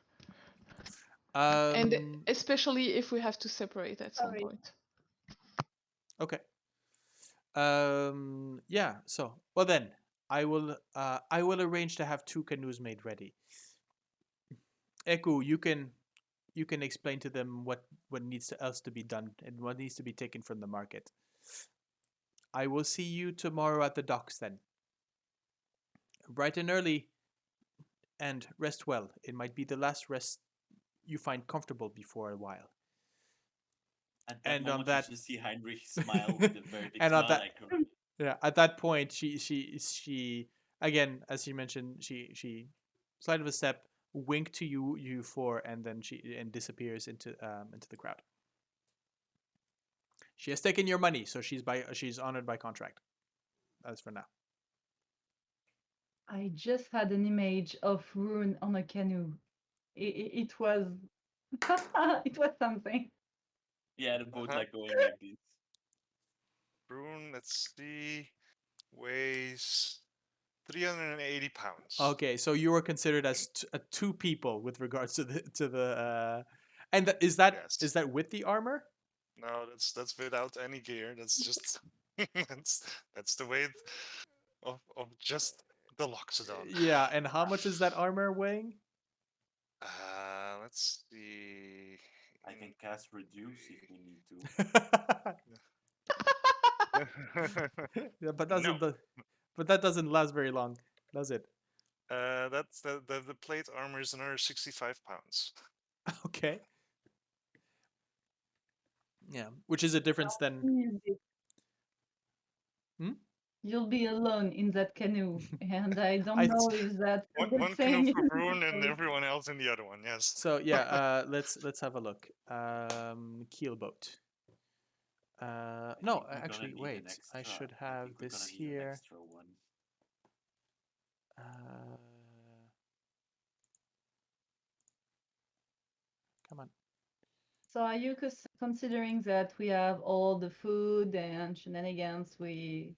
And Um, especially if we have to separate at some Sorry. point. okay. Yeah. So well then, I will arrange to have two canoes made ready. Eku, you can explain to them what needs else to be done and what needs to be taken from the market. I will see you tomorrow at the docks then. Bright and early, and rest well. It might be the last rest you find comfortable before a while. At that And on moment, that, you just see Heinrich smile with a very big and on smile, that, like, yeah, at that point, she again, as you mentioned, she slide of a step, wink to you four, and then she disappears into the crowd. She has taken your money, so she's honored by contract. As for now. I just had an image of Rune on a canoe. It was it was something. yeah, the boat Uh-huh. like going like this. Vroon, let's see, weighs 380 pounds. Okay, so you were considered as two people with regards to the. And is that Yes. with the armor? No, that's without any gear. That's just that's the weight of just the Luxodon. Yeah, and how much is that armor weighing? Let's see. I can cast reduce if we need to. Yeah, but No. that doesn't last very long, does it? That's the plate armor is another 65 pounds. Okay. Yeah, which is a difference then. Hmm? You'll be alone in that canoe, and I don't I know if that's a good One canoe thing. for Vroon and everyone else in the other one. Yes. So yeah, let's have a look. Keelboat. No, We're gonna actually, need an wait. I extra. should I have think we're this gonna need an here. extra one. Uh, come on. So are you considering that we have all the food and shenanigans we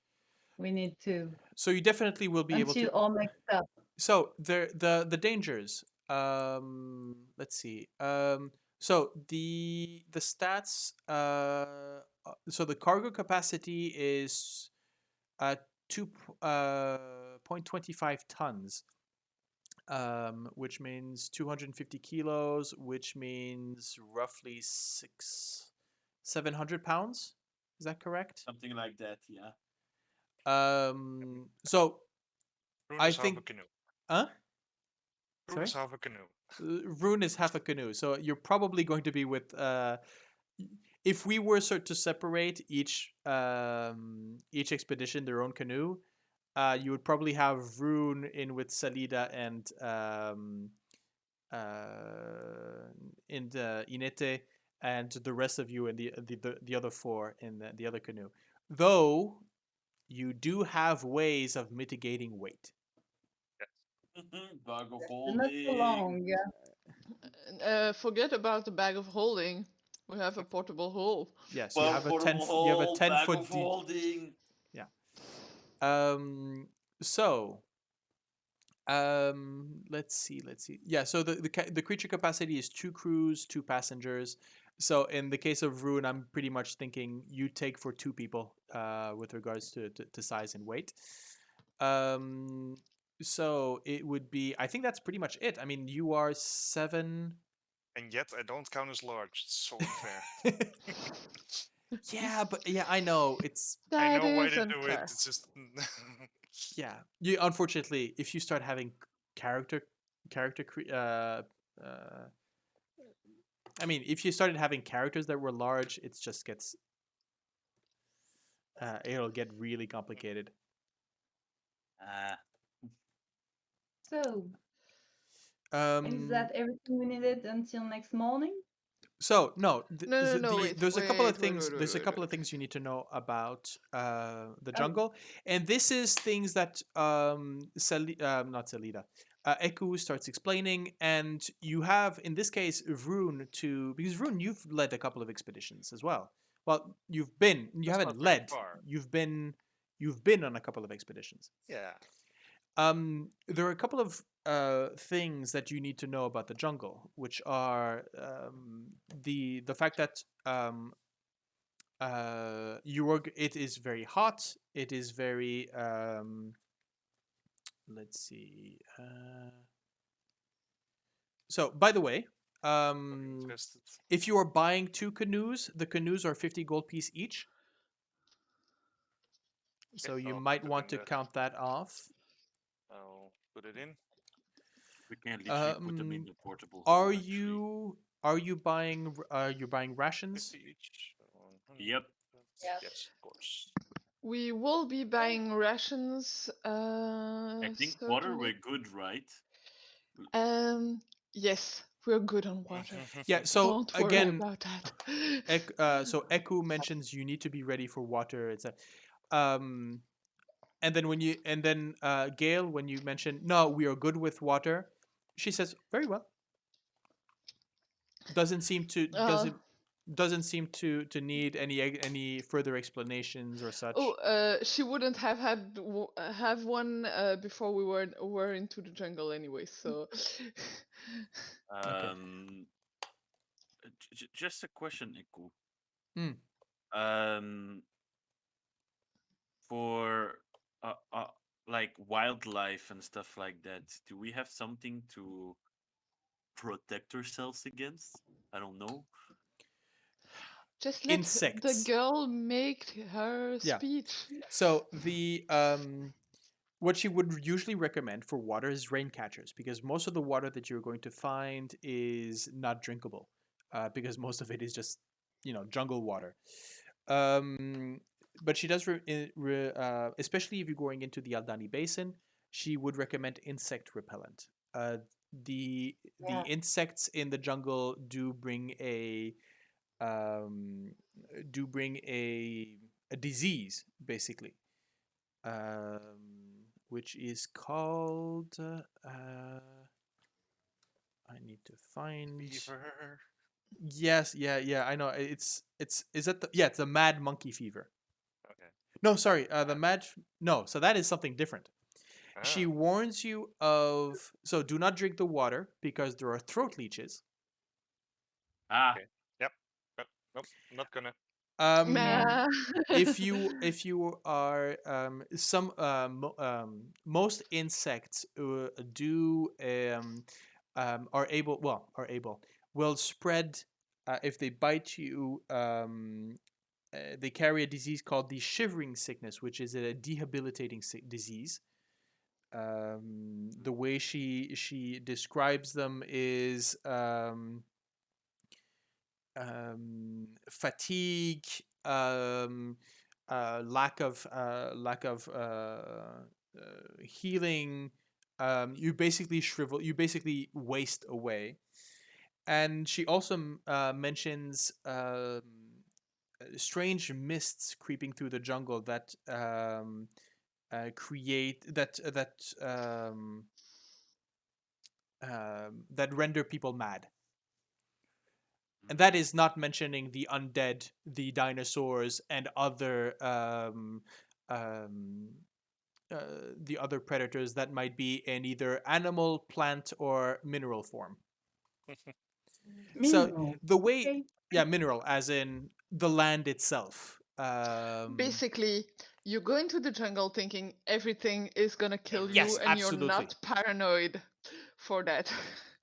need to So you definitely will be able until to. all mixed up? So the dangers. Let's see. So the stats. So the cargo capacity is 2.25 tons. Which means 250 kilos, which means roughly 700 pounds. Is that correct? Something like that, yeah. So Vroon I is half a think, canoe. huh? Vroon Sorry, is half a canoe. Rune is half a canoe, so you're probably going to be with. If we were to separate each expedition their own canoe, you would probably have Rune in with Salida and in the Inete, and the rest of you in the other four in the other canoe. Though you do have ways of mitigating weight. Bag of Not so holding. long. Forget about the bag of holding. We have a portable hole. Yes, you Well, have a portable you have a hole, 10 bag foot of deep. holding. Yeah. So let's see. Yeah, so the creature capacity is 2 crews, 2 passengers. So in the case of Rune, I'm pretty much thinking you take for 2 people with regards to size and weight. So it would be, I think that's pretty much it. I mean, you are 7. And yet I don't count as large. It's so unfair. Yeah, but yeah, I know it's I That know why is they do it. unfair. It's just yeah. You unfortunately, if you start having character I mean, if you started having characters that were large, it just gets it'll get really complicated. So, is Um, that everything we needed until next morning? so no, No, wait, there's a couple of wait, wait, things. wait, There's a wait, couple wait. of things you need to know about the Oh, jungle, and this is things that not Selida, Eku starts explaining, and you have in this case Vroon to because Vroon, you've led a couple of expeditions as well. Well, you that's haven't not very led, far. you've been on a couple of expeditions. Yeah. There are a couple of things that you need to know about the jungle, which are the fact that it is very hot. It is very let's see. So, by the way, Interested. if you are buying 2 canoes, the canoes are 50 gold piece each. So Okay, you I'll might put it want in to the. count that off. I'll put it in. We can literally put them in Um, the portable are hole, actually. you buying rations? 50 each. 100. Yep. yeah. Yes, of course. We will be buying rations, I think water certainly. we're good, right? Yes, we're good on water. Yeah. So Don't worry again, about that. so Eku mentions you need to be ready for water. It's um, and then Gale, when you mention no, we are good with water, she says very well. Doesn't seem to Uh, doesn't seem to need any further explanations or such. she wouldn't have have one before we were into the jungle anyway. So Okay. Just a question, Iku. Hmm. Um, for like wildlife and stuff like that, do we have something to protect ourselves against? I don't know. just let the Insects. girl make her Yeah. speech. So the what she would usually recommend for water is rain catchers because most of the water that you're going to find is not drinkable because most of it is just jungle water. Um, but she does, especially if you're going into the Aldani Basin, she would recommend insect repellent. The Yeah. insects in the jungle um, do bring a disease basically, which is called. I need to find. Beaver. Yes, yeah. I know. It's is that the it's the mad monkey fever. Okay. No, sorry. The mad. No, so that is something different. She Ah. warns you of. So do not drink the water because there are throat leeches. Ah, Okay. Yep. Nope. Not gonna. Um, Yeah. if you are most insects do are able will spread if they bite you. They carry a disease called the shivering sickness, which is a debilitating disease. The way she describes them is fatigue, lack of healing. You basically shrivel. You basically waste away. And she also mentions strange mists creeping through the jungle that create that render people mad. And that is not mentioning the undead, the dinosaurs, and um, the other predators that might be in either animal, plant, or mineral form. So Mineral. the way, Okay. yeah, mineral, as in the land itself. Basically, you go into the jungle thinking everything is gonna kill you, Yes, and you're absolutely. not paranoid for that.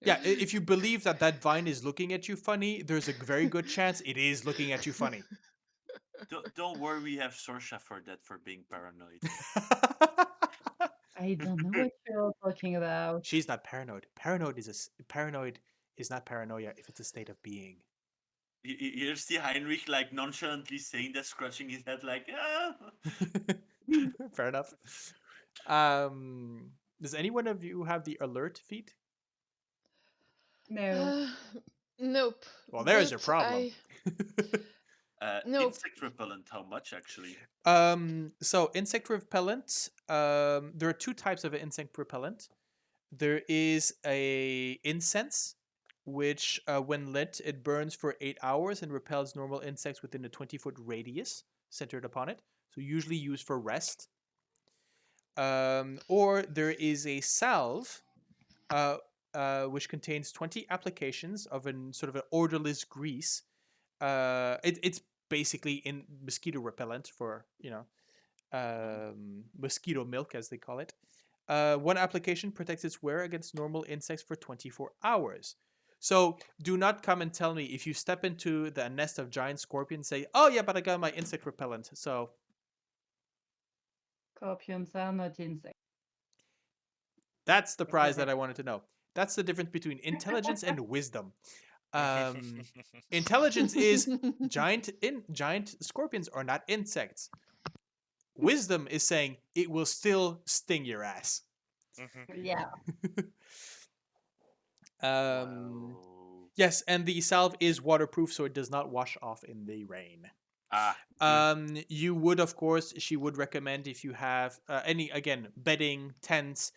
Yeah, if you believe that that vine is looking at you funny, there's a very good chance it is looking at you funny. Don't worry, we have Sorsha for that, for being paranoid. I don't know what you're talking about. She's not paranoid. Paranoid is not paranoia if it's a state of being. You see Heinrich like nonchalantly saying that, scratching his head like, ah. Fair enough. Does anyone of you have the alert feat? No. Nope. Well, there's your But problem. Nope. Insect repellent, how much actually? So insect repellent. There are two types of insect repellent. There is a incense, which when lit, it burns for 8 hours and repels normal insects within a 20-foot radius centered upon it. So usually used for rest. Or there is a salve, which contains 20 applications of an sort of an odorless grease. It's basically in mosquito repellent for mosquito milk, as they call it. One application protects its wearer against normal insects for 24 hours. So do not come and tell me if you step into the nest of giant scorpions, say, "Oh yeah, but I got my insect repellent." So Scorpions are not insects. that's the prize that I wanted to know. That's the difference between intelligence and wisdom. Intelligence is giant scorpions are not insects. Wisdom is saying it will still sting your ass. Yeah. Um, Wow. yes, and the salve is waterproof, so it does not wash off in the rain. You would, of course, she would recommend if you have any, again, bedding, tents.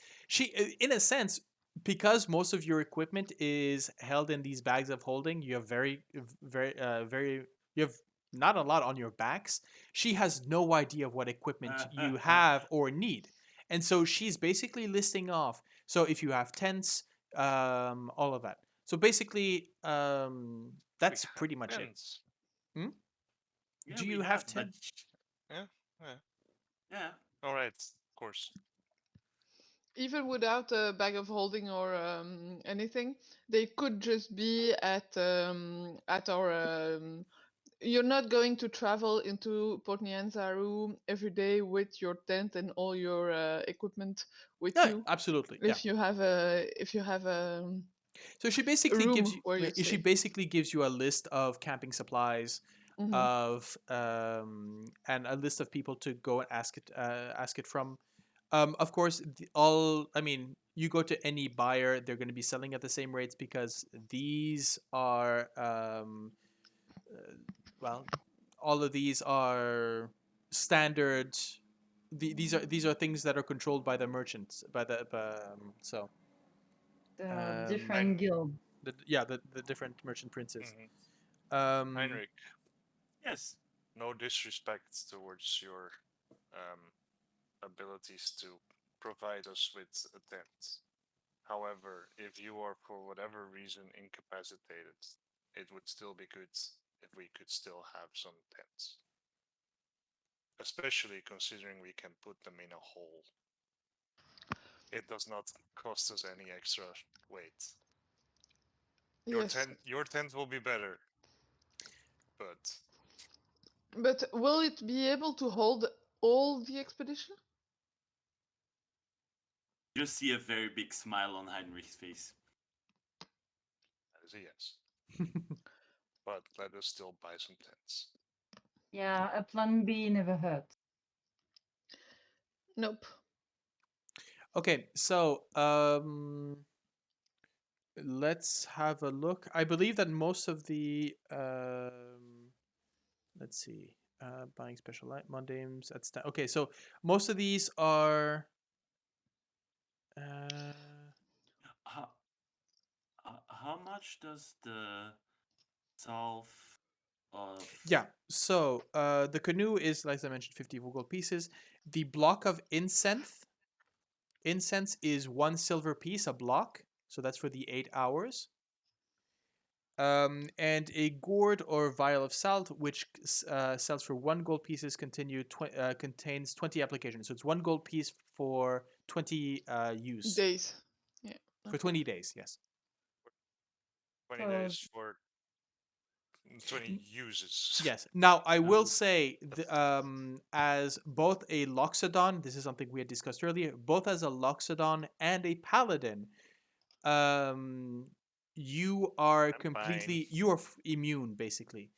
In a sense, because most of your equipment is held in these bags of holding, you have you have not a lot on your backs. She has no idea of what equipment you have or need. And so she's basically listing off. So if you have tents, all of that. So basically, that's pretty much it. Tents. Hmm? Yeah, Do we you have but 10? Yeah, yeah. yeah. All right, of course. Even without a bag of holding or anything, they could just be at our. You're not going to travel into Port Nyanzaru every day with your tent and all your equipment with Yeah, you. absolutely. Yeah. If you have a So she basically gives room where you she stay. basically gives you a list of camping supplies, Hmm. and a list of people to go and ask it from. Of course, I mean, you go to any buyer, they're going to be selling at the same rates because these are well, all of these are standard. These are things that are controlled by the merchants, by the so The I, different guilds. the different merchant princes. mhm. Um, Heinrich, Yes. no disrespect towards your um, abilities to provide us with a tent. However, if you are for whatever reason incapacitated, it would still be good if we could still have some tents. Especially considering we can put them in a hole. It does not cost us any extra weight. Yes, Your tent will be better, but but will it be able to hold all the expedition? You see a very big smile on Heinrich's face. that is a yes. But let us still buy some tents. Yeah, a plan B never hurt. Nope. okay, so let's have a look. I believe that most of let's see. Buying special light mundanes at okay, so most of these are. How, how much does the salve of Yeah. So the canoe is, like I mentioned, 50 gold pieces. The block of incense is 1 silver piece a block. So that's for the 8 hours. And a gourd or vial of salt, which sells for 1 gold pieces, contains 20 applications. So it's 1 gold piece for 20 use. Days. Yeah. For 20 days, yes. 20 So days for 20 uses. Yes. Now, I will Um, say, as both a Loxodon, this is something we had discussed earlier, both as a Loxodon and a Paladin, um, you are I'm fine. immune, basically.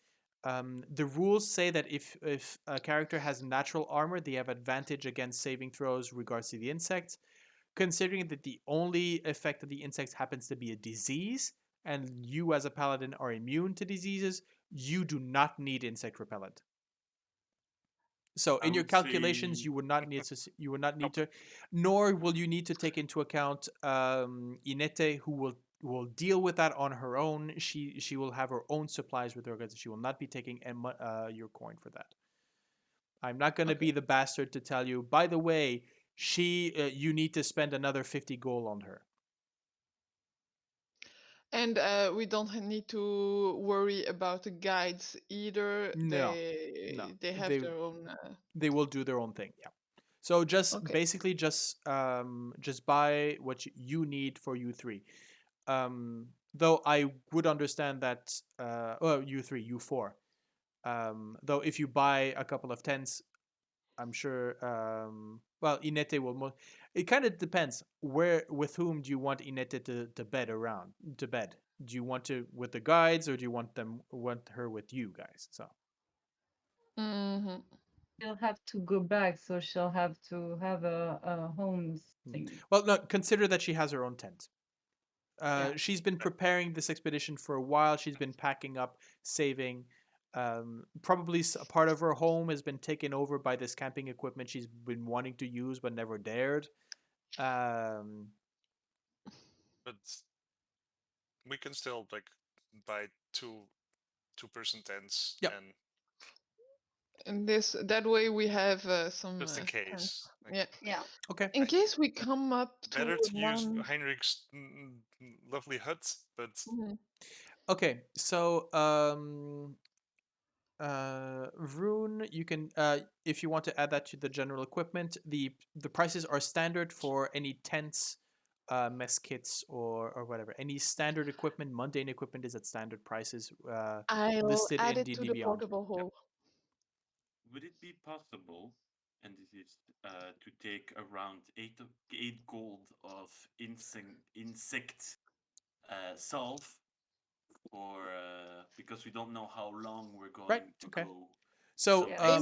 The rules say that if a character has natural armor, they have advantage against saving throws regards to the insects. Considering that the only effect of the insects happens to be a disease, and you as a paladin are immune to diseases, you do not need insect repellent. So I in your would calculations, say you would not need to, nor will you need to take into account Inete, who will deal with that on her own. She will have her own supplies with her. She will not be taking your coin for that. I'm not going to Okay. be the bastard to tell you. By the way, you need to spend another 50 gold on her. And we don't need to worry about the guides either. No, no, They have their own. they will do their own thing. Yeah. So just Okay. basically just buy what you need for U3. Though I would understand that U3 U4. Though if you buy a couple of tents, I'm sure. Well, Inete will. It kind of depends. With whom do you want Inete to bed around? To bed. Do you want to with the guides, or do you want her with you guys? So. Mm-hmm. she'll have to go back, so she'll have to have a home thing. Well, no. Consider that she has her own tent. Yeah. She's been preparing this expedition for a while. She's been packing up, saving. Probably a part of her home has been taken over by this camping equipment she's been wanting to use but never dared. Um, But we can still like buy two-person tents Yep. And that way we have some. just in case. Like, Yeah. Yeah. Okay. In case we come up to better to use one. Heinrich's lovely hut, but Mhm. Okay. So, Vroon, you can, if you want to add that to the general equipment, the prices are standard for any tents, mess kits, or whatever. Any standard equipment, mundane equipment is at standard prices, I'll listed add in it to D&D the Beyond. portable hole. would it be possible, and this is to take around 8 gold of insect salve, or because we don't know how long we're going Right. to Okay. go. So, Yeah.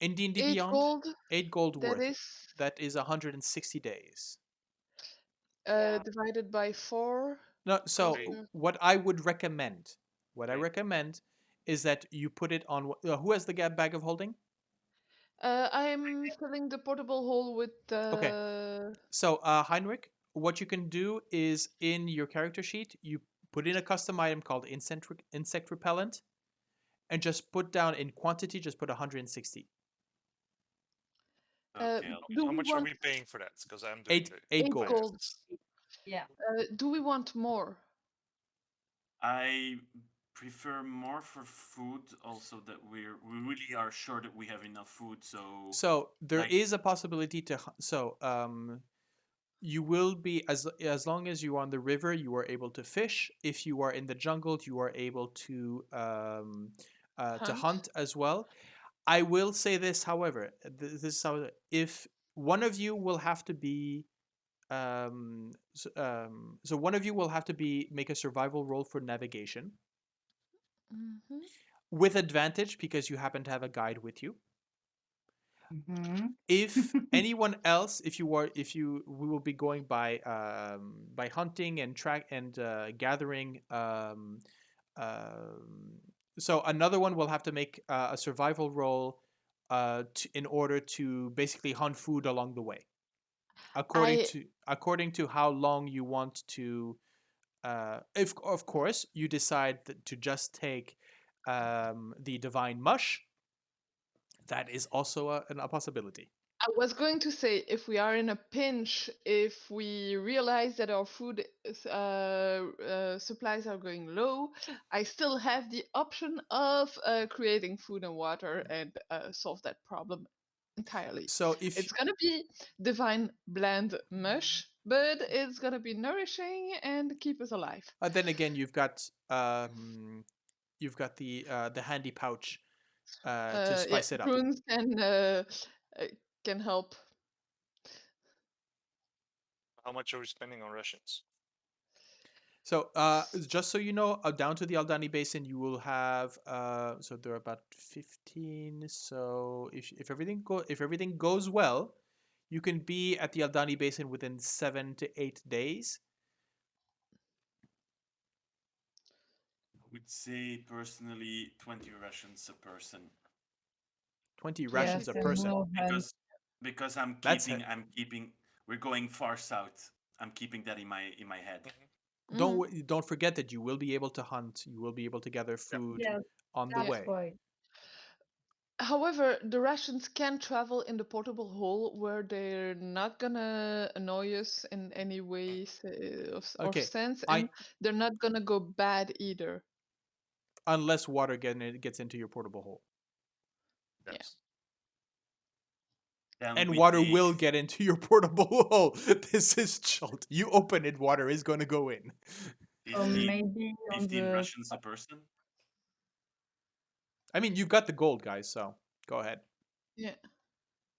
in D&D 8 Beyond, gold. 8 gold That worth. is That is 160 days. Yeah. divided by 4. No, so Great. what I would recommend, I Right. recommend, is that you put it on. Who has the bag of holding? I'm filling the portable hole with. Okay. So, Heinrich, what you can do is in your character sheet, you put in a custom item called insect repellent, and just put down in quantity. Just put 160. Okay, Do How we much are want we paying for that? Because I'm doing the 8 8 gold. gold? finances. Yeah. Do we want more? I prefer more for food, also that we really are sure that we have enough food. So there like- is a possibility to. So you will be as long as you are on the river, you are able to fish. If you are in the jungle, you are able to hunt as well. I will say this, however, this is how if one of you will have to be so one of you will have to be make a survival roll for navigation Mm-hmm. with advantage because you happen to have a guide with you. Mm-hmm. If anyone else, we will be going by hunting and track and gathering so another one will have to make a survival roll in order to basically hunt food along the way, I according to how long you want to. If of course you decide to just take the divine mush, that is also a possibility. I was going to say, if we are in a pinch, if we realize that our food supplies are going low, I still have the option of creating food and water and solve that problem entirely. So if It's gonna be divine bland mush, but it's gonna be nourishing and keep us alive. then again you've got the handy pouch to Yeah, spice it up. prunes can help. How much are we spending on rations? So, just so you know, down to the Aldani Basin, you will have so there are about 15. So if everything goes well, you can be at the Aldani Basin within 7 to 8 days. I would say personally 20 rations a person. 20 Yes, rations a and person. we'll hunt. Because That's we're going far south. I'm keeping that in my head. don't forget that you will be able to hunt. You will be able to gather food Yes, on the Yeah. that's way. why. However, the rations can travel in the portable hole where they're not gonna annoy us in any way or Okay, sense, I and they're not gonna go bad either. unless water gets into your portable hole, Yes. Then and we water take will get into your portable hole. This is Chult. You open it, water is going to go in. So 15, maybe on 15 the rations a person. I mean, you've got the gold, guys. So go ahead. Yeah.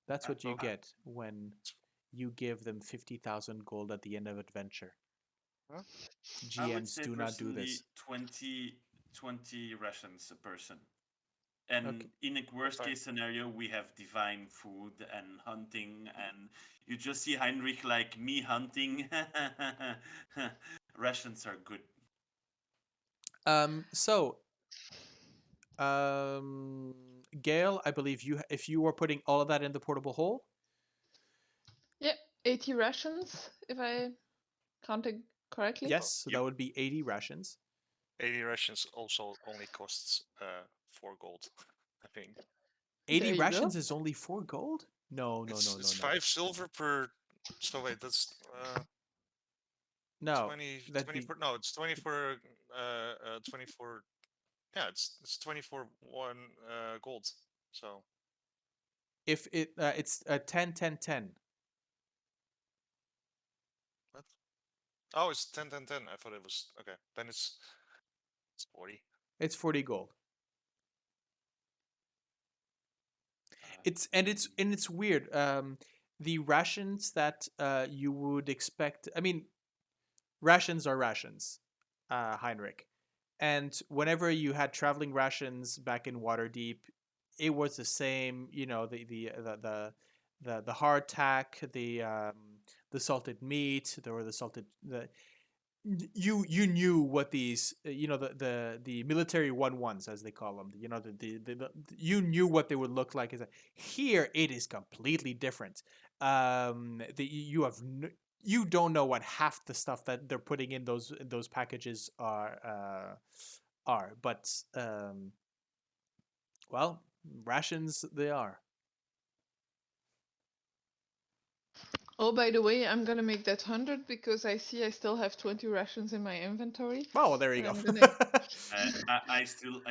That's what you Okay. get when you give them 50,000 gold at the end of adventure. Huh? I would GMs say do not do personally this. 20 rations a person. And Okay. in a worst fine. case scenario, we have divine food and hunting, and you just see Heinrich like me hunting. Rations are good. So, Gale, I believe if you were putting all of that in the portable hole, Yeah, 80 rations, if I counted correctly. yes, so Yep. that would be 80 rations. 80 rations also only costs 4 gold, I think. 80 There you go. rations is only 4 gold? No, no, no, no, It's no. 5 silver per. So wait, that's No, 20 that'd 20 be for no, it's 20 for 24. Yeah, it's 24 one gold. So if it's 10, 10, 10. what? Oh, it's 10 10 10. I thought it was okay. Then it's 40. It's 40 gold. Uh, It's weird. The rations that you would expect. I mean, rations are rations, Heinrich. And whenever you had traveling rations back in Waterdeep, it was the same. You know, the hardtack, the salted meat, there were the salted the you knew what these you know the military 1-1s as they call them, you know, you knew what they would look like. Is that here it is completely different. You have you don't know what half the stuff that they're putting in those packages are, but well, rations they are. Oh, by the way, I'm gonna make that 100 because I see I still have 20 rations in my inventory. Oh, well, there you And go. I'm gonna I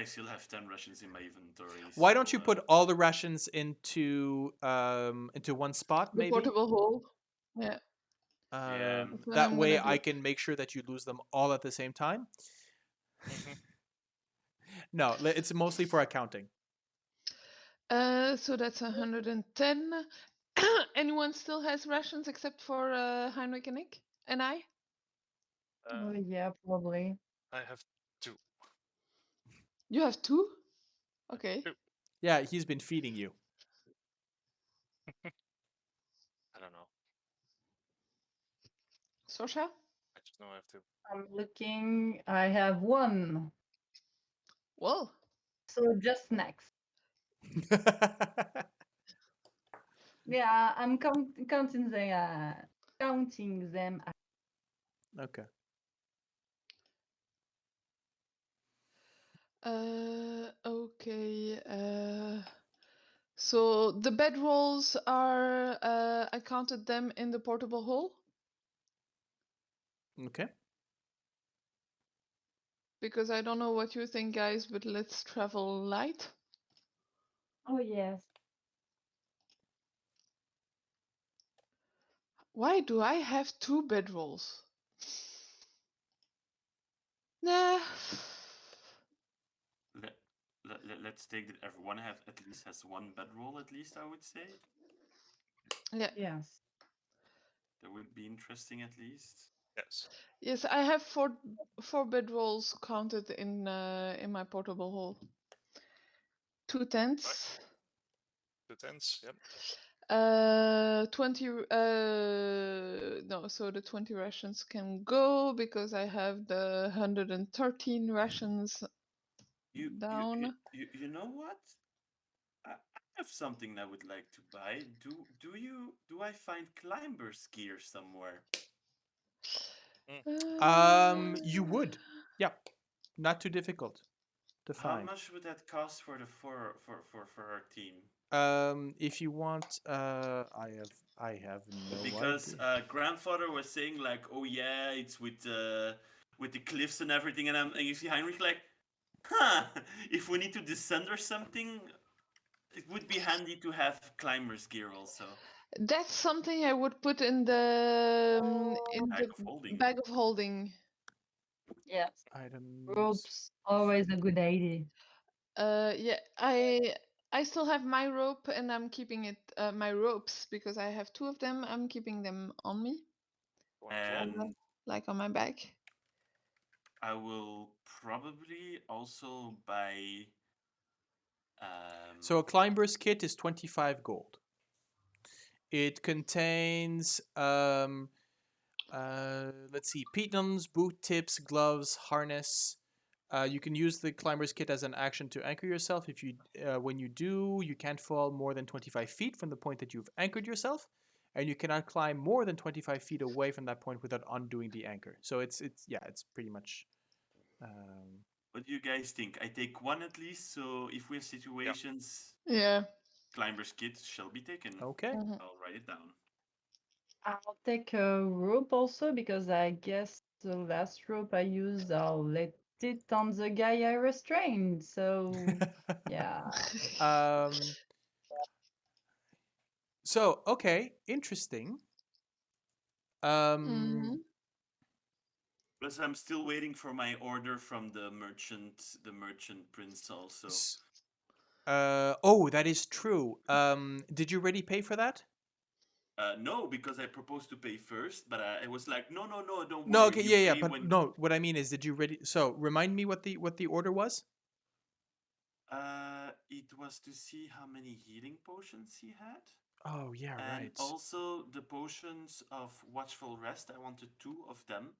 still have 10 rations in my inventory. Why So don't you put all the rations into one spot, the maybe? portable hole. Yeah, yeah, that's what That I'm way gonna I do. can make sure that you lose them all at the same time. Mhm. No, it's mostly for accounting. So that's 110. Anyone still has rations except for Heinrich and Nick and I? Oh, Uh, yeah, probably. I have 2. You have 2? Okay. 2. Yeah, he's been feeding you. I don't know. Sorsha? I just know I have 2. I'm looking. I have one. Well, So just next. Yeah, I'm counting them. Okay. Okay. So the bedrolls are. I counted them in the portable hole Okay. because I don't know what you think, guys, but let's travel light. Oh yes. Why do I have 2 bedrolls? Nah. Let's take that everyone at least has one bedroll at least, I would say. Yeah. Yes. That would be interesting at least. Yes. Yes, I have 4 bedrolls counted in my portable hole. 2 tents. 2 tents. Yep. 20 no, so the 20 rations can go because I have the 113 rations down. You know what? I have something I would like to buy. Do I find climber's gear somewhere? You would. Yeah. Not too difficult to How find. much would that cost for the for our team? If you want, I have no Because idea. grandfather was saying like, oh yeah, it's with the cliffs and everything, and you see Heinrich like, huh? If we need to descend or something, it would be handy to have climber's gear also. That's something I would put in Bag the of holding. bag of holding. Yes. Items. Ropes, always a good idea. Yeah, I still have my rope and I'm keeping it my ropes because I have 2 of them. I'm keeping them on me, And like on my back. I will probably also buy. So a climber's kit is 25 gold. It contains let's see, pitons, boot tips, gloves, harness. You can use the climber's kit as an action to anchor yourself. If you, when you do, you can't fall more than 25 feet from the point that you've anchored yourself, and you cannot climb more than 25 feet away from that point without undoing the anchor. So it's pretty much. What do you guys think? I take one at least, so if we have situations, Yeah. climber's kit shall be taken. Okay. Mhm. I'll write it down. I'll take a rope also because I guess the last rope I used, I'll let it on the guy I restrained. So yeah. um. So okay, interesting. Mhm. Plus, I'm still waiting for my order from the merchant prince also. Oh, that is true. Did you already pay for that? No, because I proposed to pay first, but I was like, no, no, no, don't No, worry. okay, You yeah, pay but when. no. What I mean is, did you ready? So remind me what the order was. It was to see how many healing potions he had. Oh yeah, And right. also the potions of watchful rest. I wanted 2 of them.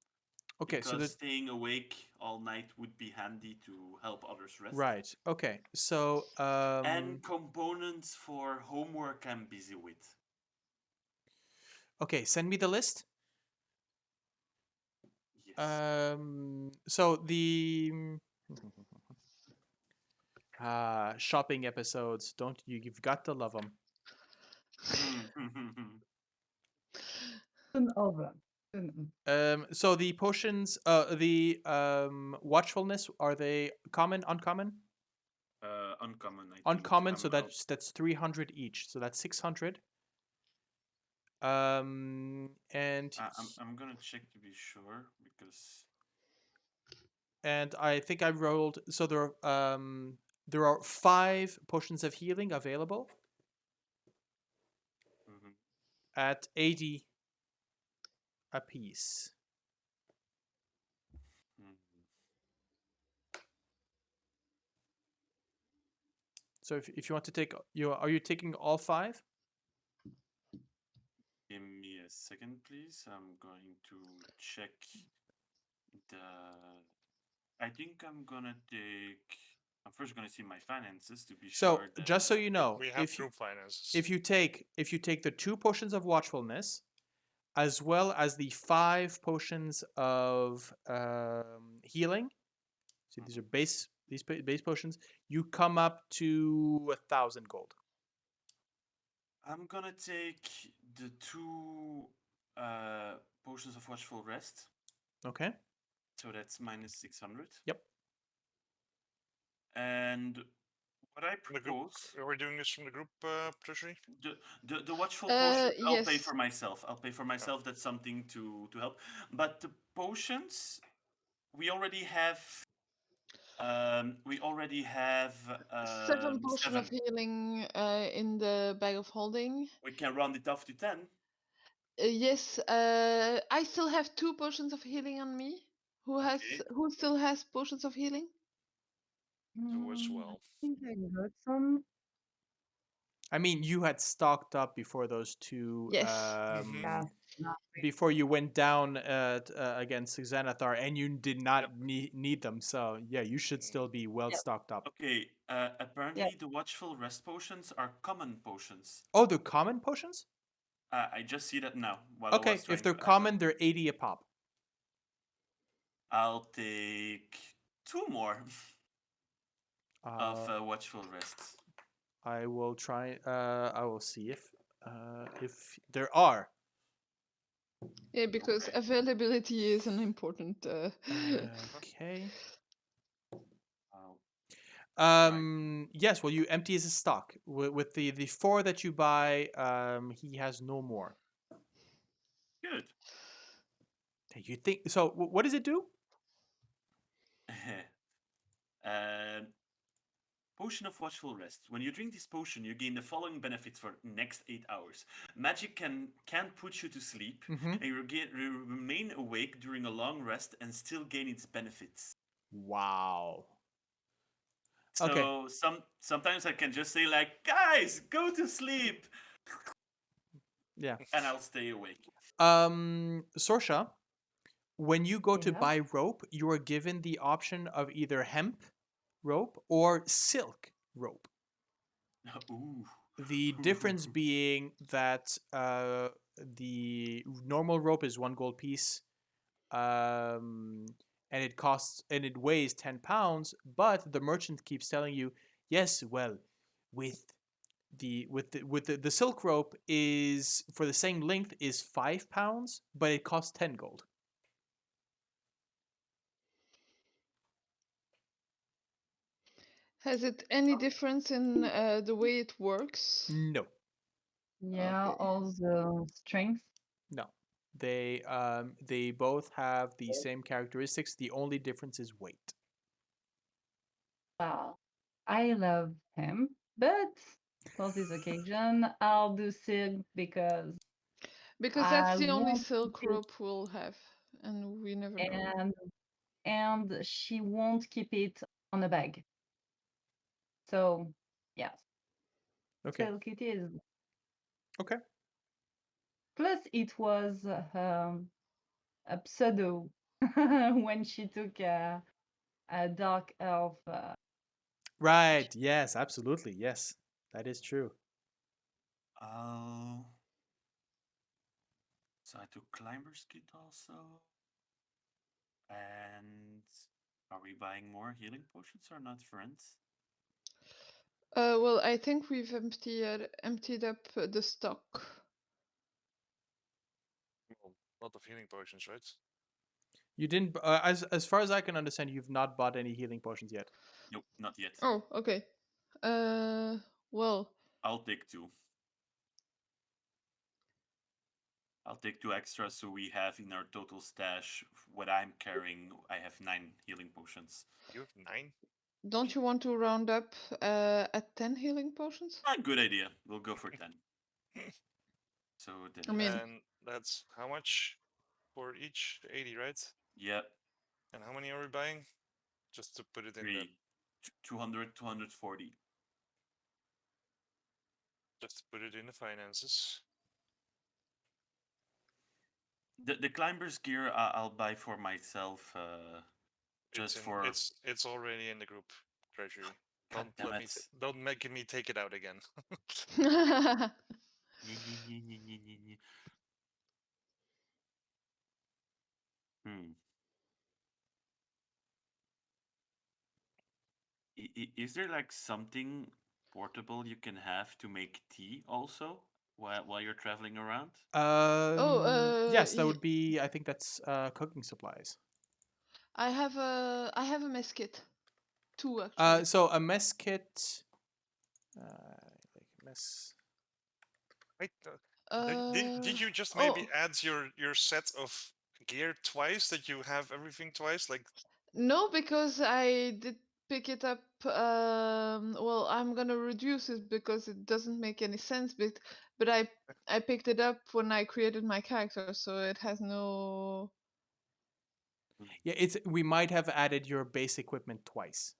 Okay, so Because that staying awake all night would be handy to help others rest. right. Okay, so And components for homework I'm busy with. okay, send me the list. Yes. So the shopping episodes. Don't you? You've got to love them. Soon over. Soon. So the potions, the watchfulness, are they common, uncommon? Uncommon, I think. Uncommon. So that's 300 each. So that's 600. And I'm gonna check to be sure because I think I rolled. So there are 5 potions of healing available at 80 apiece. So if you want to take, are you taking all 5? give me a second, please. I'm going to check the. I think I'm gonna take I'm first going to see my finances to be So sure that. just so you know, We have group finances. if you take the 2 potions of watchfulness, as well as the 5 potions of healing, so these are base potions, you come up to 1,000 gold. I'm going to take the 2 potions of watchful rest. Okay. So that's minus 600. Yep. And what I From the group, propose, are we doing this from the group treasury? the watchful potions, I'll pay yes. for myself. I'll pay for myself. That's something to help. But the potions, we already have. We already have 7 potion 7. of healing in the bag of holding. We can round it off to 10. Yes, I still have 2 potions of healing on me. Okay. Who still has potions of healing? Do as I well. think I got some. I mean, you had stocked up before those 2 Yes. Yeah, not really. before you went down against Xanathar, and you did not need them. So yeah, you should still be well Yep. stocked up. Okay. Apparently, the watchful rest potions are common potions. Oh, they're common potions? I just see that now while I Okay, was trying if they're to add them. common, they're 80 a pop. I'll take 2 more of Uh, watchful rest. I will try. I will see if there are. Yeah, because Okay. availability is an important. Okay. I'll try. Yes. Well, you empty his stock with the 4 that you buy. He has no more. Good. You think so? What does it do? Um, Potion of Watchful Rest. When you drink this potion, you gain the following benefits for next 8 hours. Magic can't put you to sleep, Mm-hmm. and you remain awake during a long rest and still gain its benefits. Wow. So Okay. sometimes I can just say like, guys, go to sleep, Yeah. and I'll stay awake. Sorsha, when you go to Yeah. buy rope, you are given the option of either hemp rope or silk rope. Ooh. The difference being that the normal rope is 1 gold piece, and it weighs 10 pounds. But the merchant keeps telling you, yes, well, with the silk rope is for the same length is 5 pounds, but it costs 10 gold. Has it any difference in the way it works? No, Yeah, Okay. all the strength. no. They both have the same characteristics. The only difference is weight. Wow. I love him, but for this occasion, I'll do silk because Because I that's the only want silk to, rope we'll have, and we never know. and she won't keep it on a bag. So yes, Okay. silk it is. Okay. Plus, it was a pseudo when she took a dark elf. Right. Yes. Absolutely. Yes. That is true. Oh. So I took Climber's Kit also. And are we buying more healing potions or not, friends? Well, I think we've emptied up the stock. Well, a lot of healing potions, right? You didn't, as far as I can understand, you've not bought any healing potions yet. Nope, not yet. Oh, okay. Well, I'll take 2. I'll take 2 extra so we have in our total stash what I'm carrying. I have 9 healing potions. You have 9. don't you want to round up at 10 healing potions? Good idea. We'll go for 10. So then I mean, And that's how much for each? 80, right? yeah, And how many are we buying? Just to put it in the 3. 200, 240. just to put it in the finances. The Climber's gear I'll buy for myself. It's Just for it's already in the group. treasury. God damn it. Don't make me take it out again. Nye, nye, nye, nye, nye, nye, nye. Hmm. Is there like something portable you can have to make tea also while you're traveling around? Yes, that would be. I think that's cooking supplies. I have a mess kit. 2 actually. So a mess kit. Like mess. Wait, Uh, did you just maybe oh add your set of gear twice? That you have everything twice? Like no, because I did pick it up. Well, I'm gonna reduce it because it doesn't make any sense. But I picked it up when I created my character, so it has no. Yeah, it's. We might have added your base equipment twice.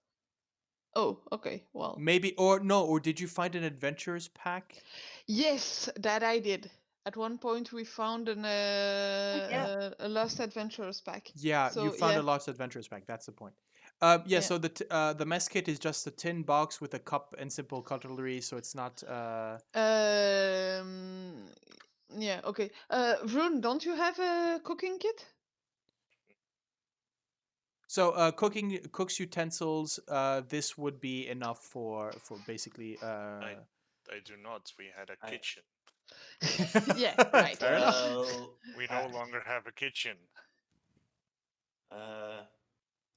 Oh, okay. Well, Maybe or no, or did you find an adventurers pack? yes, that I did. At one point, we found yeah. a Lost Adventurers pack. Yeah, you So found yeah, a Lost Adventures pack. That's the point. Yeah. yeah. So the mess kit is just a tin box with a cup and simple cutlery. So it's not. Um, yeah. Okay. Vroon, don't you have a cooking kit? So cooks utensils. This would be enough for basically. I do not. We had a I- kitchen. Yeah. Right. Fair enough. Well, We no longer have a kitchen. uh,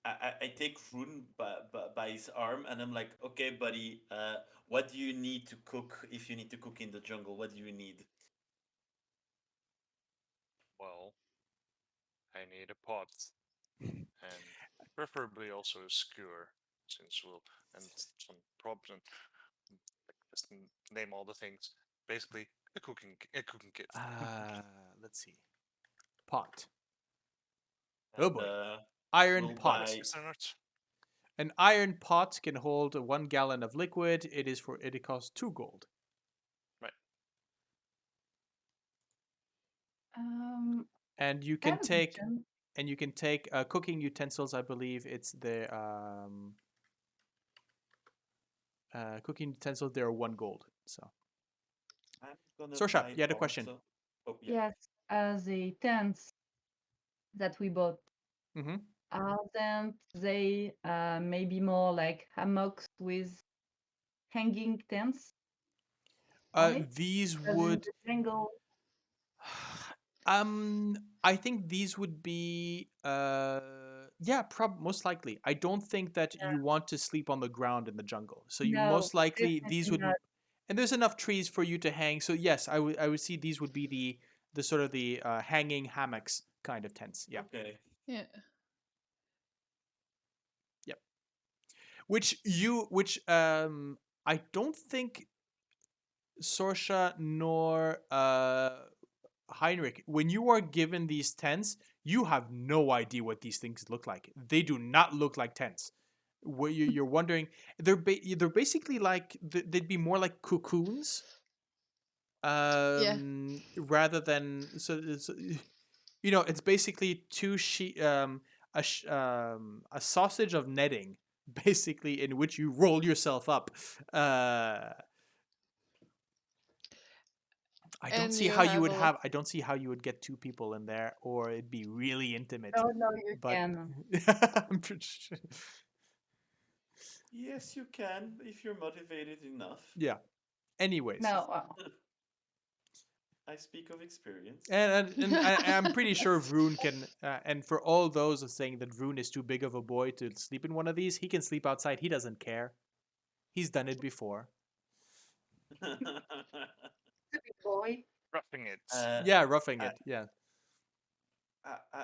I take Vroon by his arm and I'm like, okay, buddy, what do you need to cook if you need to cook in the jungle? What do you need? Well, I need a pot and preferably also a skewer, since we'll and some props and just name all the things. Basically, a cooking kit. Let's see. Pot. Oh And boy. Iron we'll pot. buy. Is there not? An iron pot can hold 1 gallon of liquid. It costs 2 gold. Right. Um, And you I can have a take question. cooking utensils. I believe it's the cooking utensils. They are 1 gold. So I'm gonna Sorsha, buy you had a part question. of. Oh yeah. Yes, the tents that we bought, Mm-hmm. aren't they maybe more like hammocks with hanging tents on it? These Because in would. the jungle, I think these would be. Yeah, most likely. I don't think that you want to sleep on the ground in the jungle. So you no, most likely these definitely would. not. And there's enough trees for you to hang. So yes, I would see these would be the sort of the hanging hammocks kind of tents. Yeah. Okay. Yeah. Yep. Which I don't think Sorsha nor Heinrich, when you are given these tents, you have no idea what these things look like. They do not look like tents. Where you're wondering, they're basically like they'd be more like cocoons, Yeah. rather than it's basically a sausage of netting, basically in which you roll yourself up. I don't And see you how you have would a have. I don't see how you would get 2 people in there, or it'd be really intimate. No, no, you But can. I'm pretty sure. Yes, you can if you're motivated enough. Yeah. Anyways, No, I speak of experience. I'm pretty sure Vroon can. And for all those are saying that Vroon is too big of a boy to sleep in one of these, he can sleep outside. He doesn't care. He's done it before. big boy. Roughing it. Yeah, roughing I, it. Yeah.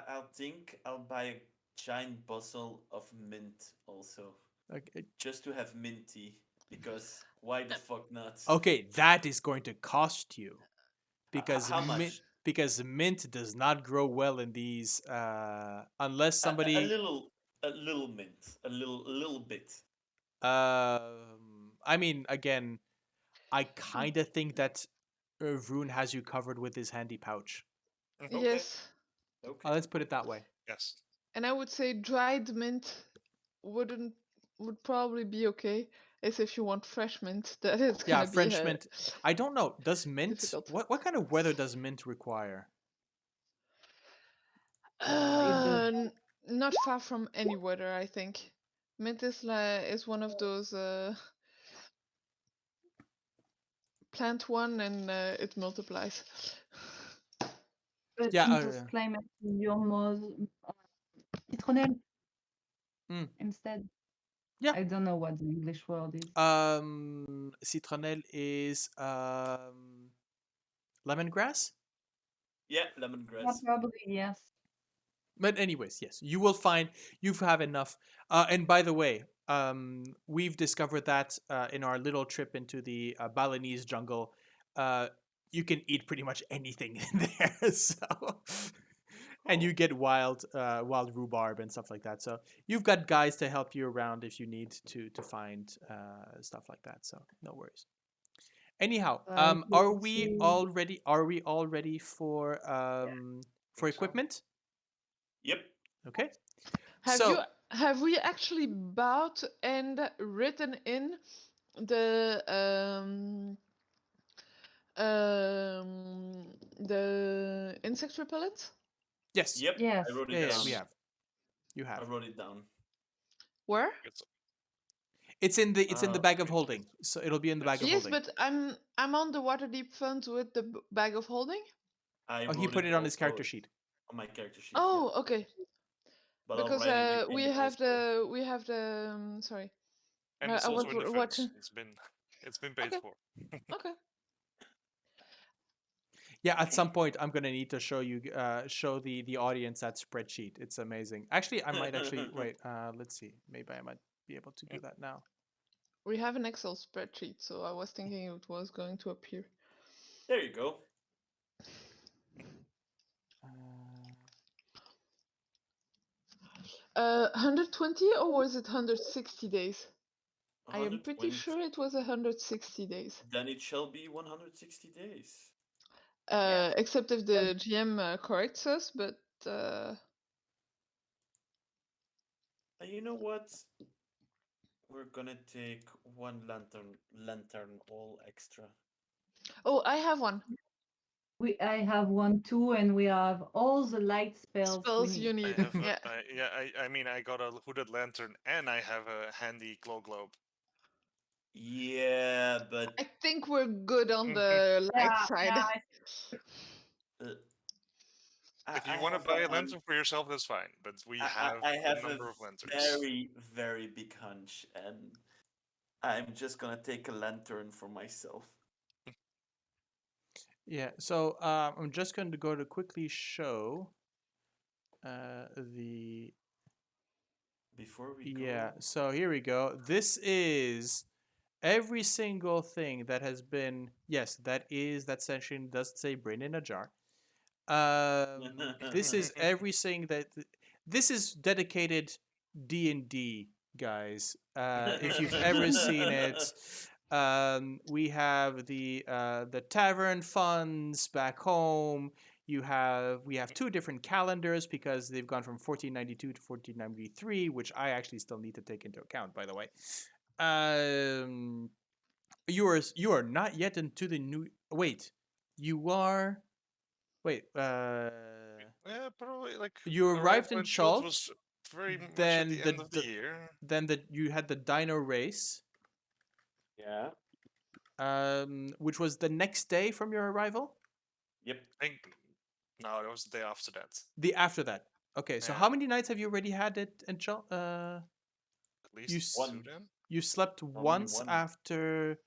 I'll think I'll buy a giant bottle of mint also, Okay. just to have mint tea. Because why the fuck not? Okay, that is going to cost you because How much? mint does not grow well in these unless A, a somebody. little, a little mint, a little bit. I mean, again, I kind of think that Vroon has you covered with his handy pouch. Okay, yes. okay. Let's put it that way. Yes. And I would say dried mint wouldn't would probably be okay. Is if you want fresh mint, that it's Yeah, gonna be French mint. I don't know. Does mint? difficult. What kind of weather does mint require? It does. Not far from any weather, I think. Mint is one of those plant one and it multiplies. But Yeah. in those climates, you're more citronelle Mm. instead. Yeah. I don't know what the English word is. Citronelle is lemongrass. Yeah, Yeah, lemongrass. probably yes. But anyways, yes, you will find you have enough. And by the way, we've discovered that in our little trip into the Balinese jungle, you can eat pretty much anything in there. So, and you Oh. get wild rhubarb and stuff like that. So you've got guys to help you around if you need to find stuff like that. So no worries. Anyhow, I are go we to all ready for Think so. equipment? Yep. Okay. Have So we actually bought and written in the insect repellent? yes, Yep. yes. I wrote it yeah, down. we have. You I have. wrote it down. Where? It's It's in the bag of page holding. So it'll be in the bag of Yes, holding. but I'm on the Waterdeep fund with the bag of holding. I Oh, he wrote put it it on his also character sheet. on my character sheet. Oh, Yeah. okay. But I'll Because write it again we have also. sorry. and it's also in the what? funds. It's been paid Okay. for. Okay. Yeah, at some point I'm gonna need to show the audience that spreadsheet. It's amazing. Actually, I might actually wait. Let's see. Maybe I might be able to do that now. We have an Excel spreadsheet, so I was thinking it was going to appear. There you go. 120 or was it 160 days? I am pretty 120. sure it was 160 days. Then it shall be 160 days. Except if the GM corrects us, but You know what? We're gonna take one lantern all extra. oh, I have one. I have one too, and we have all the light spells we Spells you need. I need. have Yeah. I mean I got a hooded lantern and I have a handy glow globe. Yeah, but I think we're good on the light side. uh, If I you want to have buy a lantern for yourself, that's fine. But we have I a have a number of lanterns. very, very big hunch, and I'm just gonna take a lantern for myself. Yeah. So I'm just going to go to quickly show the. Before we Yeah. go, So here we go. This is every single thing that has been. Yes, that section does say brain in a jar. This is everything that this is dedicated D&D guys. If you've ever seen it, we have the tavern funds back home. We have two different calendars because they've gone from 1492 to 1493, which I actually still need to take into account, by the way. You are not yet into the new. Wait, you are. Wait, Yeah, probably like you arrived arrival in in Chult Chult, was very much at then the end of the year. you had the Dino race, yeah, which was the next day from your arrival. yep. I think no, that was the day after that. The after that. Okay, so Yeah. how many nights have you already had it in Chult? At You least One. two then. you slept Only once one. after.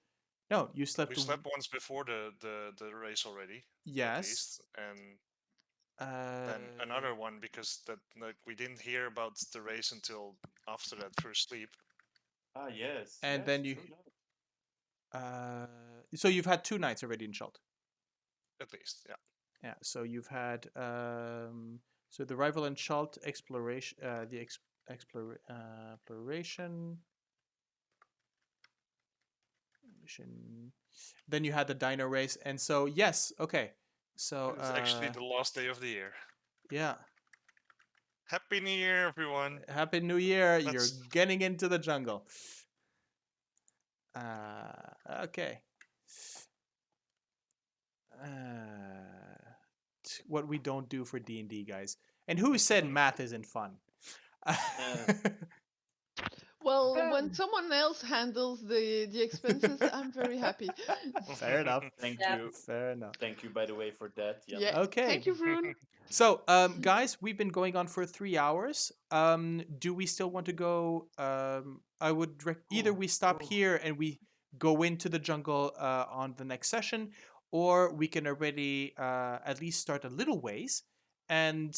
No, you We slept. slept once before the race already. At Yes. least, and Uh, then another one because that like we didn't hear about the race until after that first sleep. Ah, yes. And yes, then you. true that. So you've had 2 nights already in Chult. At least, yeah. Yeah, so you've had so the rival and Chult exploration, exploration. Then you had the dino race, and so yes, okay, so It was actually the last day of the year. yeah, Happy New Year, everyone. Happy New Year! You're Let's- getting into the jungle. Okay. What we don't do for D&D, guys. And who said math isn't fun? Well, Good. when someone else handles the expenses, I'm very happy. Fair enough. Thank Yeah. you. Fair enough. Thank you, by the way, for that. Yeah. Okay. Thank you, Vroon. So, guys, we've been going on for 3 hours. Do we still want to go? I would either we stop here and we go into the jungle on the next session, or we can already at least start a little ways. And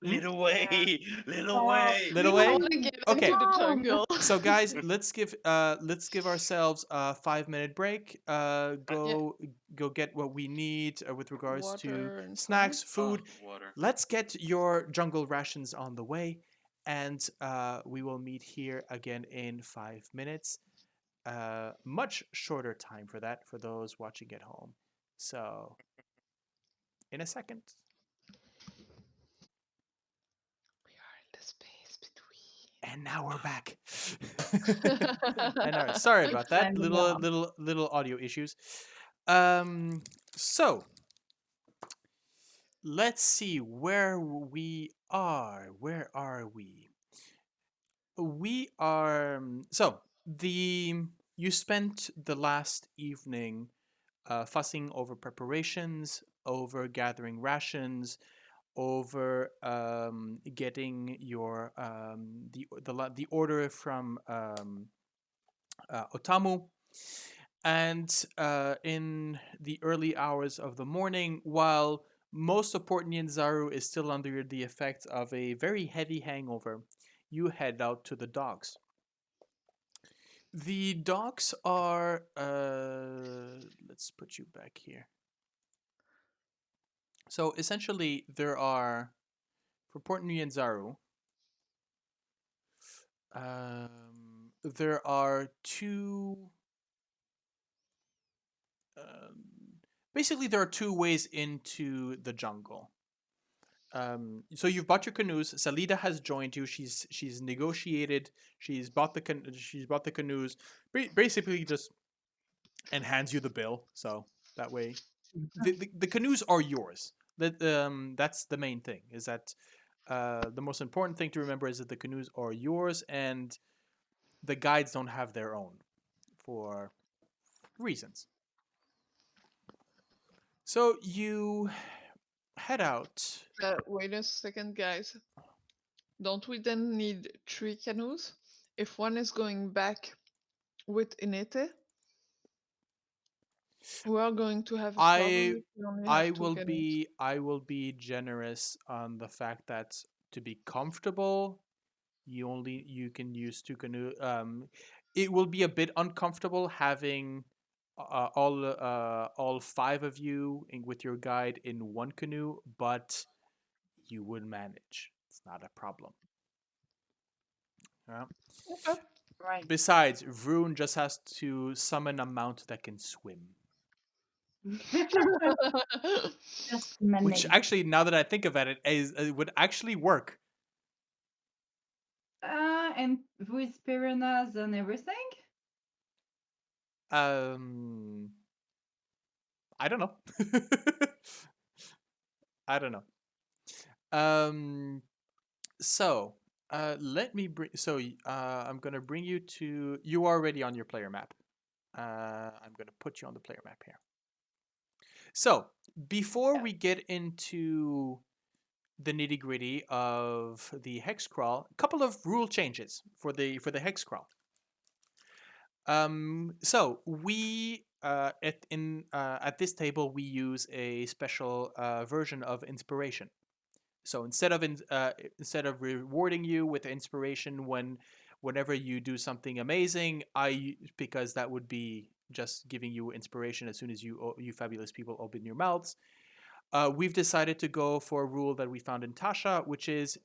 Little way, little Well, way. Little We way? want to get Okay. into the No. jungle. So guys, let's give ourselves a 5-minute break. Go get what we need with regards to Water and snacks, food. Water. Let's get your jungle rations on the way, and we will meet here again in 5 minutes. Much shorter time for that for those watching at home. So, in a second. We are in the space between. And now we're back. And Sorry about that. Signing Little off. little audio issues. So let's see where we are. Where are we? We are so the you spent the last evening fussing over preparations, over gathering rations, over getting your the order from Otamu. And in the early hours of the morning, while most of Port Nyanzaru is still under the effects of a very heavy hangover, you head out to the docks. The docks are. Let's put you back here. So essentially, there are for Port Nyanzaru. There are two. Basically, there are two ways into the jungle. So you've bought your canoes. Salida has joined you. She's negotiated. She's bought the canoes. Basically, just and hands you the bill. So that way, the canoes are yours. That's the main thing. Is that the most important thing to remember is that the canoes are yours, and the guides don't have their own for reasons. So you head out. wait a second, guys. Don't we then need 3 canoes? If one is going back with Inete, we are going to have a problem if we only have 2 canoes. I will be generous on the fact that to be comfortable, you can use 2 canoe. It will be a bit uncomfortable having all 5 of you with your guide in one canoe, but you would manage. It's not a problem. Yeah. Okay. Right. Besides, Vroon just has to summon a mount that can swim. Just Which manage. actually, now that I think about it, it would actually work. And with piranhas and everything? I don't know. I don't know. So let me bring. So I'm gonna bring you to. You are already on your player map. I'm gonna put you on the player map here. So before we get into the nitty gritty of the hex crawl, a couple of rule changes for the hex crawl. So we at this table we use a special version of inspiration. So instead of rewarding you with inspiration whenever you do something amazing, because that would be just giving you inspiration as soon as you fabulous people open your mouths. We've decided to go for a rule that we found in Tasha, which is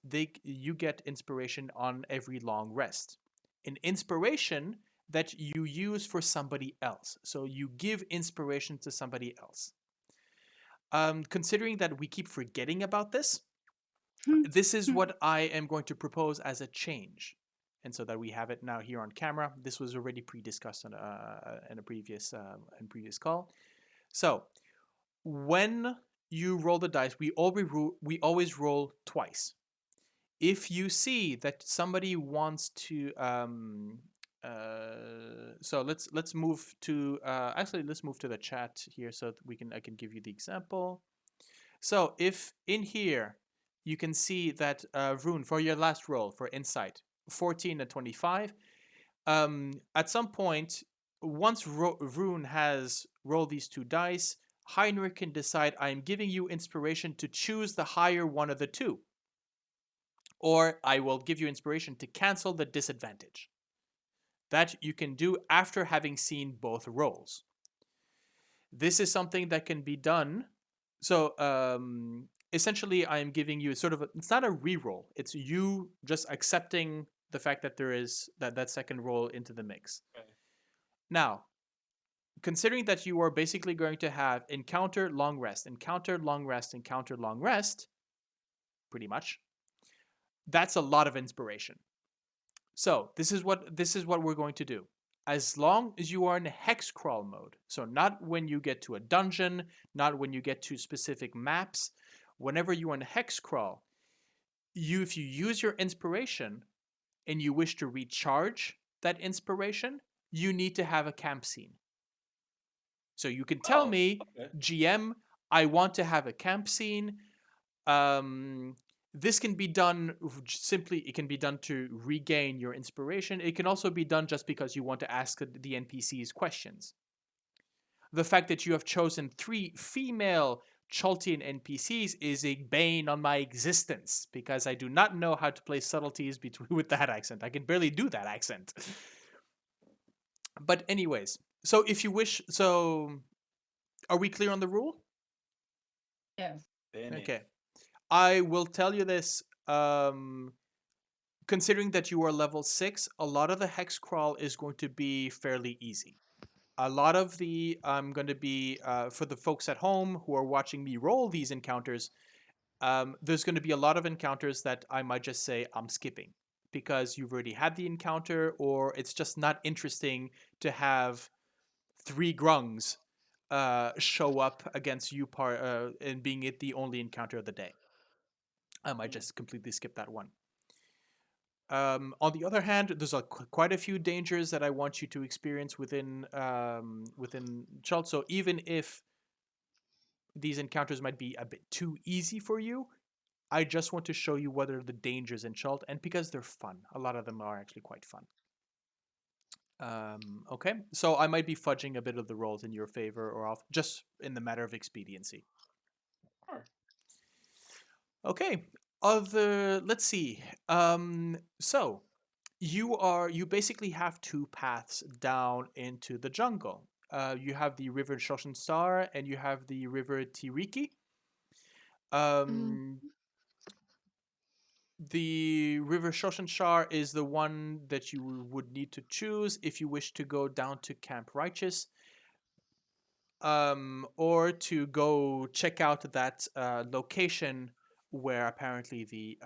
you get inspiration on every long rest. An inspiration that you use for somebody else. So you give inspiration to somebody else. Considering that we keep forgetting about this, this is what I am going to propose as a change. And so that we have it now here on camera. This was already pre-discussed in a previous call. So when you roll the dice, we always roll twice. If you see that somebody wants to, so let's move to actually let's move to the chat here so that I can give you the example. So if in here you can see that Vroon, for your last roll for insight, 14 and 25, at some point, once Vroon has rolled these two dice, Heinrich can decide, I'm giving you inspiration to choose the higher one of the two. Or I will give you inspiration to cancel the disadvantage. That you can do after having seen both rolls. This is something that can be done. So essentially, I am giving you sort of it's not a reroll. It's you just accepting the fact that there is that second roll into the mix. Okay. Now, considering that you are basically going to have encounter, long rest, encounter, long rest, encounter, long rest, pretty much, that's a lot of inspiration. So this is what we're going to do. As long as you are in hex crawl mode, so not when you get to a dungeon, not when you get to specific maps, whenever you are in hex crawl, if you use your inspiration and you wish to recharge that inspiration, you need to have a camp scene. So you can tell me, okay. GM, I want to have a camp scene. This can be done simply, it can be done to regain your inspiration. It can also be done just because you want to ask the NPCs questions. The fact that you have chosen 3 female Chaltian NPCs is a bane on my existence because I do not know how to play subtleties with that accent. I can barely do that accent. But anyways, so if you wish, so are we clear on the rule? Yes. Okay. I will tell you this. Considering that you are level 6, a lot of the hex crawl is going to be fairly easy. A lot of the I'm going to be for the folks at home who are watching me roll these encounters. There's going to be a lot of encounters that I might just say I'm skipping because you've already had the encounter, or it's just not interesting to have 3 grungs show up against you and being it the only encounter of the day. I might just completely skip that one. On the other hand, there's quite a few dangers that I want you to experience within Chult. So even if these encounters might be a bit too easy for you, I just want to show you what are the dangers in Chult, and because they're fun. A lot of them are actually quite fun. Okay, so I might be fudging a bit of the rolls in your favor or off, just in the matter of expediency. Sure. Okay. Let's see. So you basically have 2 paths down into the jungle. You have the river Shoshan Star and you have the river Tiriki. The river Shoshanshar is the one that you would need to choose if you wish to go down to Camp Righteous, or to go check out that location where apparently the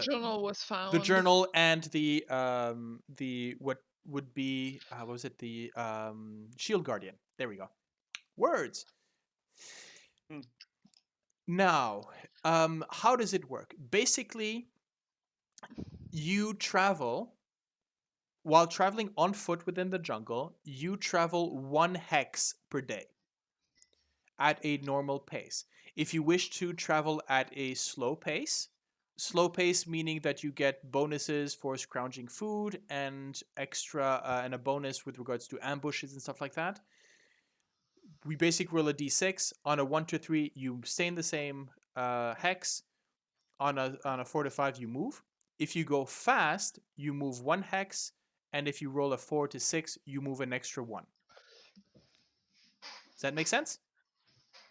journal was found. the journal and the what would be what was it, the shield guardian. There we go. Words. Now, how does it work? Basically, you travel while traveling on foot within the jungle. You travel 1 hex per day at a normal pace. If you wish to travel at a slow pace meaning that you get bonuses for scrounging food and extra and a bonus with regards to ambushes and stuff like that. We basically roll a d6. On a 1 to 3, you stay in the same hex. On a 4 to 5, you move. If you go fast, you move 1 hex, and if you roll a 4 to 6, you move an extra 1. Does that make sense?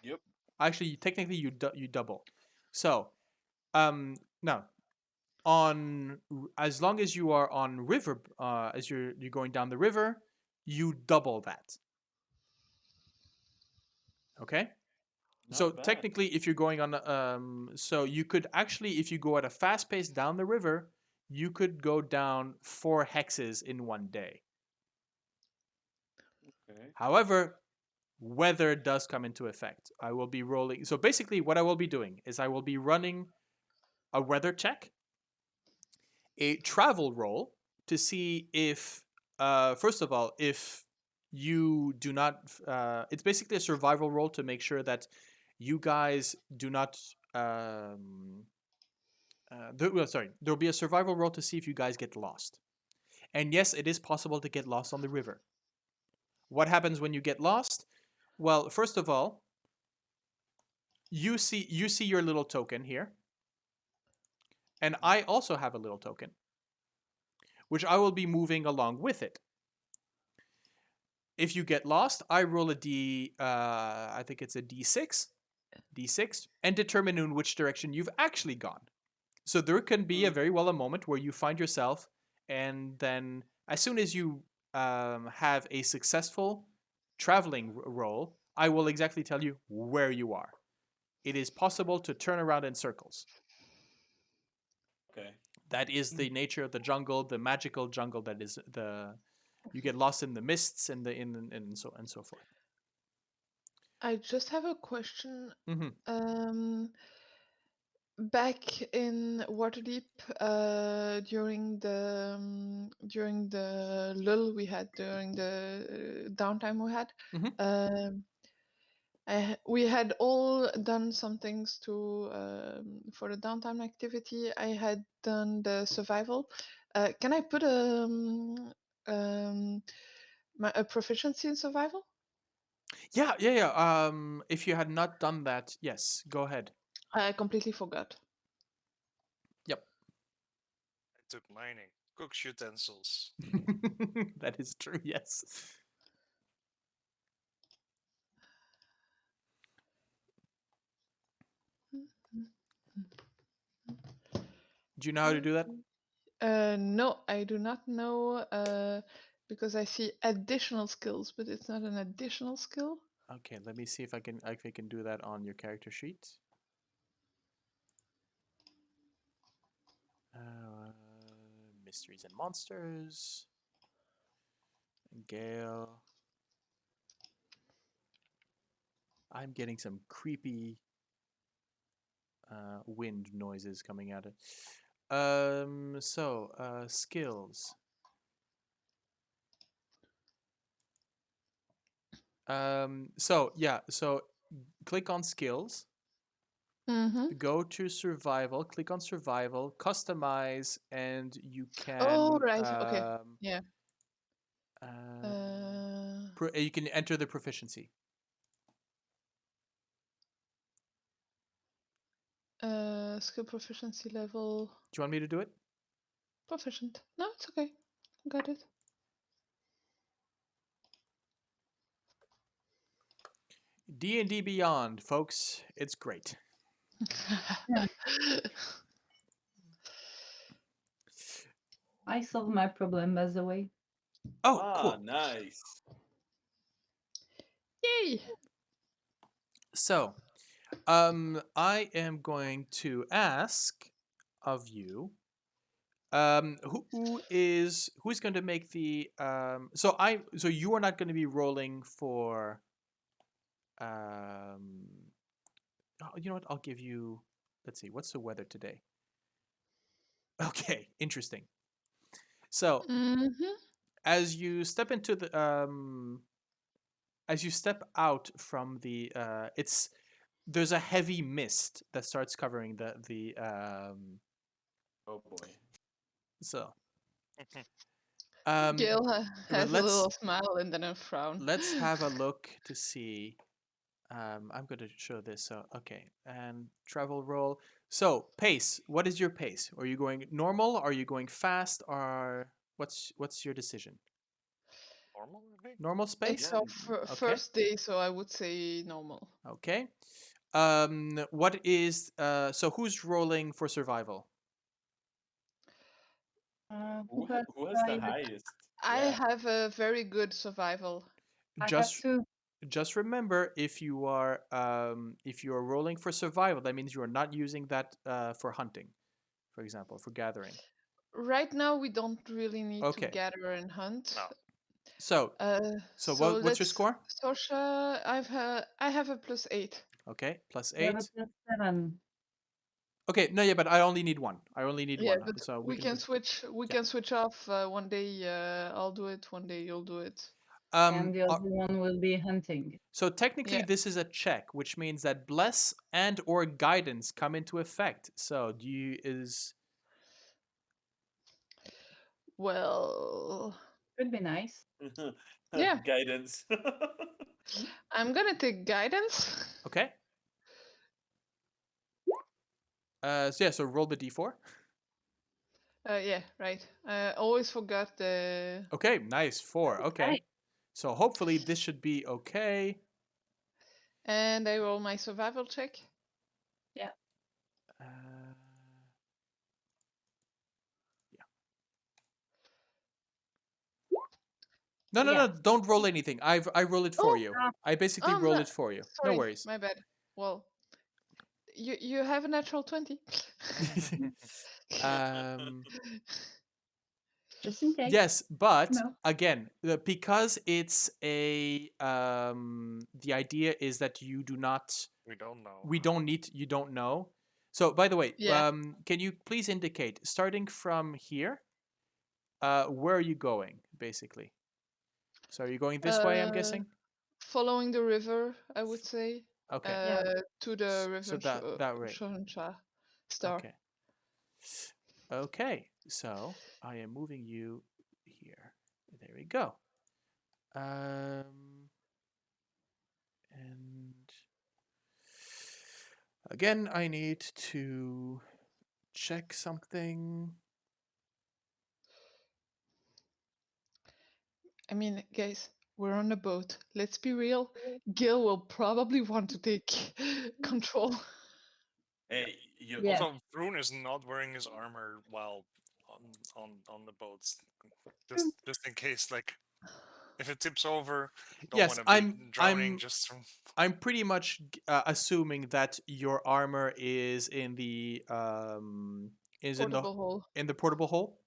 Yep. Actually, technically, you double. So, now, as long as you are on river, as you're going down the river, you double that. Okay. So bad. technically, if you're going on, so you could actually, if you go at a fast pace down the river, you could go down 4 hexes in one day. Okay. However, weather does come into effect. I will be rolling. So basically, what I will be doing is I will be running a weather check, a travel roll to see if, first of all, if you do not, it's basically a survival roll to make sure that you guys do not. Sorry, there'll be a survival roll to see if you guys get lost. And yes, it is possible to get lost on the river. What happens when you get lost? Well, first of all, you see your little token here, and I also have a little token, which I will be moving along with it. If you get lost, I roll a d. I think it's a d6, and determine in which direction you've actually gone. So there can be a very well a moment where you find yourself, and then as soon as you have a successful traveling roll, I will exactly tell you where you are. It is possible to turn around in circles. Okay. That is the nature of the jungle, the magical jungle that is the. You get lost in the mists and so forth. I just have a question. Mm-hmm. Back in Waterdeep, during the lull we had, during the downtime we had, Mhm. um, we had all done some things to for the downtime activity. I had done the survival. Can I put a proficiency in survival? Yeah. If you had not done that, yes, go ahead. I completely forgot. Yep. I took mining. Cook's utensils. That is true. Yes. Do you know how to do that? No, I do not know because I see additional skills, but it's not an additional skill. Okay, let me see if I can do that on your character sheet. Mysteries and monsters. Gale. I'm getting some creepy wind noises coming out of. Skills. So click on skills. Mm-hmm. Go to survival. Click on survival. Customize, and you can. Oh, right. Okay. Yeah. You can enter the proficiency. Skill proficiency level. Do you want me to do it? Proficient. No, it's okay. Got it. D&D Beyond, folks. It's great. I solved my problem, by the way. Oh, cool. Nice. Yay! So, I am going to ask of you, who's going to make the so you are not going to be rolling for, you know what? I'll give you. Let's see. What's the weather today? Okay, interesting. So, Mm-hmm. as you step into the as you step out from the there's a heavy mist that starts covering the Oh boy. so Gale has a let's little smile and then a frown. let's have a look to see. I'm going to show this. So okay, and travel roll. So pace. What is your pace? Are you going normal? Are you going fast? Or what's your decision? Normal, I think. Normal space. It's our Okay. first day, so I would say normal. Okay. What is so who's rolling for survival? Who has Who has the survived? highest? I Yeah. have a very good survival. I have Just two. just remember, if you are rolling for survival, that means you are not using that for hunting, for example, for gathering. Right now, we don't really need to Okay. gather and hunt. No. So So what's your score? Sorsha, I have a +8. Okay, plus You have a 8. +7. Okay, no, yeah, but I only need one. I only need Yeah, one, but so we can switch. We yeah. can switch off. One day I'll do it. One day you'll do it. And the other one will be hunting. So technically, Yeah. this is a check, which means that bless and or guidance come into effect. So do you is Well, Could be nice. Yeah. Guidance. I'm gonna take guidance. okay. So yeah, so roll the d4. Yeah, right. I always forgot the. Okay, nice 4. Okay, Right. so hopefully this should be okay. And I roll my survival check. Yeah. Uh, yeah. No, no, Yeah. no! Don't roll anything. I roll it for Oh, you. ah. I basically Oh, roll no, it for you. No sorry, worries. my bad. Well, you have a natural 20. um. Just in case. Yes, but No. again, because it's a the idea is that you do not We don't know. we don't need you don't know. So by the way, Yeah. can you please indicate, starting from here, where are you going basically? So are you going this way, I'm guessing? Following the river, I would say. Okay. Yeah. To the So river that way. Shonsha star. Okay. Okay. So I am moving you here. There we go. And again, I need to check something. I mean, guys, we're on a boat. Let's be real. Gale will probably want to take control. Hey, you. Yeah. Also, Vroon is not wearing his armor while on the boats. Just in case, like, if it tips over, don't Yes, want to be drowning just from. I'm pretty much assuming that your armor is in the Portable hole. in the portable hole.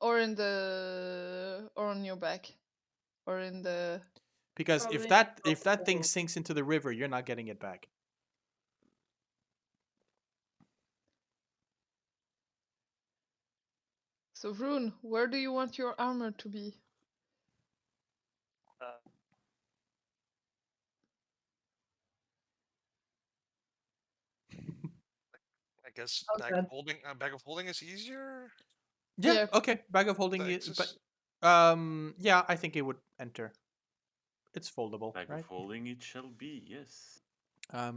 Or or on your back. Or in the Because Probably if that thing portable. sinks into the river, you're not getting it back. So Vroon, where do you want your armor to be? I guess Okay. bag of holding is easier. Yeah. Yeah. Okay. Bag of holding Thanks. it, but yeah, I think it would enter. It's foldable, Bag right? of holding it shall be, yes. I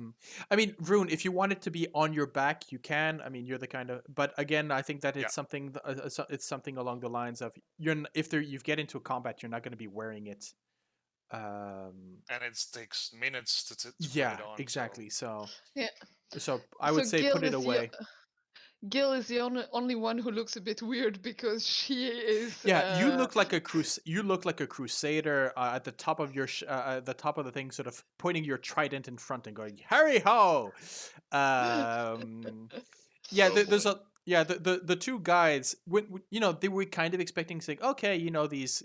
mean, Vroon, if you want it to be on your back, you can. I mean, you're the kind of. But again, I think that it's Yeah. something. It's something along the lines of if you get into a combat, you're not going to be wearing it. And it takes minutes to Yeah, put it on. exactly. So Yeah. so I would say put it away. Gale is the only one who looks a bit weird because she is. Yeah, you look like a you look like a crusader at the top of your at the top of the thing, sort of pointing your trident in front and going "Harry ho!" Yeah, Oh there's boy. a the two guides when you know they were kind of expecting saying okay, you know these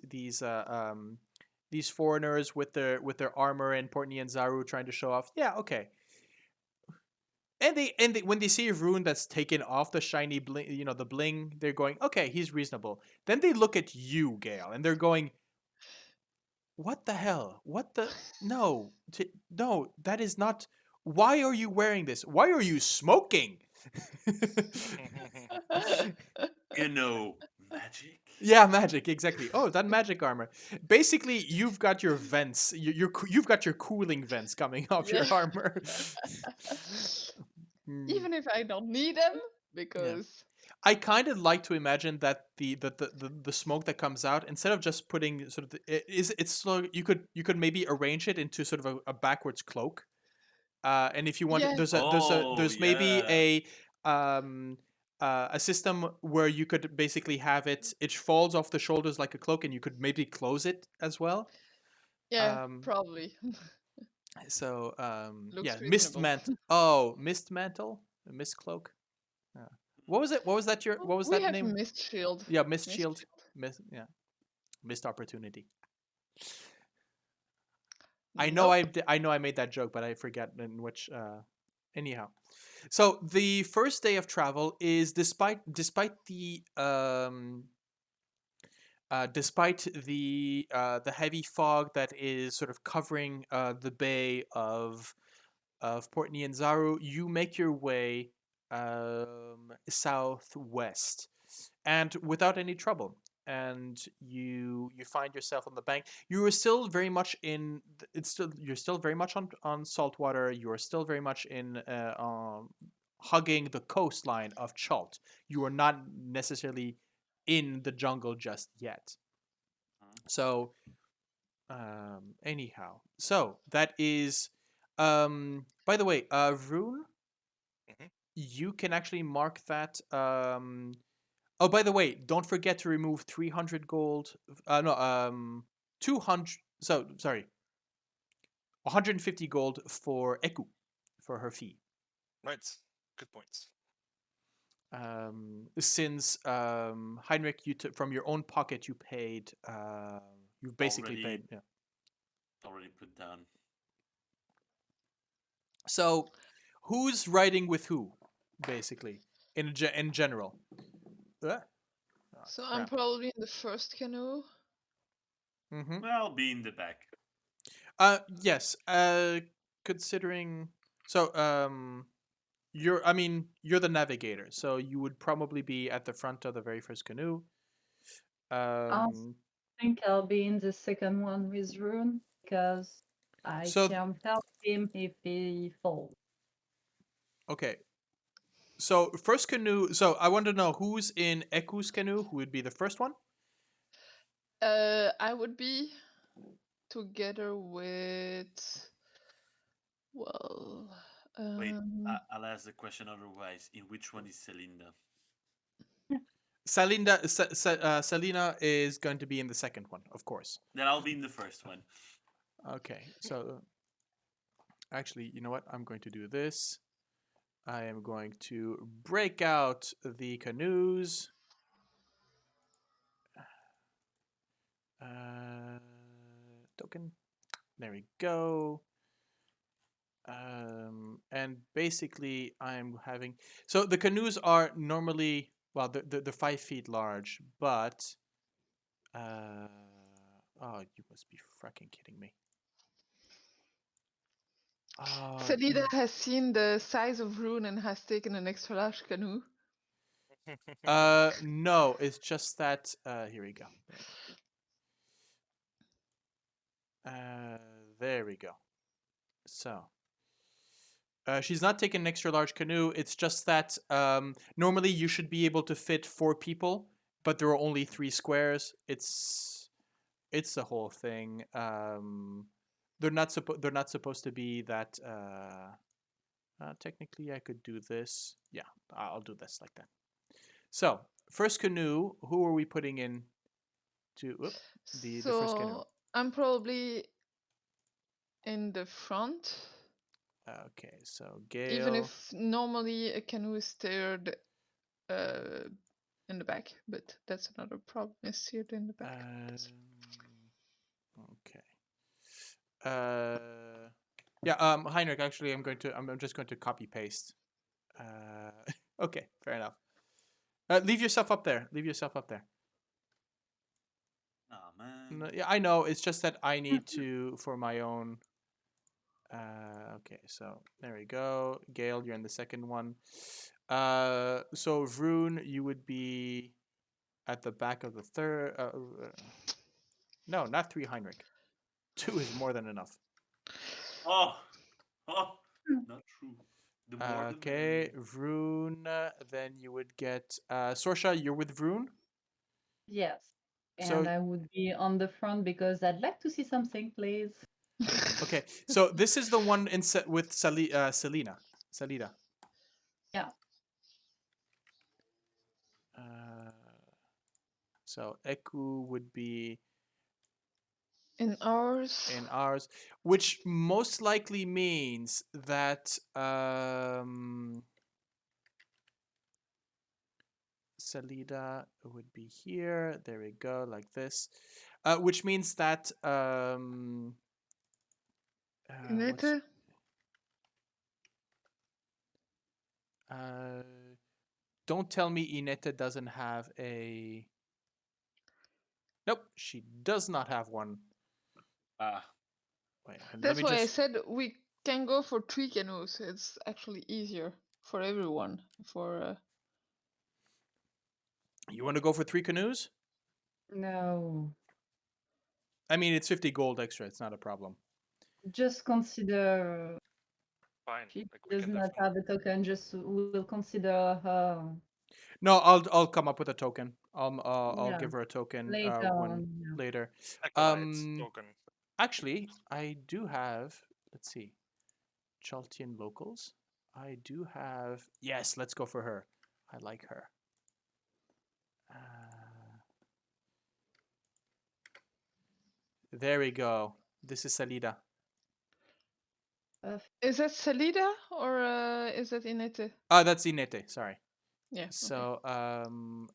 foreigners with their armor and Portney and Zaru trying to show off. Yeah, okay. And they when they see a rune that's taken off the shiny bling, you know, the bling, they're going, okay, he's reasonable. Then they look at you, Gale, and they're going, what the hell? What the no, no, that is not. Why are you wearing this? Why are you smoking? You know, magic. Yeah, magic, exactly. Oh, that magic armor. Basically, you've got your vents. You've got your cooling vents coming off your Yeah. armor. Hmm. Even if I don't need them, because I kind of like to imagine that the smoke that comes out, instead of just putting sort of it's sort of, you could maybe arrange it into sort of a backwards cloak. And if you want, yeah, Oh, there's maybe yeah. a system where you could basically have it falls off the shoulders like a cloak, and you could maybe close it as well. yeah, probably. So Looks mist reasonable. mantle. Oh, mist mantle, mist cloak. What was it? What was that? What was We that have name? Mist Shield. Yeah, mist Mist shield. Shield. Missed opportunity. Nope. I know I made that joke, but I forget in which. Anyhow, so the first day of travel is despite the heavy fog that is sort of covering the bay of Port Nianzaru, you make your way southwest, and without any trouble. And you find yourself on the bank. You are still very much in. You're still very much on saltwater. You are still very much in hugging the coastline of Chult. You are not necessarily in the jungle just yet. So anyhow, so that is by the way, Vroon, Mhm. you can actually mark that oh, by the way, don't forget to remove 300 gold. No, 200. So, sorry, 150 gold for Eku for her fee. Right. Good points. Since Heinrich, from your own pocket, you paid. You basically Already- paid. Yeah. Already put down. So, who's riding with who, basically, in general? Ah, So I'm crap. probably in the first canoe. Mm-hmm. Well, be in the back. Yes. Considering so you're the navigator, so you would probably be at the front of the very first canoe. I think I'll be in the second one with Rune because I So can help him if he falls. okay. So first canoe. So I want to know who's in Eku's canoe. Who would be the first one? I would be together with. Well, Wait, I'll ask the question otherwise. In which one is Celinda? Selena is going to be in the second one, of course. Then I'll be in the first one. Okay. So actually, you know what? I'm going to do this. I am going to break out the canoes. Token. There we go. And basically, I'm having. So the canoes are normally. Well, they're 5 feet large, but. Oh, you must be fucking kidding me. Felida has seen the size of Rune and has taken an extra large canoe. No, it's just that. Here we go. There we go. So. She's not taking an extra large canoe. It's just that normally you should be able to fit 4 people, but there are only 3 squares. It's the whole thing. They're not supposed to be that. Technically, I could do this. Yeah, I'll do this like that. So first canoe. Who are we putting in? The first canoe. So I'm probably in the front. Okay, so Gale. Even if normally a canoe is steered in the back, but that's another problem. Is steered in the back. Okay. Yeah. Heinrich. Actually, I'm just going to copy paste. Okay. Fair enough. Leave yourself up there. Leave yourself up there. Oh man. No, yeah, I know. It's just that I need to for my own. Okay. So there we go. Gale, you're in the second one. So Vroon, you would be at the back of the third. No, not 3, Heinrich. 2 is more than enough. Oh, not true. The more the Okay, merrier. Vroon. Then you would get Sorsha. You're with Vroon. Yes. So And I would be on the front because I'd like to see something, please. okay, so this is the one with Selena. Salida. Yeah. So Eku would be In ours. in ours, which most likely means that Salida would be here. There we go, like this. Which means that what's Inheritor. don't tell me Inete doesn't have a. Nope, she does not have one. Ah, Wait, let That's me why I just. said we can go for 3 canoes. It's actually easier for everyone. For You want to go for 3 canoes? No. I mean, it's 50 gold extra. It's not a problem. Just consider Fine. she Like we does can not definitely. have a token, just we'll consider her No, I'll come up with a token. I'll yeah give her a token later when on. Yeah. later. Acolyte token. Actually, I do have. Let's see, Chaltian locals. I do have. Yes, let's go for her. I like her. There we go. This is Salida. is that Salida or is that Inete? Oh, that's Inete. Sorry. Yeah. Okay. So,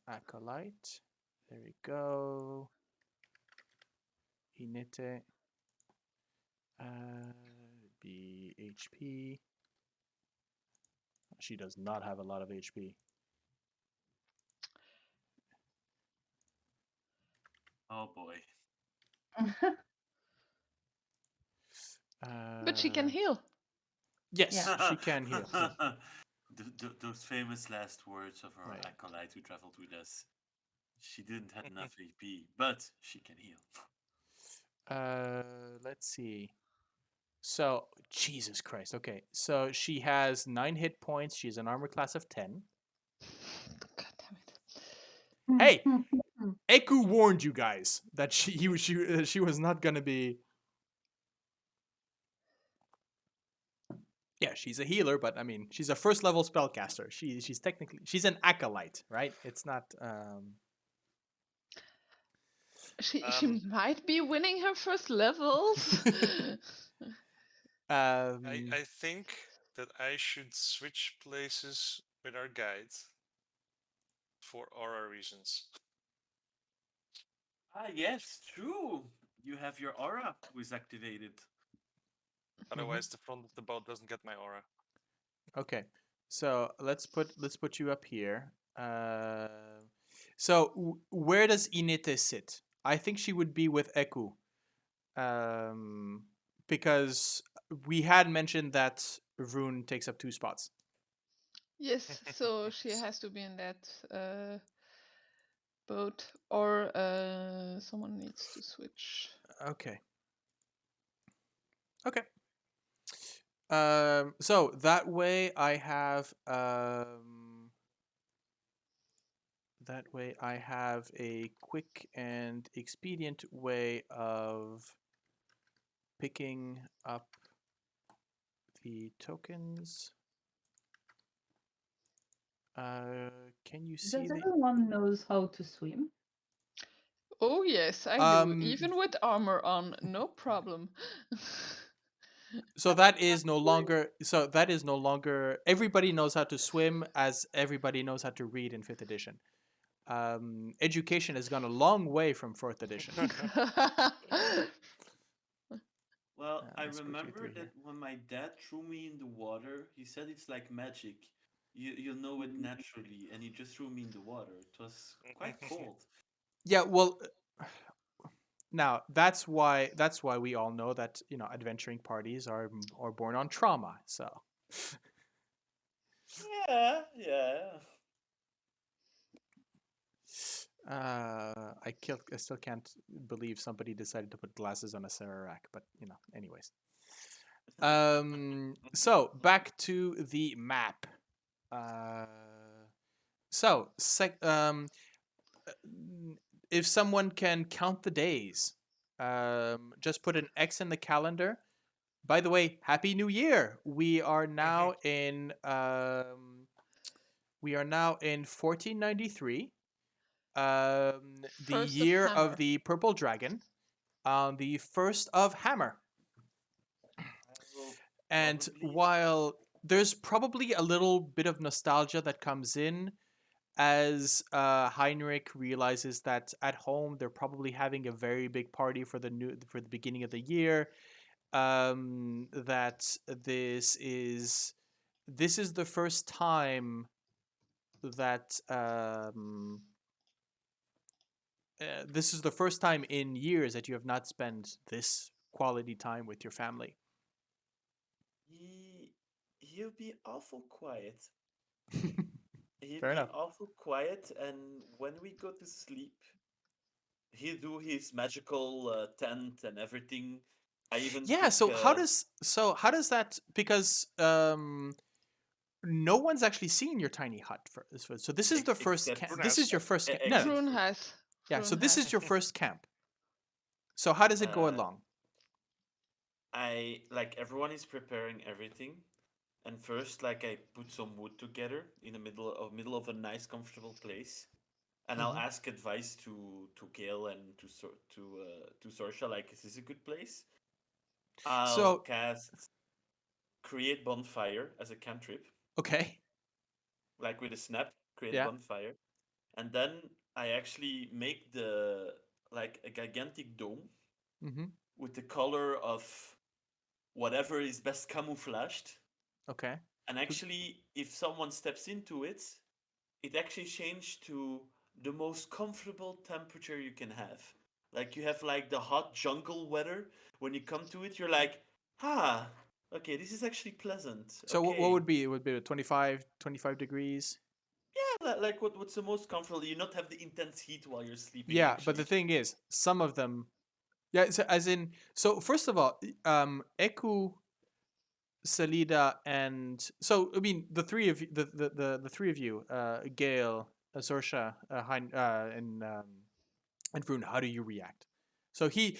acolyte. There we go. Inete. BHP. She does not have a lot of HP. oh boy. But she can heal. Yes, Yeah. she can heal. Those famous last words of our Right. acolyte who traveled with us. She didn't have enough HP, but she can heal. Let's see. So, Jesus Christ. Okay, so she has 9 hit points. She's an armor class of 10. God damn it. Hey, Eku warned you guys that she was not gonna be. Yeah, she's a healer, but I mean, she's a first level spellcaster. She's technically an acolyte, right? It's not. She might be winning her first levels. I think that I should switch places with our guide for aura reasons. Ah, yes, true. You have your aura who is activated. Otherwise, the front of the boat doesn't get my aura. Okay, so let's put you up here. So where does Inete sit? I think she would be with Eku, because we had mentioned that Vroon takes up 2 spots. Yes, so she has to be in that boat, or someone needs to switch. Okay. Okay. So that way I have a quick and expedient way of picking up the tokens. Can you see Does the? everyone knows how to swim? Oh yes, I do. Even with armor on, no problem. So that is no longer. So that is no longer. Everybody knows how to swim, as everybody knows how to read in 5th edition. Education has gone a long way from 4th edition. Well, I let's put you remember through that here. when my dad threw me in the water, he said it's like magic. You know it naturally, and he just threw me in the water. It was quite cold. Yeah, well, now that's why we all know that adventuring parties are born on trauma. So Yeah, yeah. I still can't believe somebody decided to put glasses on a Sararak, but anyways. So back to the map. So if someone can count the days, just put an X in the calendar. By the way, Happy New Year! We are now in 1493, the First of year of Hammer. the Purple Dragon. on the 1st of Hammer. I will And probably. while there's probably a little bit of nostalgia that comes in as Heinrich realizes that at home they're probably having a very big party for the beginning of the year. That this is the first time that this is the first time in years that you have not spent this quality time with your family. He'll be awful quiet. He'll Fair be enough. awful quiet, and when we go to sleep, he'll do his magical tent and everything. I even Yeah. took. How does that, because no one's actually seen your tiny hut so this is the first Except this is your first no, except Vroon for has. yeah, so Vroon this has. is your first camp. So how does it go uh, along? I like everyone is preparing everything, and first like I put some wood together in the middle of a nice comfortable place, and I'll Mhm. ask advice to Gale and to Sorsha, like, is this a good place? I'll So cast create bonfire as a cantrip, okay. like with a snap, create a Yeah. bonfire, and then I actually make the like a gigantic dome Mm-hmm. with the color of whatever is best camouflaged. Okay. And actually, if someone steps into it, it actually changed to the most comfortable temperature you can have. Like you have like the hot jungle weather. When you come to it, you're like, ah, okay, this is actually pleasant. So what Okay, would be, it would be 25 degrees. yeah, like what's the most comfortable? You not have the intense heat while you're sleeping. Yeah, but the Actually, thing is, some of them, yeah, so as in, so first of all, Eku, Salida, and so I mean the three of the three of you, Gale, Sorsha, and Vroon, how do you react? So he's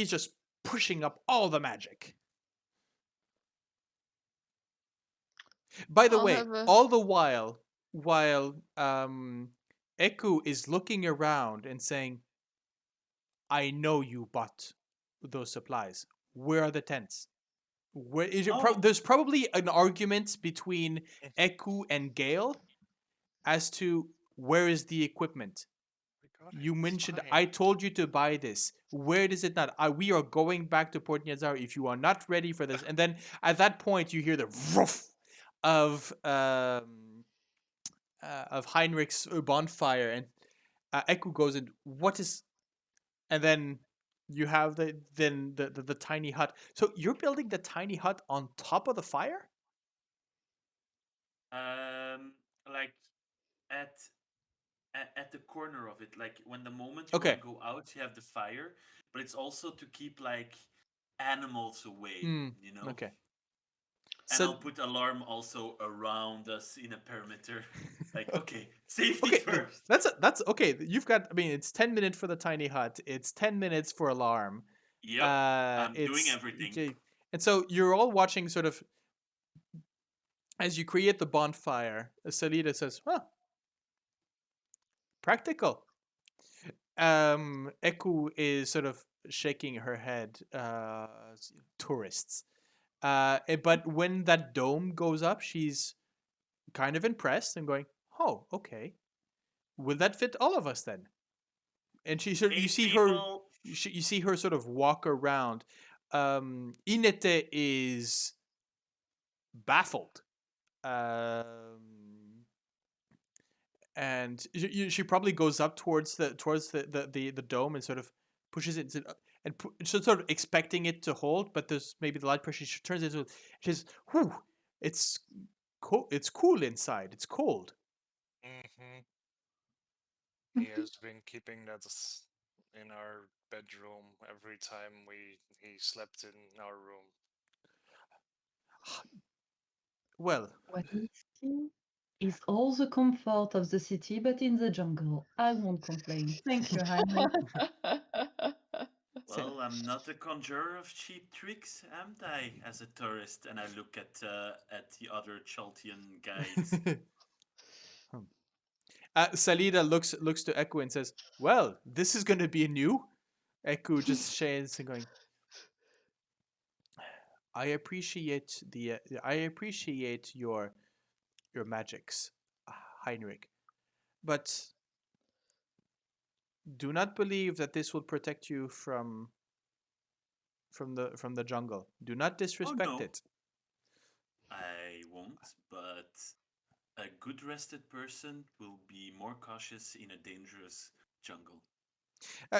just pushing up all the magic. By the I'll way, have a. all the while Eku is looking around and saying, "I know you bought those supplies. Where are the tents? Where is it? oh, There's probably an argument between Eku and Gale as to where is the equipment. We got it. You It's mentioned fine. I told you to buy this. Where does it not? We are going back to Port Niazar if you are not ready for this. And then at that point, you hear the woof of Heinrich's bonfire, and Eku goes in. What is? And then you have the tiny hut. So you're building the tiny hut on top of the fire? um, like at at the corner of it. Like when the moment you want to Okay. go out, you have the fire, but it's also to keep like animals away, Hmm. you know. Okay. And So I'll put alarm also around us in a perimeter. Like, okay, safety okay, first. that's okay. You've got. I mean, it's 10 minutes for the tiny hut. It's 10 minutes for alarm. Yep, I'm doing It's everything. okay. And so you're all watching, sort of, as you create the bonfire. Salida says, "Huh, practical." Eku is sort of shaking her head. Tourists. But when that dome goes up, she's kind of impressed and going, "Oh, okay. Will that fit all of us then?" And she sort of, Eight people. you see her sort of walk around. Inete is baffled. And she probably goes up towards the dome and sort of pushes it and sort of expecting it to hold, but there's maybe the light pressure. She turns it into, she's, whew, it's it's cool inside. It's cold. Hmm. He has been keeping that in our bedroom every time he slept in our room. Well, What is see is all the comfort of the city, but in the jungle. I won't complain. Thank you, Heinrich. so, Well, I'm not a conjurer of cheap tricks, am I? As a tourist, and I look at the other Chaltian guides. Hmm. Salida looks to Echo and says, "Well, this is going to be new. Eku just shades and going. I appreciate your magics, Heinrich, but do not believe that this will protect you from the jungle. Do not Oh disrespect no, it. I won't, but a good rested person will be more cautious in a dangerous jungle.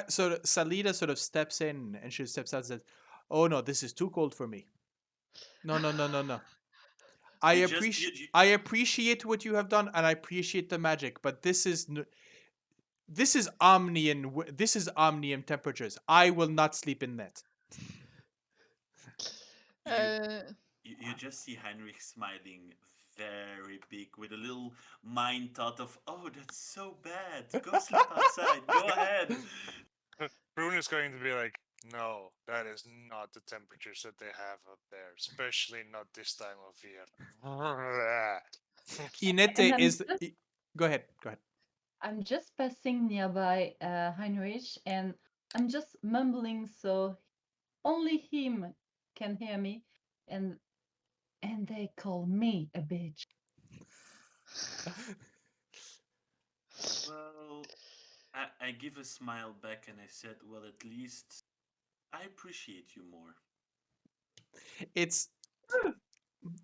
So Salida sort of steps in and she steps out and says, "Oh no, this is too cold for me. No, no, no, no, no. You just you, you I appreciate what you have done, and I appreciate the magic, but this is omnium temperatures. I will not sleep in that." you Uh, you just see Heinrich smiling very big with a little mind thought of, oh, that's so bad. Go sleep outside. Go ahead. Brune is going to be like, no, that is not the temperatures that they have up there, especially not this time of year. And Inete is. Go ahead. Go ahead. I'm just passing nearby Heinrich, and I'm just mumbling so only him can hear me, and they call me a bitch. Well, I give a smile back and I said, well, at least I appreciate you more. It's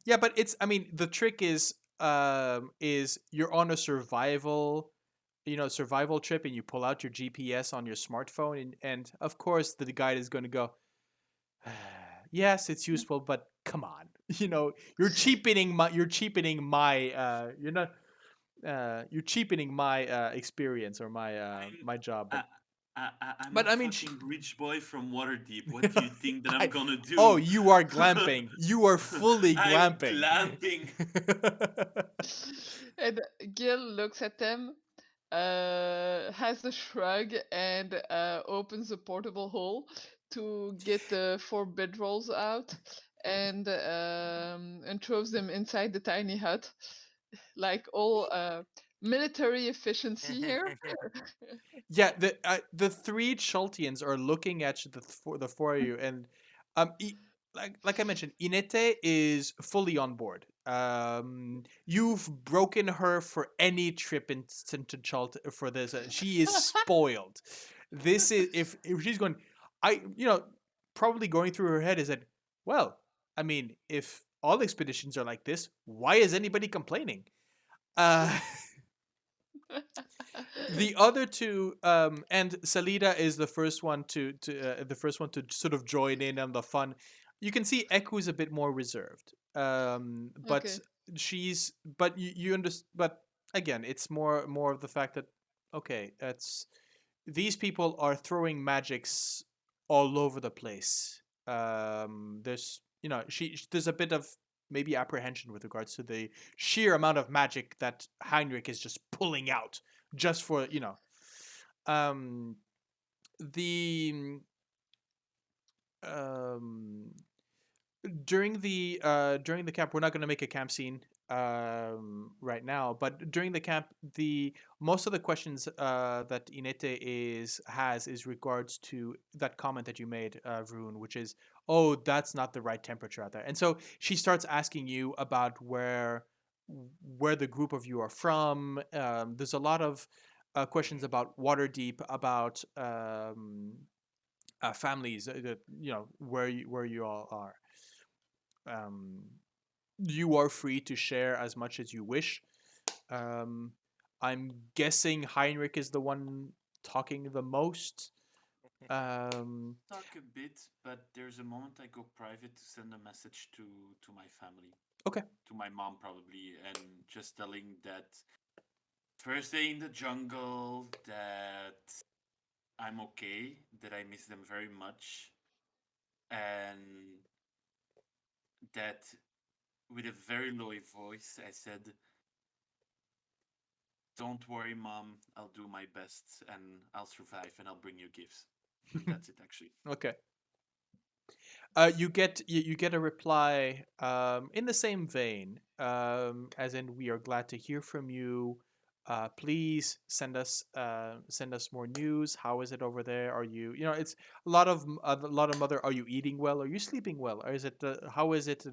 yeah, but it's. I mean, the trick is you're on a survival trip, and you pull out your GPS on your smartphone, and of course the guide is going to go. Yes, it's useful, but come on, you're cheapening my experience or I'm my job. I, But I'm a but I mean, fucking rich boy from Waterdeep. What do you think that I'm I, gonna oh, do? you are glamping. You are fully I'm glamping. glamping. and Gil looks at them, has a shrug, and opens a portable hole to get the 4 bedrolls out, and throws them inside the tiny hut, like all military efficiency here. Yeah, the three Chaltians are looking at the four of you, and like I mentioned, Inete is fully on board. You've broken her for any trip into Chalt for this. She is spoiled. This is if she's going, probably going through her head is that, well, I mean, if all expeditions are like this, why is anybody complaining? Uh, the other two, and Salida is the first one to sort of join in on the fun. You can see Eku is a bit more reserved, but Okay. you understand. But again, it's more of the fact that okay, it's these people are throwing magics all over the place. There's there's a bit of maybe apprehension with regards to the sheer amount of magic that Heinrich is just pulling out just for um the um during the camp, we're not going to make a camp scene right now, but during the camp, the most of the questions that Inete is regards to that comment that you made, Vroon, which is, oh, that's not the right temperature out there. And so she starts asking you about where the group of you are from. There's a lot of questions about Waterdeep, about families, that where you all are. um, you are free to share as much as you wish. Um, I'm guessing Heinrich is the one talking the most. Um, Talk a bit, but there's a moment I go private to send a message to my family, okay. to my mom probably, and just telling that first day in the jungle, that I'm okay, that I miss them very much, and that with a very low voice I said, "Don't worry, mom. I'll do my best, and I'll survive, and I'll bring you gifts." And that's it, actually. Okay. You get a reply in the same vein, as in, we are glad to hear from you. Please send us more news. How is it over there? Are you, it's a lot of mother. Are you eating well? Are you sleeping well? Or is it how is it?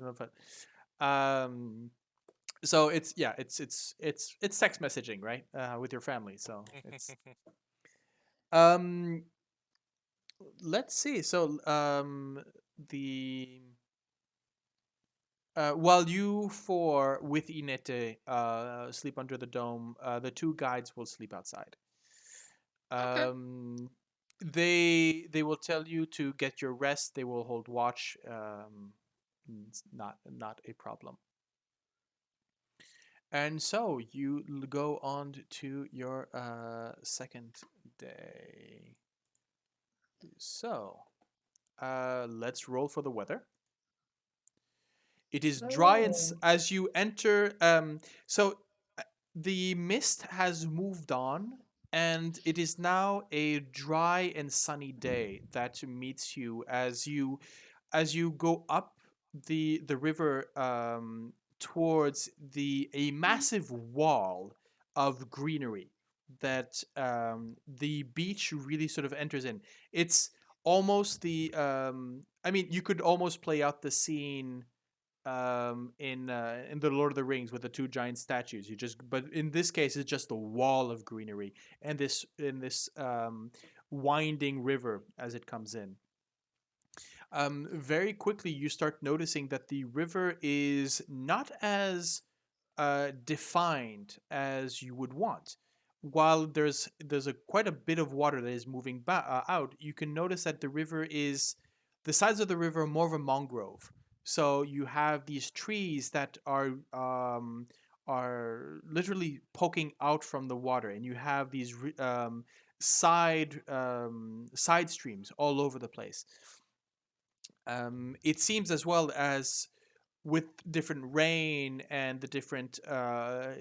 Um, so it's yeah, it's text messaging, right? With your family. So it's um, let's see. So the while you four with Inete sleep under the dome, the two guides will sleep outside. Okay. They will tell you to get your rest. They will hold watch. It's not a problem. And so you go on to your second day. So let's roll for the weather. It is dry and Oh, as you enter. So the mist has moved on, and it is now a dry and sunny day that meets you as you go up the river towards the a massive wall of greenery that the beach really sort of enters in. It's almost the I mean, you could almost play out the scene in the Lord of the Rings with the two giant statues. You just but in this case it's just a wall of greenery and this winding river as it comes in. Very quickly you start noticing that the river is not as defined as you would want. While there's a quite a bit of water that is moving out, you can notice that the sides of the river are more of a mangrove. So you have these trees that are literally poking out from the water, and you have these side streams all over the place. It seems as well as with different rain and the different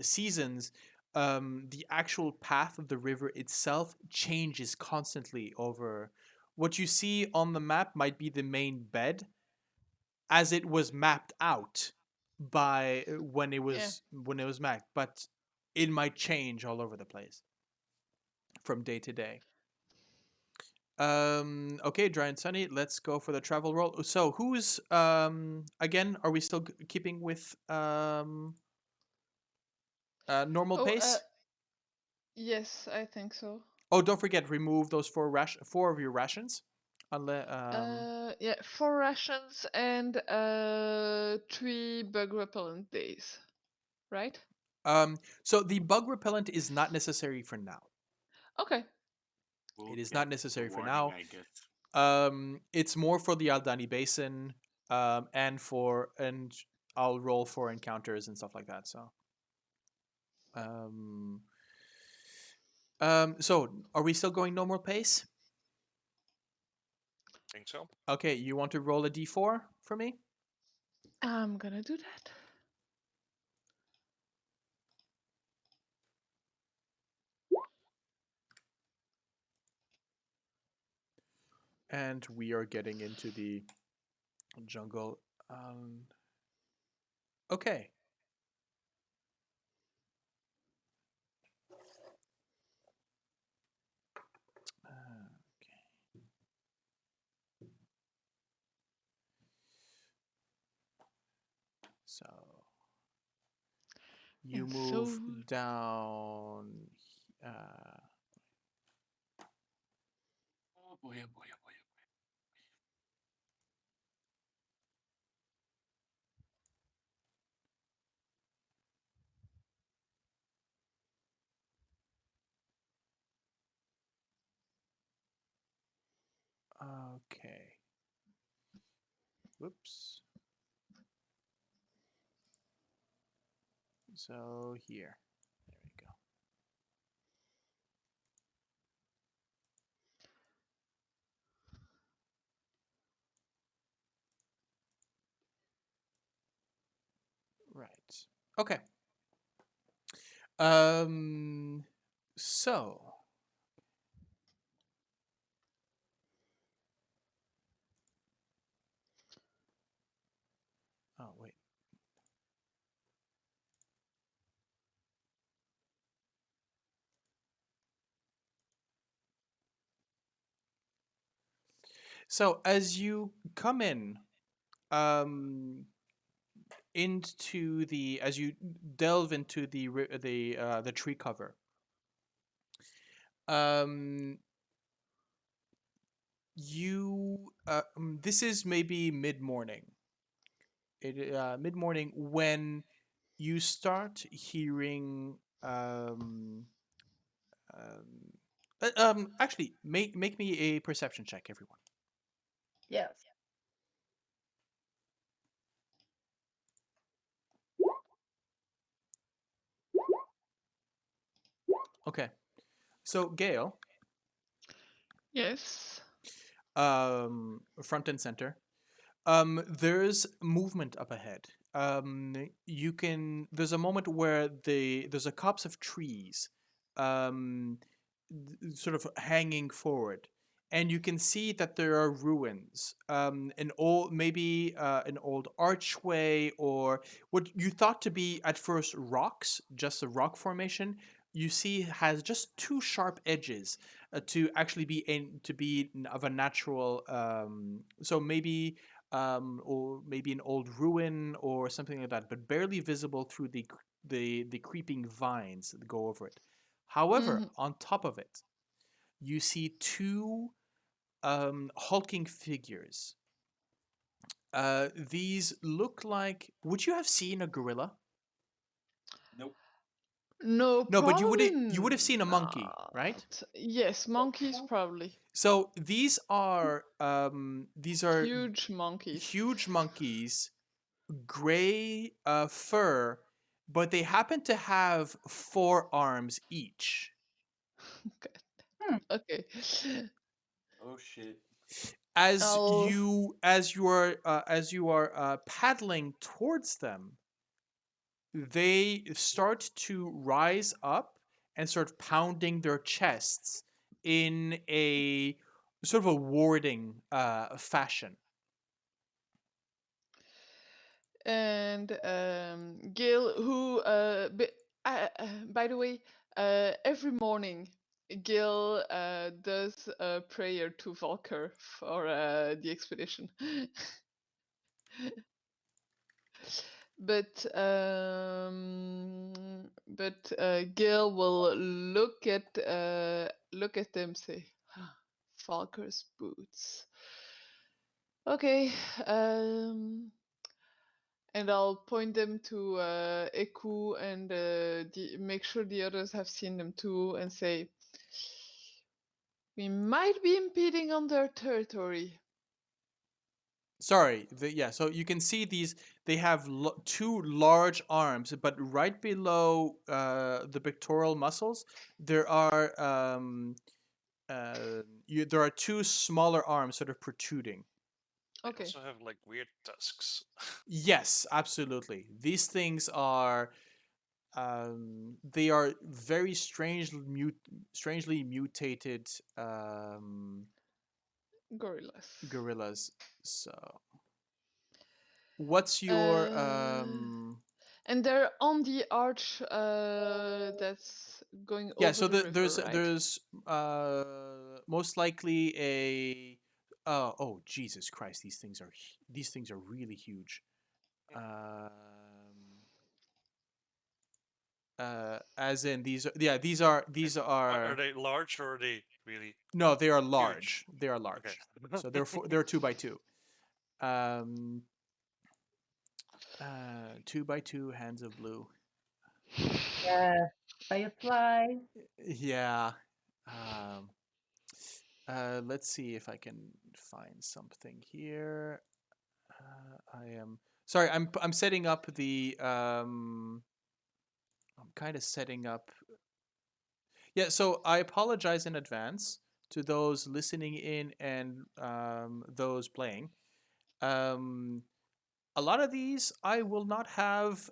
seasons, the actual path of the river itself changes constantly over. What you see on the map might be the main bed as it was mapped out by Yeah. when it was mapped, but it might change all over the place from day to day. Okay, dry and sunny. Let's go for the travel roll. So, who's again? Are we still keeping with normal Oh, pace? yes, I think so. Oh, don't forget, remove those four of your rations. Unless Yeah, 4 rations and 3 bug repellent days, right? so the bug repellent is not necessary for now. Okay. It is Okay, not it's a necessary for warning, now. I guess. It's more for the Aldani Basin, and I'll roll for encounters and stuff like that. So, um, so are we still going normal pace? Think so. Okay, you want to roll a d4 for me? I'm gonna do that. And we are getting into the jungle. Um, okay. Okay. So you And so, move down. Uh, Oh boy, oh boy, oh boy. okay. Whoops. So here. There we go. Right. Okay. Um. So. Oh wait. So as you come in, um, into the as you delve into the tree cover, um, this is maybe mid morning. Mid morning when you start hearing actually make me a perception check, everyone. Yes. Okay. So Gale, Yes. front and center. There's movement up ahead. You can. There's a moment where there's a copse of trees, um, sort of hanging forward, and you can see that there are ruins. Maybe an old archway, or what you thought to be at first rocks, just a rock formation. You see has just two sharp edges to actually of a natural. So maybe or maybe an old ruin or something like that, but barely visible through the creeping vines that go over it. However, Mhm. on top of it, you see two hulking figures. These look like. Would you have seen a gorilla? Nope. No, No, but probably you would have seen a monkey, right? not. Yes, monkeys probably. So these are Huge monkeys. huge monkeys, gray fur, but they happen to have 4 arms each. Okay. Hmm. Okay. Oh shit. I'll As you are paddling towards them, they start to rise up and start pounding their chests in a sort of a warding fashion. and Gale, who by the way, every morning Gale does a prayer to Volker for the expedition. But Gale will look at them, say, Volker's boots. Okay, and I'll point them to Eku and make sure the others have seen them too, and say, we might be impeding on their territory. Sorry, yeah. So you can see these. They have two large arms, but right below the pectoral muscles, there are there are two smaller arms sort of protruding. They Okay. also have like weird tusks. Yes, absolutely. These things are they are very strangely mutated Gorillas. gorillas. So, what's your Uh, and they're on the arch that's going Yeah, over so the river, right? there's most likely a oh Jesus Christ, these things are really huge. Um as in these Are are they large or are they really no, they are huge? large. They are Okay. large. So they're 2 by 2. Um 2 by 2 hands of blue. Yeah. Firefly. Yeah. Um let's see if I can find something here. I am sorry. I'm setting up the. I'm kind of setting up. Yeah. So I apologize in advance to those listening in and those playing. Um, a lot of these I will not have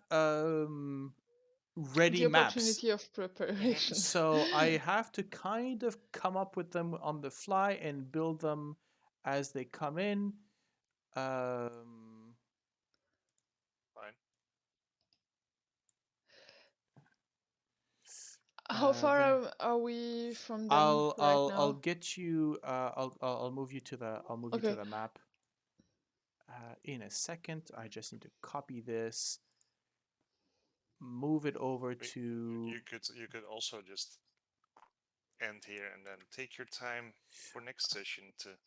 ready The maps, opportunity of preparation. so I have to kind of come up with them on the fly and build them as they come in. Um, Fine. How far Then are we from them right I'll now? get you. I'll move you to the. I'll move you to Okay. the map. In a second, I just need to copy this, move it over We- to. you could also just end here and then take your time for next session to build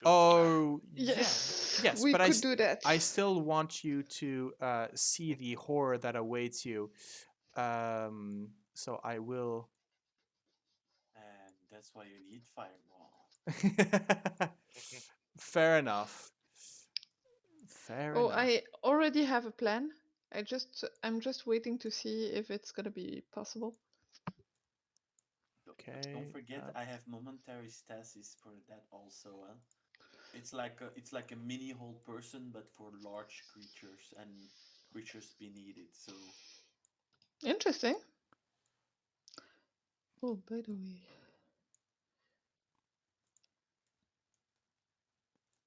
the map. Oh yeah, Yes, yes, we but could do that. I still want you to see the horror that awaits you. So I will. And that's why you need fireball. Fair enough. Fair Oh, enough. I already have a plan. I'm just waiting to see if it's gonna be possible. Okay. Don't forget, I have momentary stasis for that also. It's like a mini whole person, but for large creatures and creatures beneath it. So Interesting. Oh, by the way.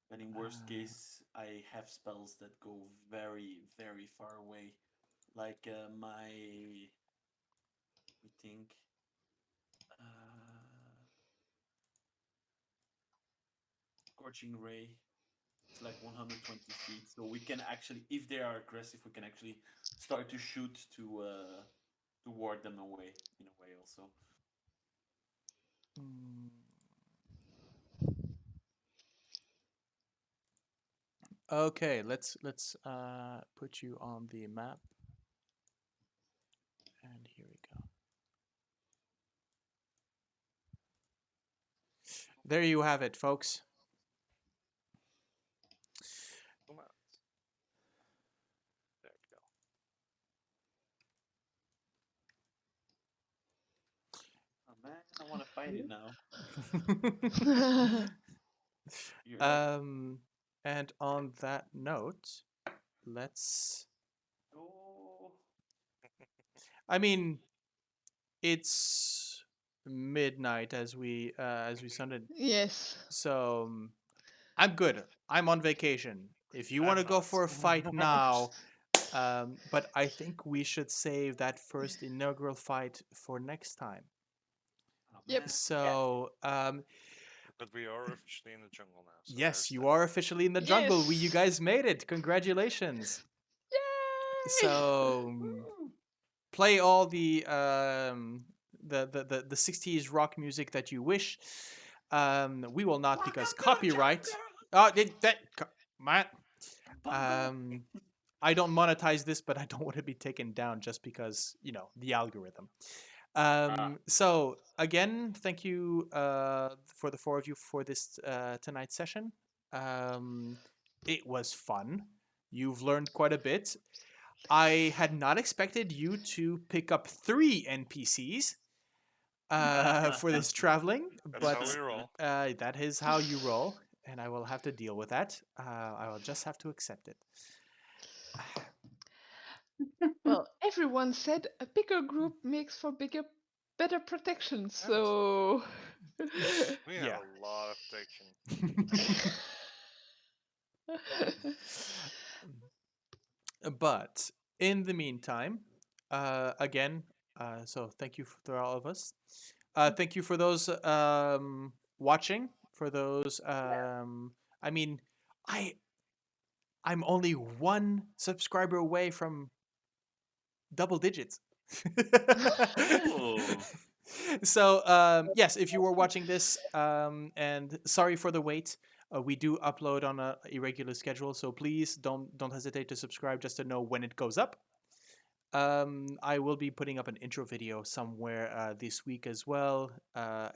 but in worst case, I have spells that go very, very far away. Like we think, Scorching Ray. It's like 120 feet, so we can actually, if they are aggressive, we can actually start to shoot to ward them away in a way also. Mm. Okay, let's put you on the map. And here we go. There you have it, folks. Come on. There we go. Oh man, I want to fight it now. You're like, And on that note, let's. oh, I mean, it's midnight as we sounded. Yes. So I'm good. I'm on vacation. If you want to I'm go not. for a fight now, but I think we should save that first inaugural fight for next time. oh Yep. man. So But we are officially in the jungle now. So yes, there's you that. are officially in the jungle. Yes. You guys made it. Congratulations. Yay! So play all the 60s rock music that you wish. We will not because copyright. Matt. I don't monetize this, but I don't want to be taken down just because the algorithm. So again, thank you for the four of you for this tonight's session. It was fun. You've learned quite a bit. I had not expected you to pick up 3 NPCs for this traveling, That's but how we roll. that is how you roll, and I will have to deal with that. I will just have to accept it. Well, everyone said a bigger group makes for better protection, so. We have Yeah. a lot of protection. But in the meantime, again, so thank you for all of us. Thank you for those watching. For those, I mean, I I'm only 1 subscriber away from double digits. Oh. So yes, if you were watching this, and sorry for the wait, we do upload on a irregular schedule, so please don't hesitate to subscribe just to know when it goes up. I will be putting up an intro video somewhere this week as well,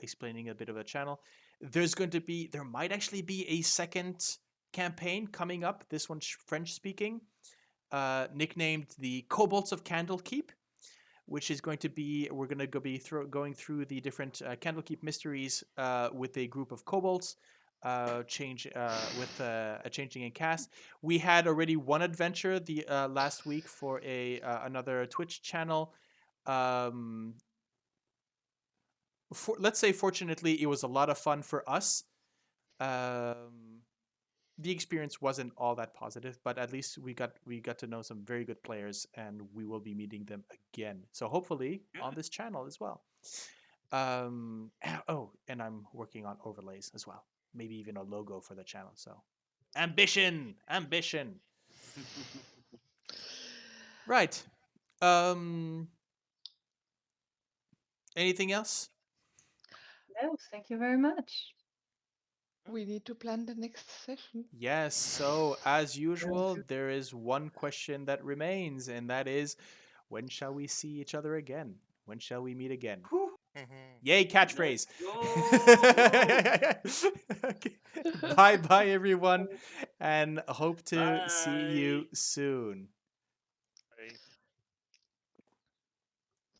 explaining a bit of the channel. There might actually be a second campaign coming up. This one's French speaking, nicknamed the Kobolds of Candlekeep, which is going to be we're going to be going through the different Candlekeep mysteries with a group of kobolds. With a changing in cast. We had already one adventure the last week for another Twitch channel. Let's say, fortunately, it was a lot of fun for us. The experience wasn't all that positive, but at least we got to know some very good players, and we will be meeting them again. So hopefully on this channel as well. Oh, and I'm working on overlays as well. Maybe even a logo for the channel. So, ambition, ambition. Right. Um. Anything else? No, thank you very much. We need to plan the next session. Yes. So, as usual, there is one question that remains, and that is, when shall we see each other again? When shall we meet again? Mhm. Yay, catchphrase. Let's go. Okay. Bye bye, everyone, and hope to see Bye. you soon.